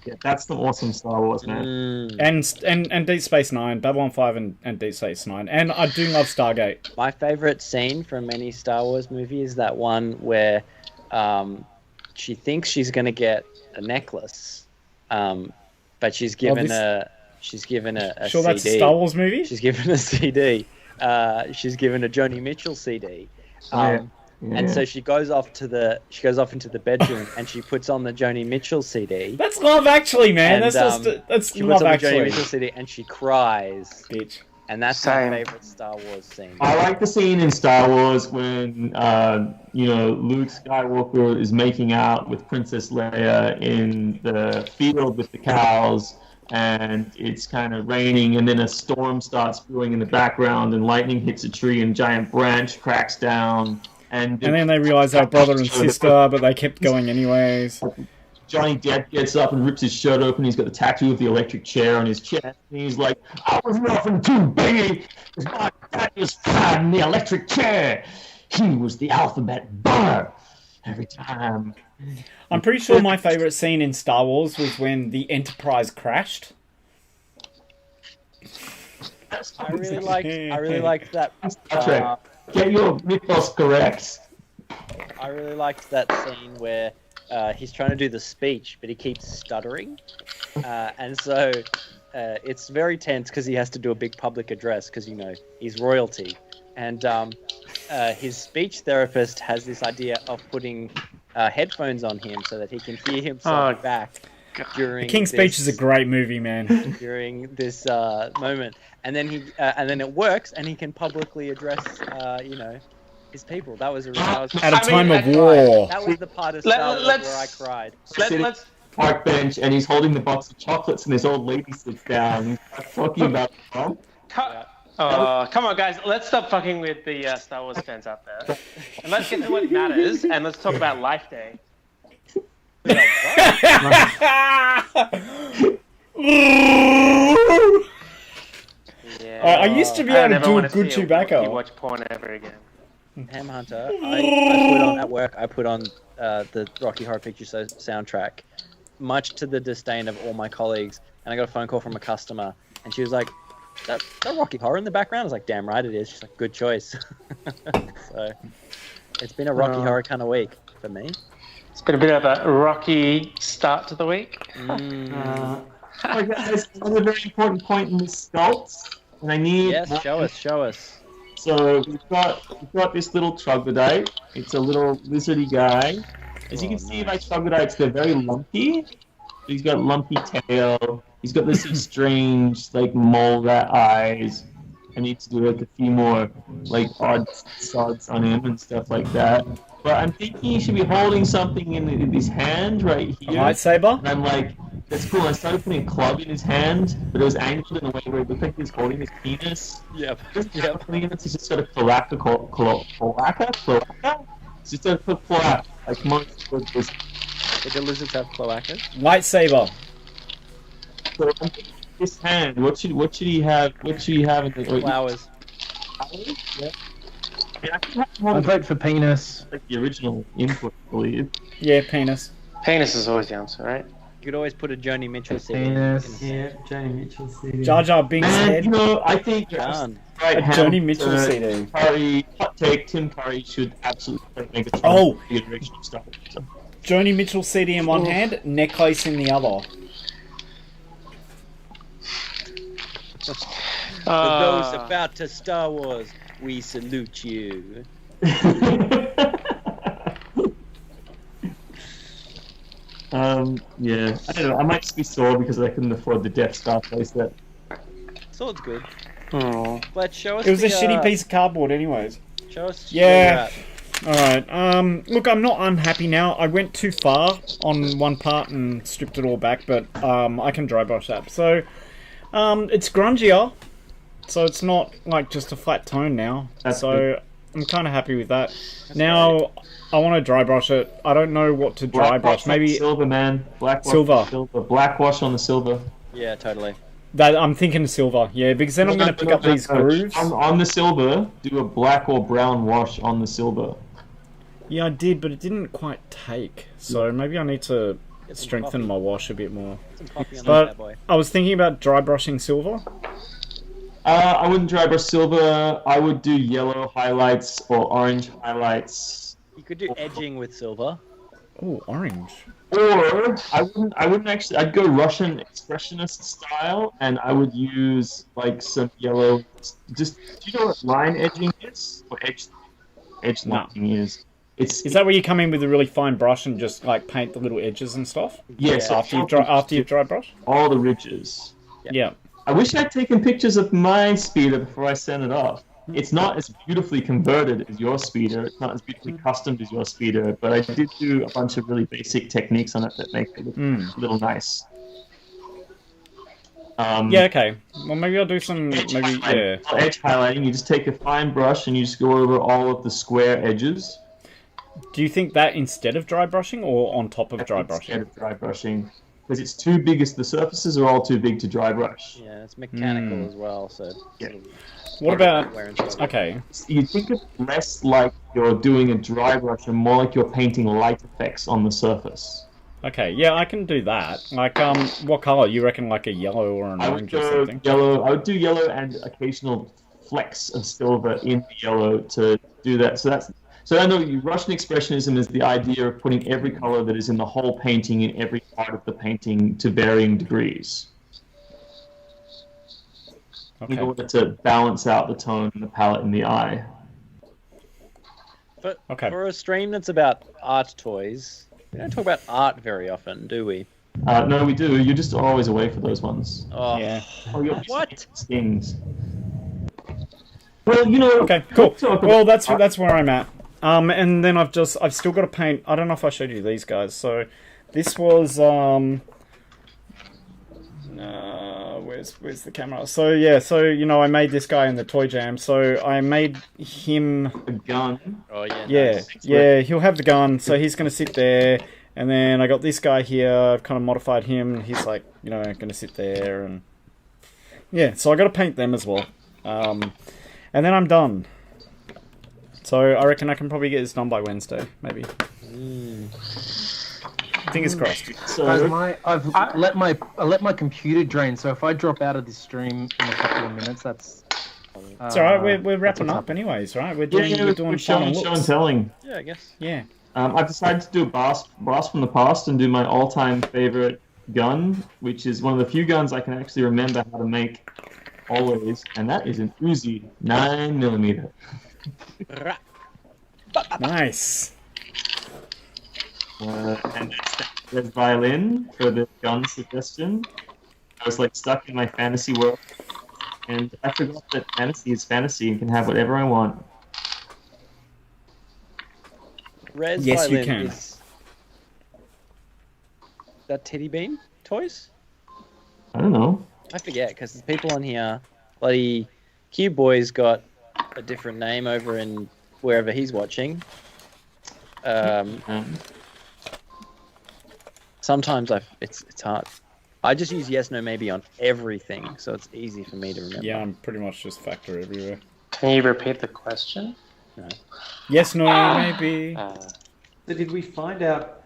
Yeah, that's some awesome Star Wars, man. And Deep Space Nine. Babylon 5 and Deep Space Nine. And I do love Stargate. My favorite scene from any Star Wars movie is that one where she thinks she's going to get a necklace, but she's given a Sure, CD. that's a Star Wars movie? She's given a CD. She's given a Joni Mitchell CD. And so she goes off into the bedroom and she puts on the Joni Mitchell CD. That's Love Actually, man. And, that's she Love puts on Actually. the Joni Mitchell CD and she cries. Bitch. And that's my favorite Star Wars scene. I like the scene in Star Wars when Luke Skywalker is making out with Princess Leia in the field with the cows, and it's kind of raining, and then a storm starts brewing in the background, and lightning hits a tree, and a giant branch cracks down. And then they realize they're brother and sister, but they kept going anyways. Johnny Depp gets up and rips his shirt open. He's got the tattoo of the electric chair on his chest. And he's like, "I was nothing too, baby, because my dad was flying in the electric chair. He was the alphabet burr every time." I'm pretty sure my favorite scene in Star Wars was when the Enterprise crashed. I really liked that. Get your mythos correct. I really liked that scene where he's trying to do the speech, but he keeps stuttering, and so it's very tense because he has to do a big public address because he's royalty, and his speech therapist has this idea of putting headphones on him so that he can hear himself back during. The King's Speech is a great movie, man. During this moment, and then it works, and he can publicly address his people. That was at a time of war. That was the part of Star Wars where I cried. Let's park bench, and he's holding the box of chocolates, and this old lady sits down. He's talking about the come on, guys. Let's stop fucking with the Star Wars fans out there, and let's get to what matters, and let's talk about Life Day. I used to be able to do a good Chewbacca. You watch porn ever again. Ham Hunter. I put on the Rocky Horror Picture Show soundtrack, much to the disdain of all my colleagues. And I got a phone call from a customer, and she was like, that Rocky Horror in the background? I was like, damn right it is. She's like, good choice. So it's been a Rocky Horror kind of week for me. It's been a bit of a rocky start to the week. Oh, guys, another very important point in this sculpt, and I need. Yes, show us. So we've got this little troglodyte. It's a little lizardy guy. As you can see by troglodytes, they're very lumpy. He's got lumpy tail. He's got this strange, like, mole rat eyes. I need to do like a few more like odd sods on him and stuff like that. But I'm thinking he should be holding something in his hand right here. A lightsaber? And I'm like, that's cool. I started putting a club in his hand, but it was angled in a way where it looked like he was holding his penis. Yep. He's just got a cloaca. It's just a cloaca. Like most of this. Did the lizards have cloacas? Lightsaber. So I'm thinking his hand. What should he have? What should he have in the Flowers. Yeah. Yeah, I vote for penis. Like the original input, I believe. Yeah, penis. Penis is always the answer, right? You could always put a Joni Mitchell CD. Penis. Yeah, Joni Mitchell CD. Jar Jar Binks' And head. you know, I think Done. right A hand, Joni Mitchell CD. Curry, hot take. Tim Curry should absolutely play Megatron. Oh! The original Star Wars. So, Joni Mitchell CD in one hand, necklace in the other. For those about to Star Wars, we salute you. yeah, I don't know. I might just be sore because I couldn't afford the Death Star playset. Sword's good. Oh. But show us It was a the, shitty piece of cardboard anyways. Show us Yeah. where you're at. Alright, look, I'm not unhappy now. I went too far on one part and stripped it all back, but I can dry brush that. So, it's grungier, so it's not like just a flat tone now. That's so, good. I'm kind of happy with that. Now, I want to dry brush it. I don't know what to dry brush. Maybe silver, man. Black wash Silver. on the silver. Black wash on the silver. Yeah, totally. that. I'm thinking silver, yeah, because then I'm going to pick up these grooves. On the silver, do a black or brown wash on the silver. Yeah, I did, but it didn't quite take. So maybe I need to strengthen my wash a bit more. Some coffee on But that boy. I was thinking about dry brushing silver. I wouldn't dry brush silver. I would do yellow highlights or orange highlights. You could do edging with silver. Oh, orange. Or I wouldn't actually. I'd go Russian expressionist style, and I would use like some yellow. Just do you know what line edging is? Or edge No. lining is? It's Is that where you come in with a really fine brush and just like paint the little edges and stuff? yes, After you've dry brushed? all the ridges. Yeah. I wish I'd taken pictures of my speeder before I sent it off. It's not as beautifully converted as your speeder. It's not as beautifully customed as your speeder, but I did do a bunch of really basic techniques on it that make it look a little nice. Yeah, okay. Well, maybe I'll do some, Edge maybe, highlighting. yeah. Edge highlighting, you just take a fine brush and you just go over all of the square edges. Do you think that instead of dry brushing or on top of dry brushing? Instead of dry brushing. Because it's too big, the surfaces are all too big to dry brush. Yeah, it's mechanical as well, so... Yeah. What about, Wear and tear. okay, You think of less like you're doing a dry brush and more like you're painting light effects on the surface. okay, yeah, I can do that. Like, what color? You reckon like a yellow or an I would orange or go something? yellow. I would do yellow and occasional flecks of silver in the yellow to do that. So I know Russian expressionism is the idea of putting every color that is in the whole painting in every part of the painting to varying degrees in Okay. order to balance out the tone and the palette and the eye. But Okay. for a stream that's about art toys, we don't talk about art very often, do we? No, we do. You're just always away for those ones. Oh, Yeah. Oh, you're What? Stings. Well, you know. Okay, cool. talk Well, about- that's where I'm at. And then I've still got to paint. I don't know if I showed you these guys. So, this was where's the camera? So yeah, so you know I made this guy in the Toy Jam. So I made him. a gun. oh yeah. Yeah, Nice. yeah. He'll have the gun. So he's gonna sit there. And then I got this guy here. I've kind of modified him. He's like, you know, gonna sit there and yeah. So I got to paint them as well. And then I'm done. So I reckon I can probably get this done by Wednesday, maybe. Fingers crossed. Guys, So I let my computer drain. So if I drop out of this stream in a couple of minutes, that's. It's all right. We're that's wrapping what's up happening. anyways, right? We're yeah, doing we're final show and looks. telling. Yeah, I guess. Yeah. I've decided to do a blast from the past and do my all-time favorite gun, which is one of the few guns I can actually remember how to make always, and that is an Uzi 9mm. Nice. And there's violin for the gun suggestion. I was like stuck in my fantasy world, and I forgot that fantasy is fantasy and can have whatever I want. Res Yes, you Violin can. is that Teddy Bean toys? I don't know. I forget because the people on here, bloody Q Boy's got a different name over in wherever he's watching. Sometimes it's hard. I just use yes, no, maybe on everything, so it's easy for me to remember. Yeah, I'm pretty much just factor everywhere. Can you repeat the question? Yes, no, maybe. So did we find out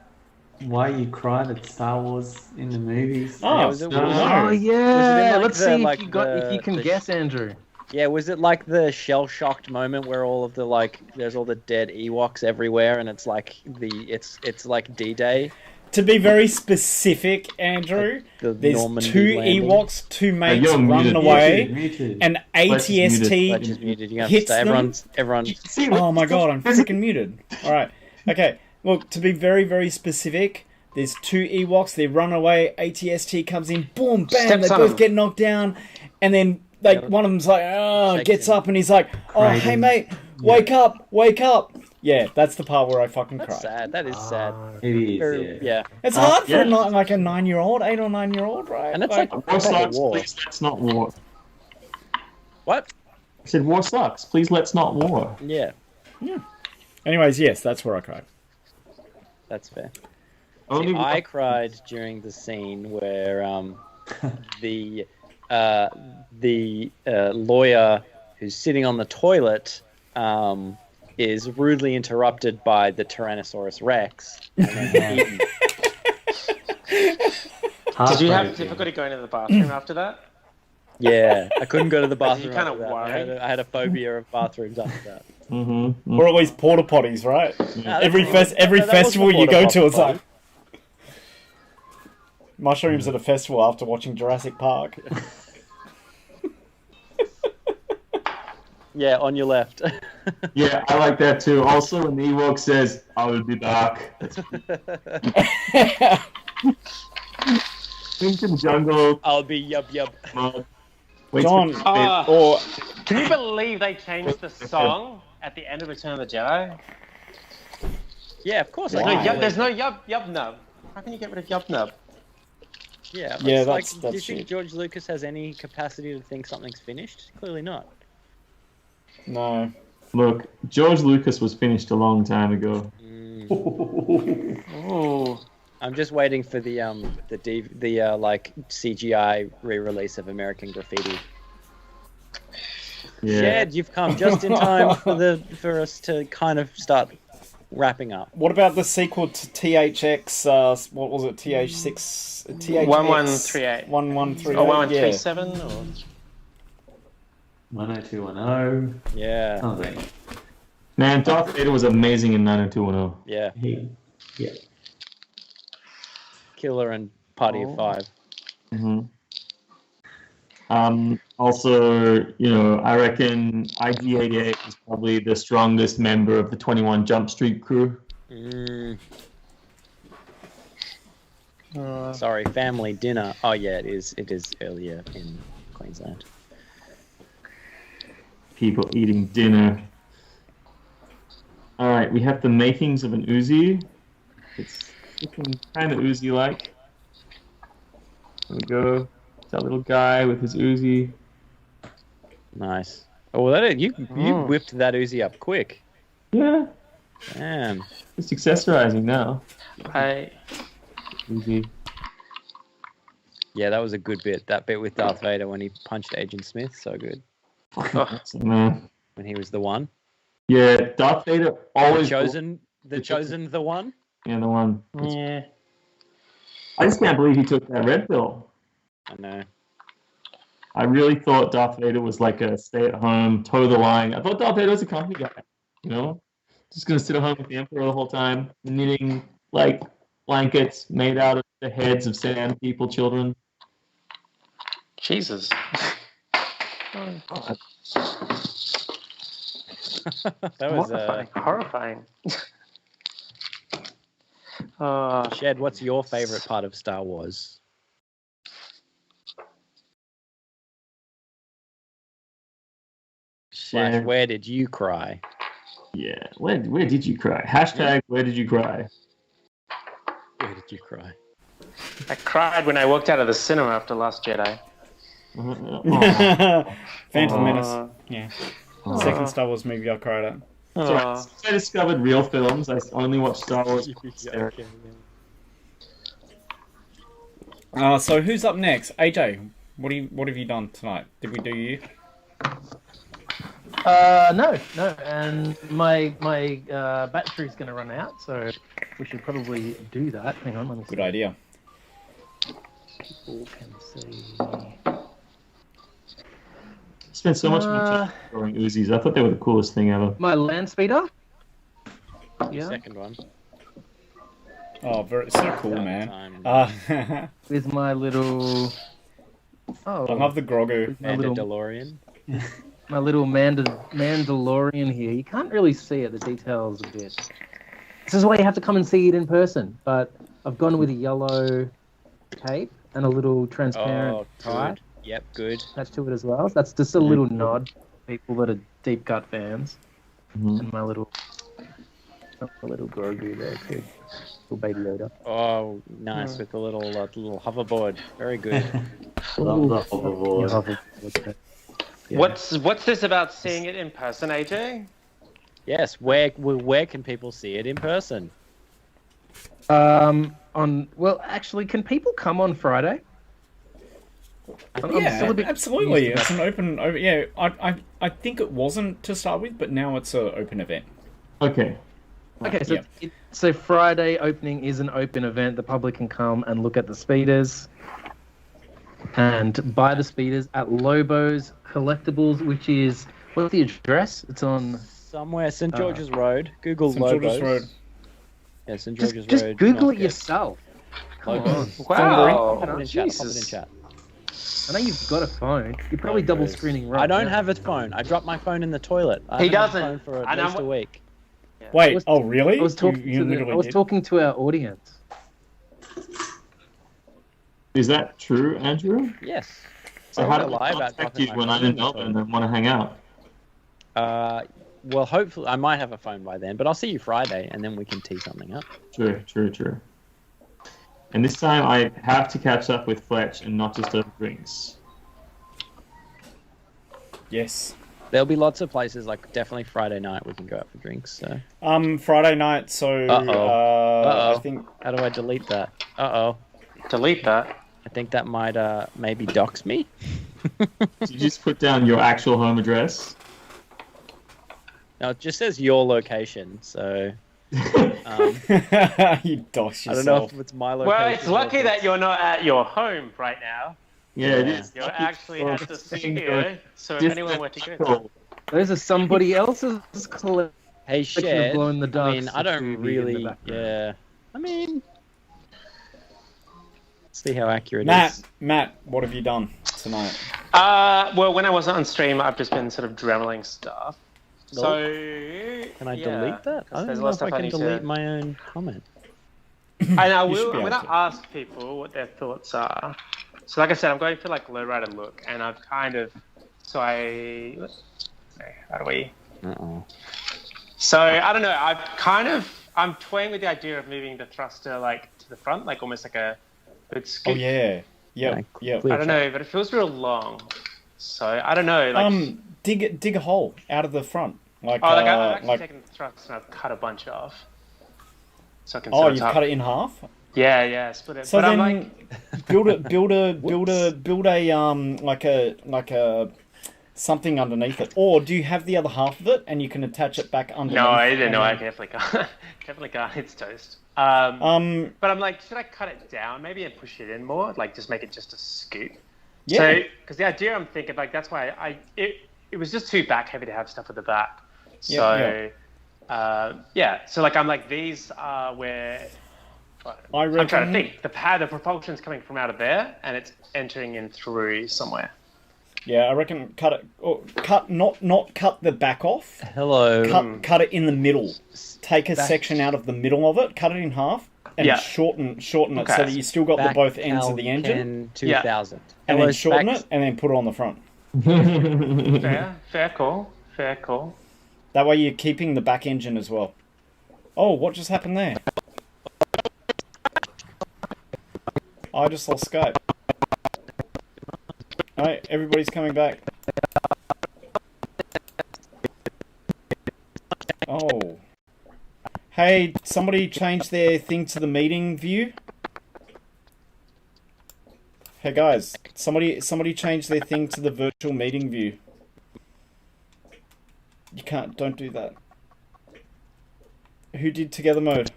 why you cried at Star Wars in the movies? Oh, was it- no. Oh Was it yeah, in, like, let's the- see like if you can the- guess, Andrew. Yeah, was it like the shell-shocked moment where all of the there's all the dead Ewoks everywhere, and it's like it's like D-Day. To be very specific, Andrew, The there's Normandy 2 landing. Ewoks, 2 mates you're running muted. away, Muted. and Fletch is ATST. Fletch is muted. You have to hits stay. them. Everyone's. Oh my god, I'm freaking muted. Alright, okay. Look, to be very, very specific, there's 2 Ewoks, they run away, ATST comes in, boom, bam, Steps they on both them. get knocked down, and then one of them's like, Shakes gets him. up, and he's like, oh, hey mate, wake up, wake up. Yeah, that's the part where I fucking That's cried. sad. That is sad. It is, Very- yeah. It's hard for yeah. like a 9-year-old, 8 or 9-year-old, right? And it's like War proper sucks, war. please let's not war. What? I said war sucks, please let's not war. Yeah, Anyways, yes, that's where I cried. that's fair. Only See, I cried during the scene where the lawyer who's sitting on the toilet is rudely interrupted by the Tyrannosaurus Rex. And then eaten. Did you have difficulty going to the bathroom after that? Yeah, I couldn't go to the bathroom. kinda after that. worried? I had a phobia of bathrooms after that. Mm-hmm. Or at least porta potties, right? No, Every that festival wasn't you a go porta to, it's potty. like mushrooms at a festival after watching Jurassic Park. Yeah, on your left. Yeah, I like that too. Also, when the Ewok says, I will be back. Ancient jungle, I'll be yub. mud. Wait John, Ah. or Can you believe they changed the song at the end of Return of the Jedi? Yeah, of course. There's I no can yub, there's no yub nub. How can you get rid of yub nub? Yeah, Yeah, it's like, that's do you think shit. George Lucas has any capacity to think something's finished? Clearly not. no. Look, George Lucas was finished a long time ago. Ooh. I'm just waiting for the CGI re-release of American Graffiti. Yeah. Jed, you've come just in time for us to kind of start wrapping up. What about the sequel to THX? What was it? TH6? THX 1138. 1138. Or 1137? Or... 10210. Yeah, Something. Man, Darth Vader was amazing in 90210. yeah. Yeah. Killer and Party of Five. Mm-hmm. Also, I reckon IG-88 is probably the strongest member of the 21 Jump Street crew. Sorry, family dinner. Oh yeah, it is. It is earlier in Queensland. People eating dinner. Alright, we have the makings of an Uzi. It's looking kind of Uzi-like. There we go. That little guy with his Uzi. Nice. Oh, well, you whipped that Uzi up quick. Yeah, Damn. it's accessorizing now. I... Uzi. Yeah, that was a good bit. That bit with Darth Vader when he punched Agent Smith, so good. Awesome, man. When he was the one. Yeah, Darth Vader always... The chosen the one. Yeah, the one. Yeah. I just can't believe he took that red pill. I know. I really thought Darth Vader was like a stay-at-home, toe the line. I thought Darth Vader was a company guy, you know? Just going to sit at home with the Emperor the whole time, knitting, like, blankets made out of the heads of sand people, children. Jesus. God. That was horrifying. Shed, what's your favorite part of Star Wars? Slash, where did you cry? Yeah, where did you cry? Hashtag, where did you cry? Where did you cry? I cried when I walked out of the cinema after Last Jedi. Phantom Menace. Yeah. Second Star Wars movie I cried at. So since I discovered real films, I only watch Star Wars. So who's up next? AJ, what have you done tonight? Did we do you? No, and my battery's going to run out, so we should probably do that. Hang on, let me see. Good idea. People can see. Spent so much time throwing Uzis. I thought they were the coolest thing ever. My land speeder. Yeah. Second one. Oh, so cool, man. With my little. Oh. I love the Grogu. Mandalorian. My little Mandalorian here. You can't really see it. The details a bit. This is why you have to come and see it in person. But I've gone with a yellow tape and a little transparent tie. Yep, good. Attached to it as well. So that's just a little nod to people that are deep cut fans. And my little Grogu there too. Little baby Yoda. Oh, nice with the little hoverboard. Very good. Love the hoverboard. Yeah. What's this about seeing it in person, AJ? Yes, where can people see it in person? Actually, can people come on Friday? Absolutely. It's an open. Yeah, I think it wasn't to start with, but now it's an open event. Okay. Okay, so so Friday opening is an open event. The public can come and look at the speeders and buy the speeders at Lobo's Collectibles, which is, what's the address? It's on somewhere St. George's Road. Google St. Lobos. George's Road. Yeah, St. George's Road. Just Google it yourself. Come on. Wow. Pop it in chat. Pop it in chat. I know you've got a phone. You're probably double screening right I don't now. have a phone. I dropped my phone in the toilet. He doesn't. Had a phone for at least a week. Wait, really? I was talking to our audience. Is that true, Andrew? Yes. So how do I contact you when I'm in Melbourne and want to hang out? Well, hopefully, I might have a phone by then, but I'll see you Friday, and then we can tee something up. True. And this time I have to catch up with Fletch and not just over drinks. Yes. There'll be lots of places, like definitely Friday night we can go out for drinks. So. Friday night, so... I think... How do I delete that? Delete that? I think that might maybe dox me. Did you just put down your actual home address? No, it just says your location, so... you dox yourself. I don't know if it's my location. Well, it's lucky that you're not at your home right now. Yeah, it is. You're actually at the studio, so if anyone were to go... Those are somebody else's collection. Hey, Shed, Blow in the dark. I mean, I don't really... Yeah. I mean... See how accurate it is. Matt, what have you done tonight? Well, when I wasn't on stream, I've just been sort of dremeling stuff. So... Can I delete that? I don't know if I can delete my own comment. And I'm going to ask people what their thoughts are. So like I said, I'm going for like lowrider look, and I've kind of... How do we... So, I don't know, I'm toying with the idea of moving the thruster like to the front, like almost like a... Oh yeah. Yeah. I don't know, but it feels real long. So, I don't know, like... dig a hole out of the front. I've actually taken the thrust and I've cut a bunch off. So I can you've cut it in half? Yeah, split it. So but then, I'm like... build a something underneath it, or do you have the other half of it and you can attach it back underneath? No, I didn't know. I definitely can't. Definitely can't. It's toast. But I'm like, should I cut it down maybe and push it in more? Like, just make it just a scoop. Yeah. So, because the idea I'm thinking, like, that's why it was just too back heavy to have stuff at the back. So, yeah. So, like, I'm like, these are where I'm trying to think. The propulsion's coming from out of there, and it's entering in through somewhere. Yeah, I reckon cut it. Or not cut the back off. Hello. Cut it in the middle. Take a section out of the middle of it. Cut it in half. And shorten it so that you still got the both ends of the engine. 2000. And then shorten it, and then put it on the front. Fair call. That way you're keeping the back engine as well. Oh, what just happened there? I just lost Skype. Alright, everybody's coming back. Oh. Hey, somebody changed their thing to the meeting view? Hey guys, somebody changed their thing to the virtual meeting view. You don't do that. Who did together mode?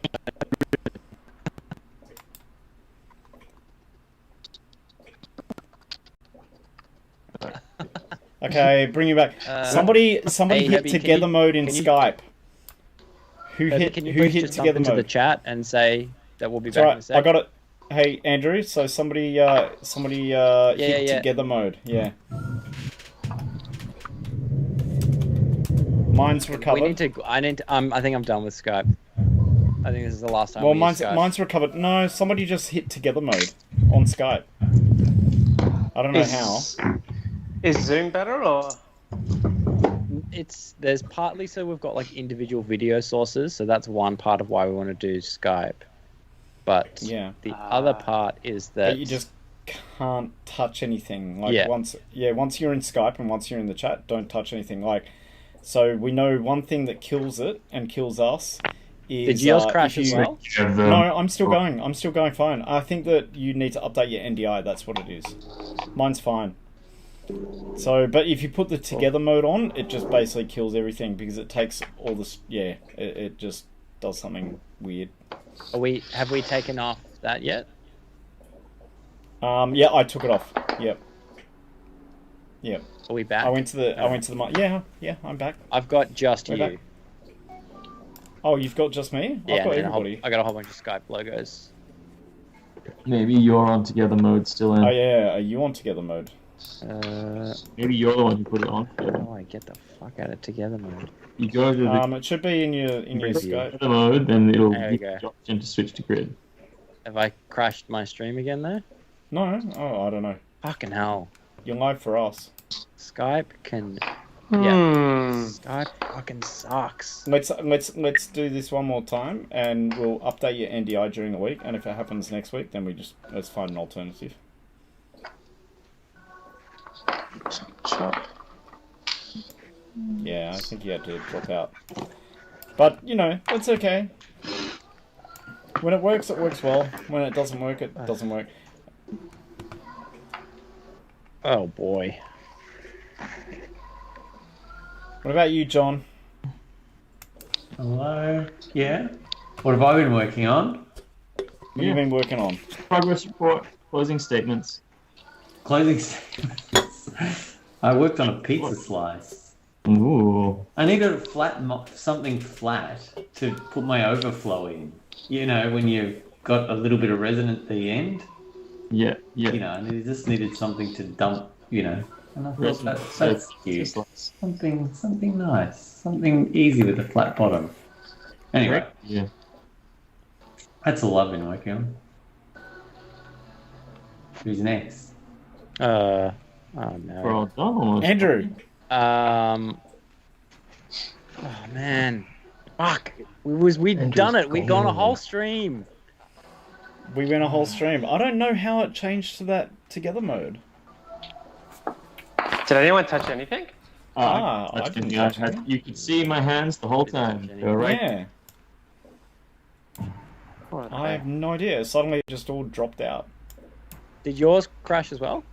Okay, bring you back. Somebody hit together mode in Skype. Who hit together mode? Into the chat and say that we'll be back in a sec. I got it. Hey Andrew, so somebody hit together mode. Yeah. Mine's recovered. I think I'm done with Skype. I think this is the last time. Well, mine's recovered. No, somebody just hit together mode on Skype. I don't know how. Is Zoom better or? There's partly so we've got like individual video sources, so that's one part of why we want to do Skype. But the other part is that you just can't touch anything. Like once you're in Skype and once you're in the chat, don't touch anything. Like, so we know one thing that kills it and kills us is. Did yours crash as well? No, I'm still going. I'm still going fine. I think that you need to update your NDI. That's what it is. Mine's fine. So, but if you put the together mode on, it just basically kills everything because it takes all this. Yeah, it just does something weird. Have we taken off that yet? Yeah, I took it off. Yep. Are we back? I went to the mic. Yeah, I'm back. I've got just you. Back. Oh, you've got just me? Yeah, I've got everybody. I got a whole bunch of Skype logos. Maybe you're on together mode still in. Oh yeah, are you on together mode? Maybe you're the one who put it on. Oh, I get the fuck out of together mode. You go to the it should be in your Skype together mode, then it'll give you the option to switch to grid. Have I crashed my stream again there? No. Oh, I don't know. Fucking hell. You're live for us. Skype can. Yeah. Skype fucking sucks. Let's do this one more time, and we'll update your NDI during the week. And if it happens next week, then let's find an alternative. Yeah, I think you had to drop out. But, it's okay. When it works well. When it doesn't work, it doesn't work. Oh, boy. What about you, John? Hello? Yeah? What have I been working on? What have you been working on? Progress report, closing statements. Closing statements. I worked on a pizza slice. Ooh. I needed something flat to put my overflow in. When you've got a little bit of resin at the end. Yeah. And it just needed something to dump, And I thought that's cute. Something nice. Something easy with a flat bottom. Anyway. Yeah. That's all I've been working on. Who's next? Oh no. We're all done almost. Andrew. Oh man. Fuck. We'd done it. We'd gone a whole stream. We went a whole stream. I don't know how it changed to that together mode. Did anyone touch anything? I didn't touch anything. You could see my hands the whole time. They were right. Yeah. I have no idea. Suddenly it just all dropped out. Did yours crash as well?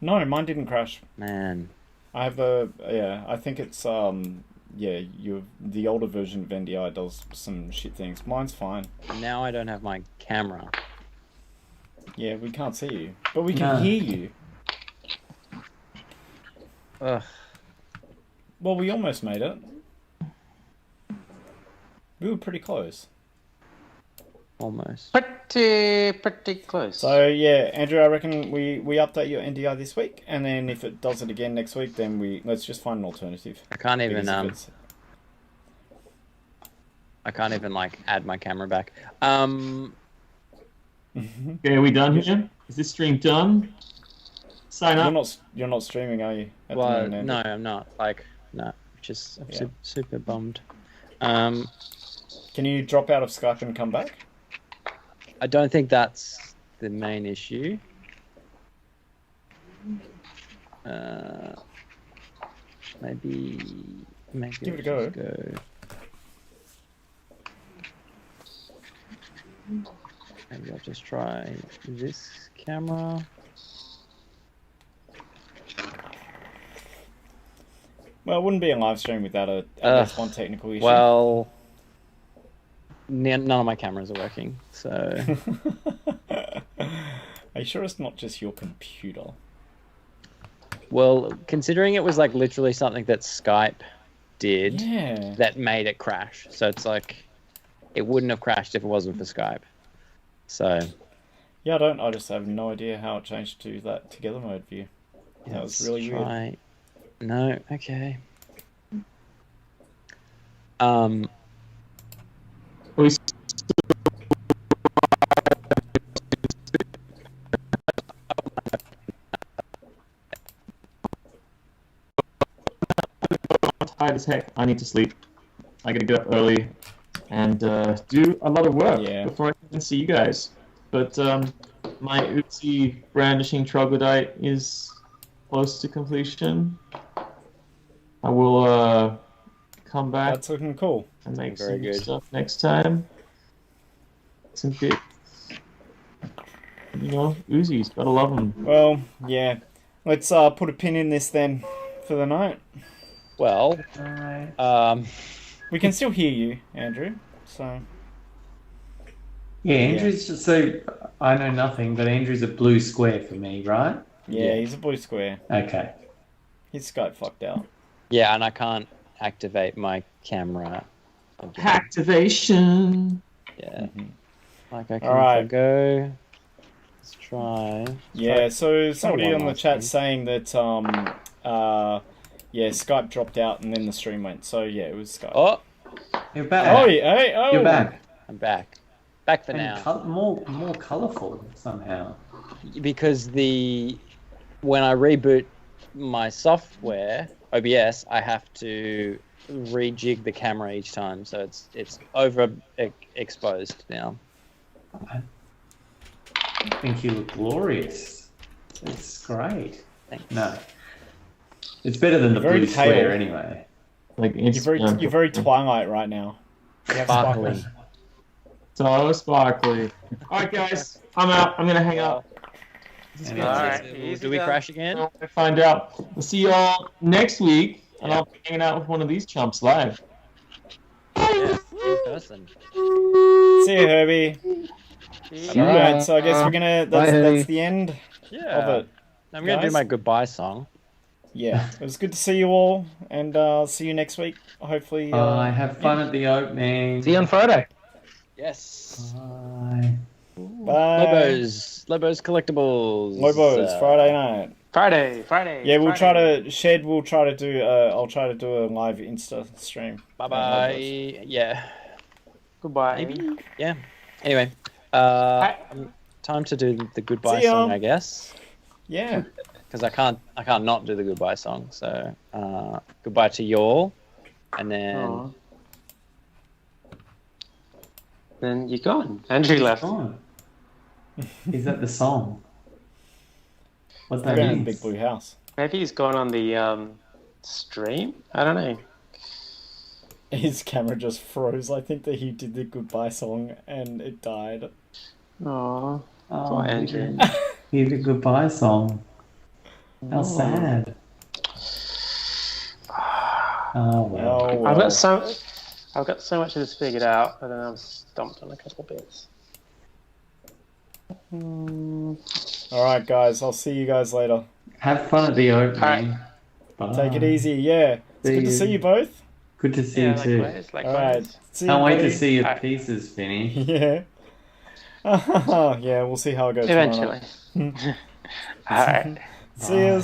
No, mine didn't crash. Man. I have I think it's the older version of NDI does some shit things. Mine's fine. Now I don't have my camera. Yeah, we can't see you, but we can hear you. Ugh. Well, we almost made it. We were pretty close. Almost. Pretty close. So yeah, Andrew, I reckon we update your NDI this week, and then if it does it again next week, then let's just find an alternative. I can't even Because I can't even like add my camera back. Okay, are we done here? Is this stream done? Sign up. You're not streaming, are you? At the Well, moment, Andrew? no, I'm not. Like, no, just I'm Yeah. super bummed. Can you drop out of Skype and come back? I don't think that's the main issue. Maybe Give it a I'll go. just go. Maybe I'll just try this camera. Well, it wouldn't be a live stream without at least one technical issue. Well, none of my cameras are working, so Are you sure it's not just your computer? well, considering it was like literally something that Skype did Yeah. that made it crash, so it's like it wouldn't have crashed if it wasn't for Skype. So Yeah, I just have no idea how it changed to that together mode view. That was let's really weird. try. No, okay. We tired as heck. I need to sleep. I gotta get up early and do a lot of work before I can see you guys. But my Uzi brandishing troglodyte is close to completion. I will come back That's looking cool. and make Very some good. stuff next time. Some bit, Uzis. Gotta love them. Well, yeah. Let's put a pin in this then for the night. Well, We can still hear you, Andrew. So Yeah, Andrew's just so I know nothing, but Andrew's a blue square for me, right? yeah, he's a blue square. Okay. His Skype fucked out. yeah, and I can't activate my camera. again. Activation. Yeah. Like I can Alright. go. Let's try. Yeah, so somebody one on the last chat thing. saying that Skype dropped out and then the stream went. So yeah, it was Skype. Oh, You're back. Oh, hey, oh. You're back. I'm back. Back for And now. more colourful somehow. Because when I reboot my software, OBS, I have to rejig the camera each time, so it's exposed now. I think you look glorious. It's great. Thanks. No. It's better than the Very blue pale. square anyway. Like You're very Twilight right now. You have Sparkly. sparkles. So sparkly. Alright guys, I'm out. I'm gonna hang up. And Alright, Do we crash again? I'll find out. We'll see you all next week, and I'll be hanging out with one of these chumps live. Yeah, in person. See you, Herbie. See ya. Alright, so I guess we're gonna. Bye, That's Herbie. the end of Yeah. it. I'm gonna do Guys? my goodbye song. Yeah, it was good to see you all, and see you next week. Hopefully. Bye. Have fun at the opening. See you on Friday. Yes. Bye. Bye. Lobos collectibles. Lobos, Friday night. Friday. Yeah, we'll try Friday. to Shed. We'll try to do. I'll try to do a live Insta stream. Bye bye. Yeah. Goodbye. Maybe. Yeah. Anyway, time to do the goodbye See ya. song, I guess, Yeah. because I can't not do the goodbye song. So goodbye to you all, and then Aw. Then you're gone. Andrew left. Oh. Is that the song? What's We're that going to the mean? big blue house. Maybe he's gone on the stream. I don't know. His camera just froze. I think that he did the goodbye song and it died. Oh, Oh, poor he Andrew. did. He did a goodbye song. How sad. Oh well. Oh, well. I've got so much of this figured out, but then I'm stumped on a couple bits. Alright, guys. I'll see you guys later. Have fun at the opening. Alright. Bye. Take it easy. Yeah. It's good to see you both. Good to see Yeah, you too. likewise. Alright. See Can't you, wait to buddy. see your Alright. pieces finish. Yeah. Yeah, we'll see how it goes tomorrow Eventually. night. Alright. See you.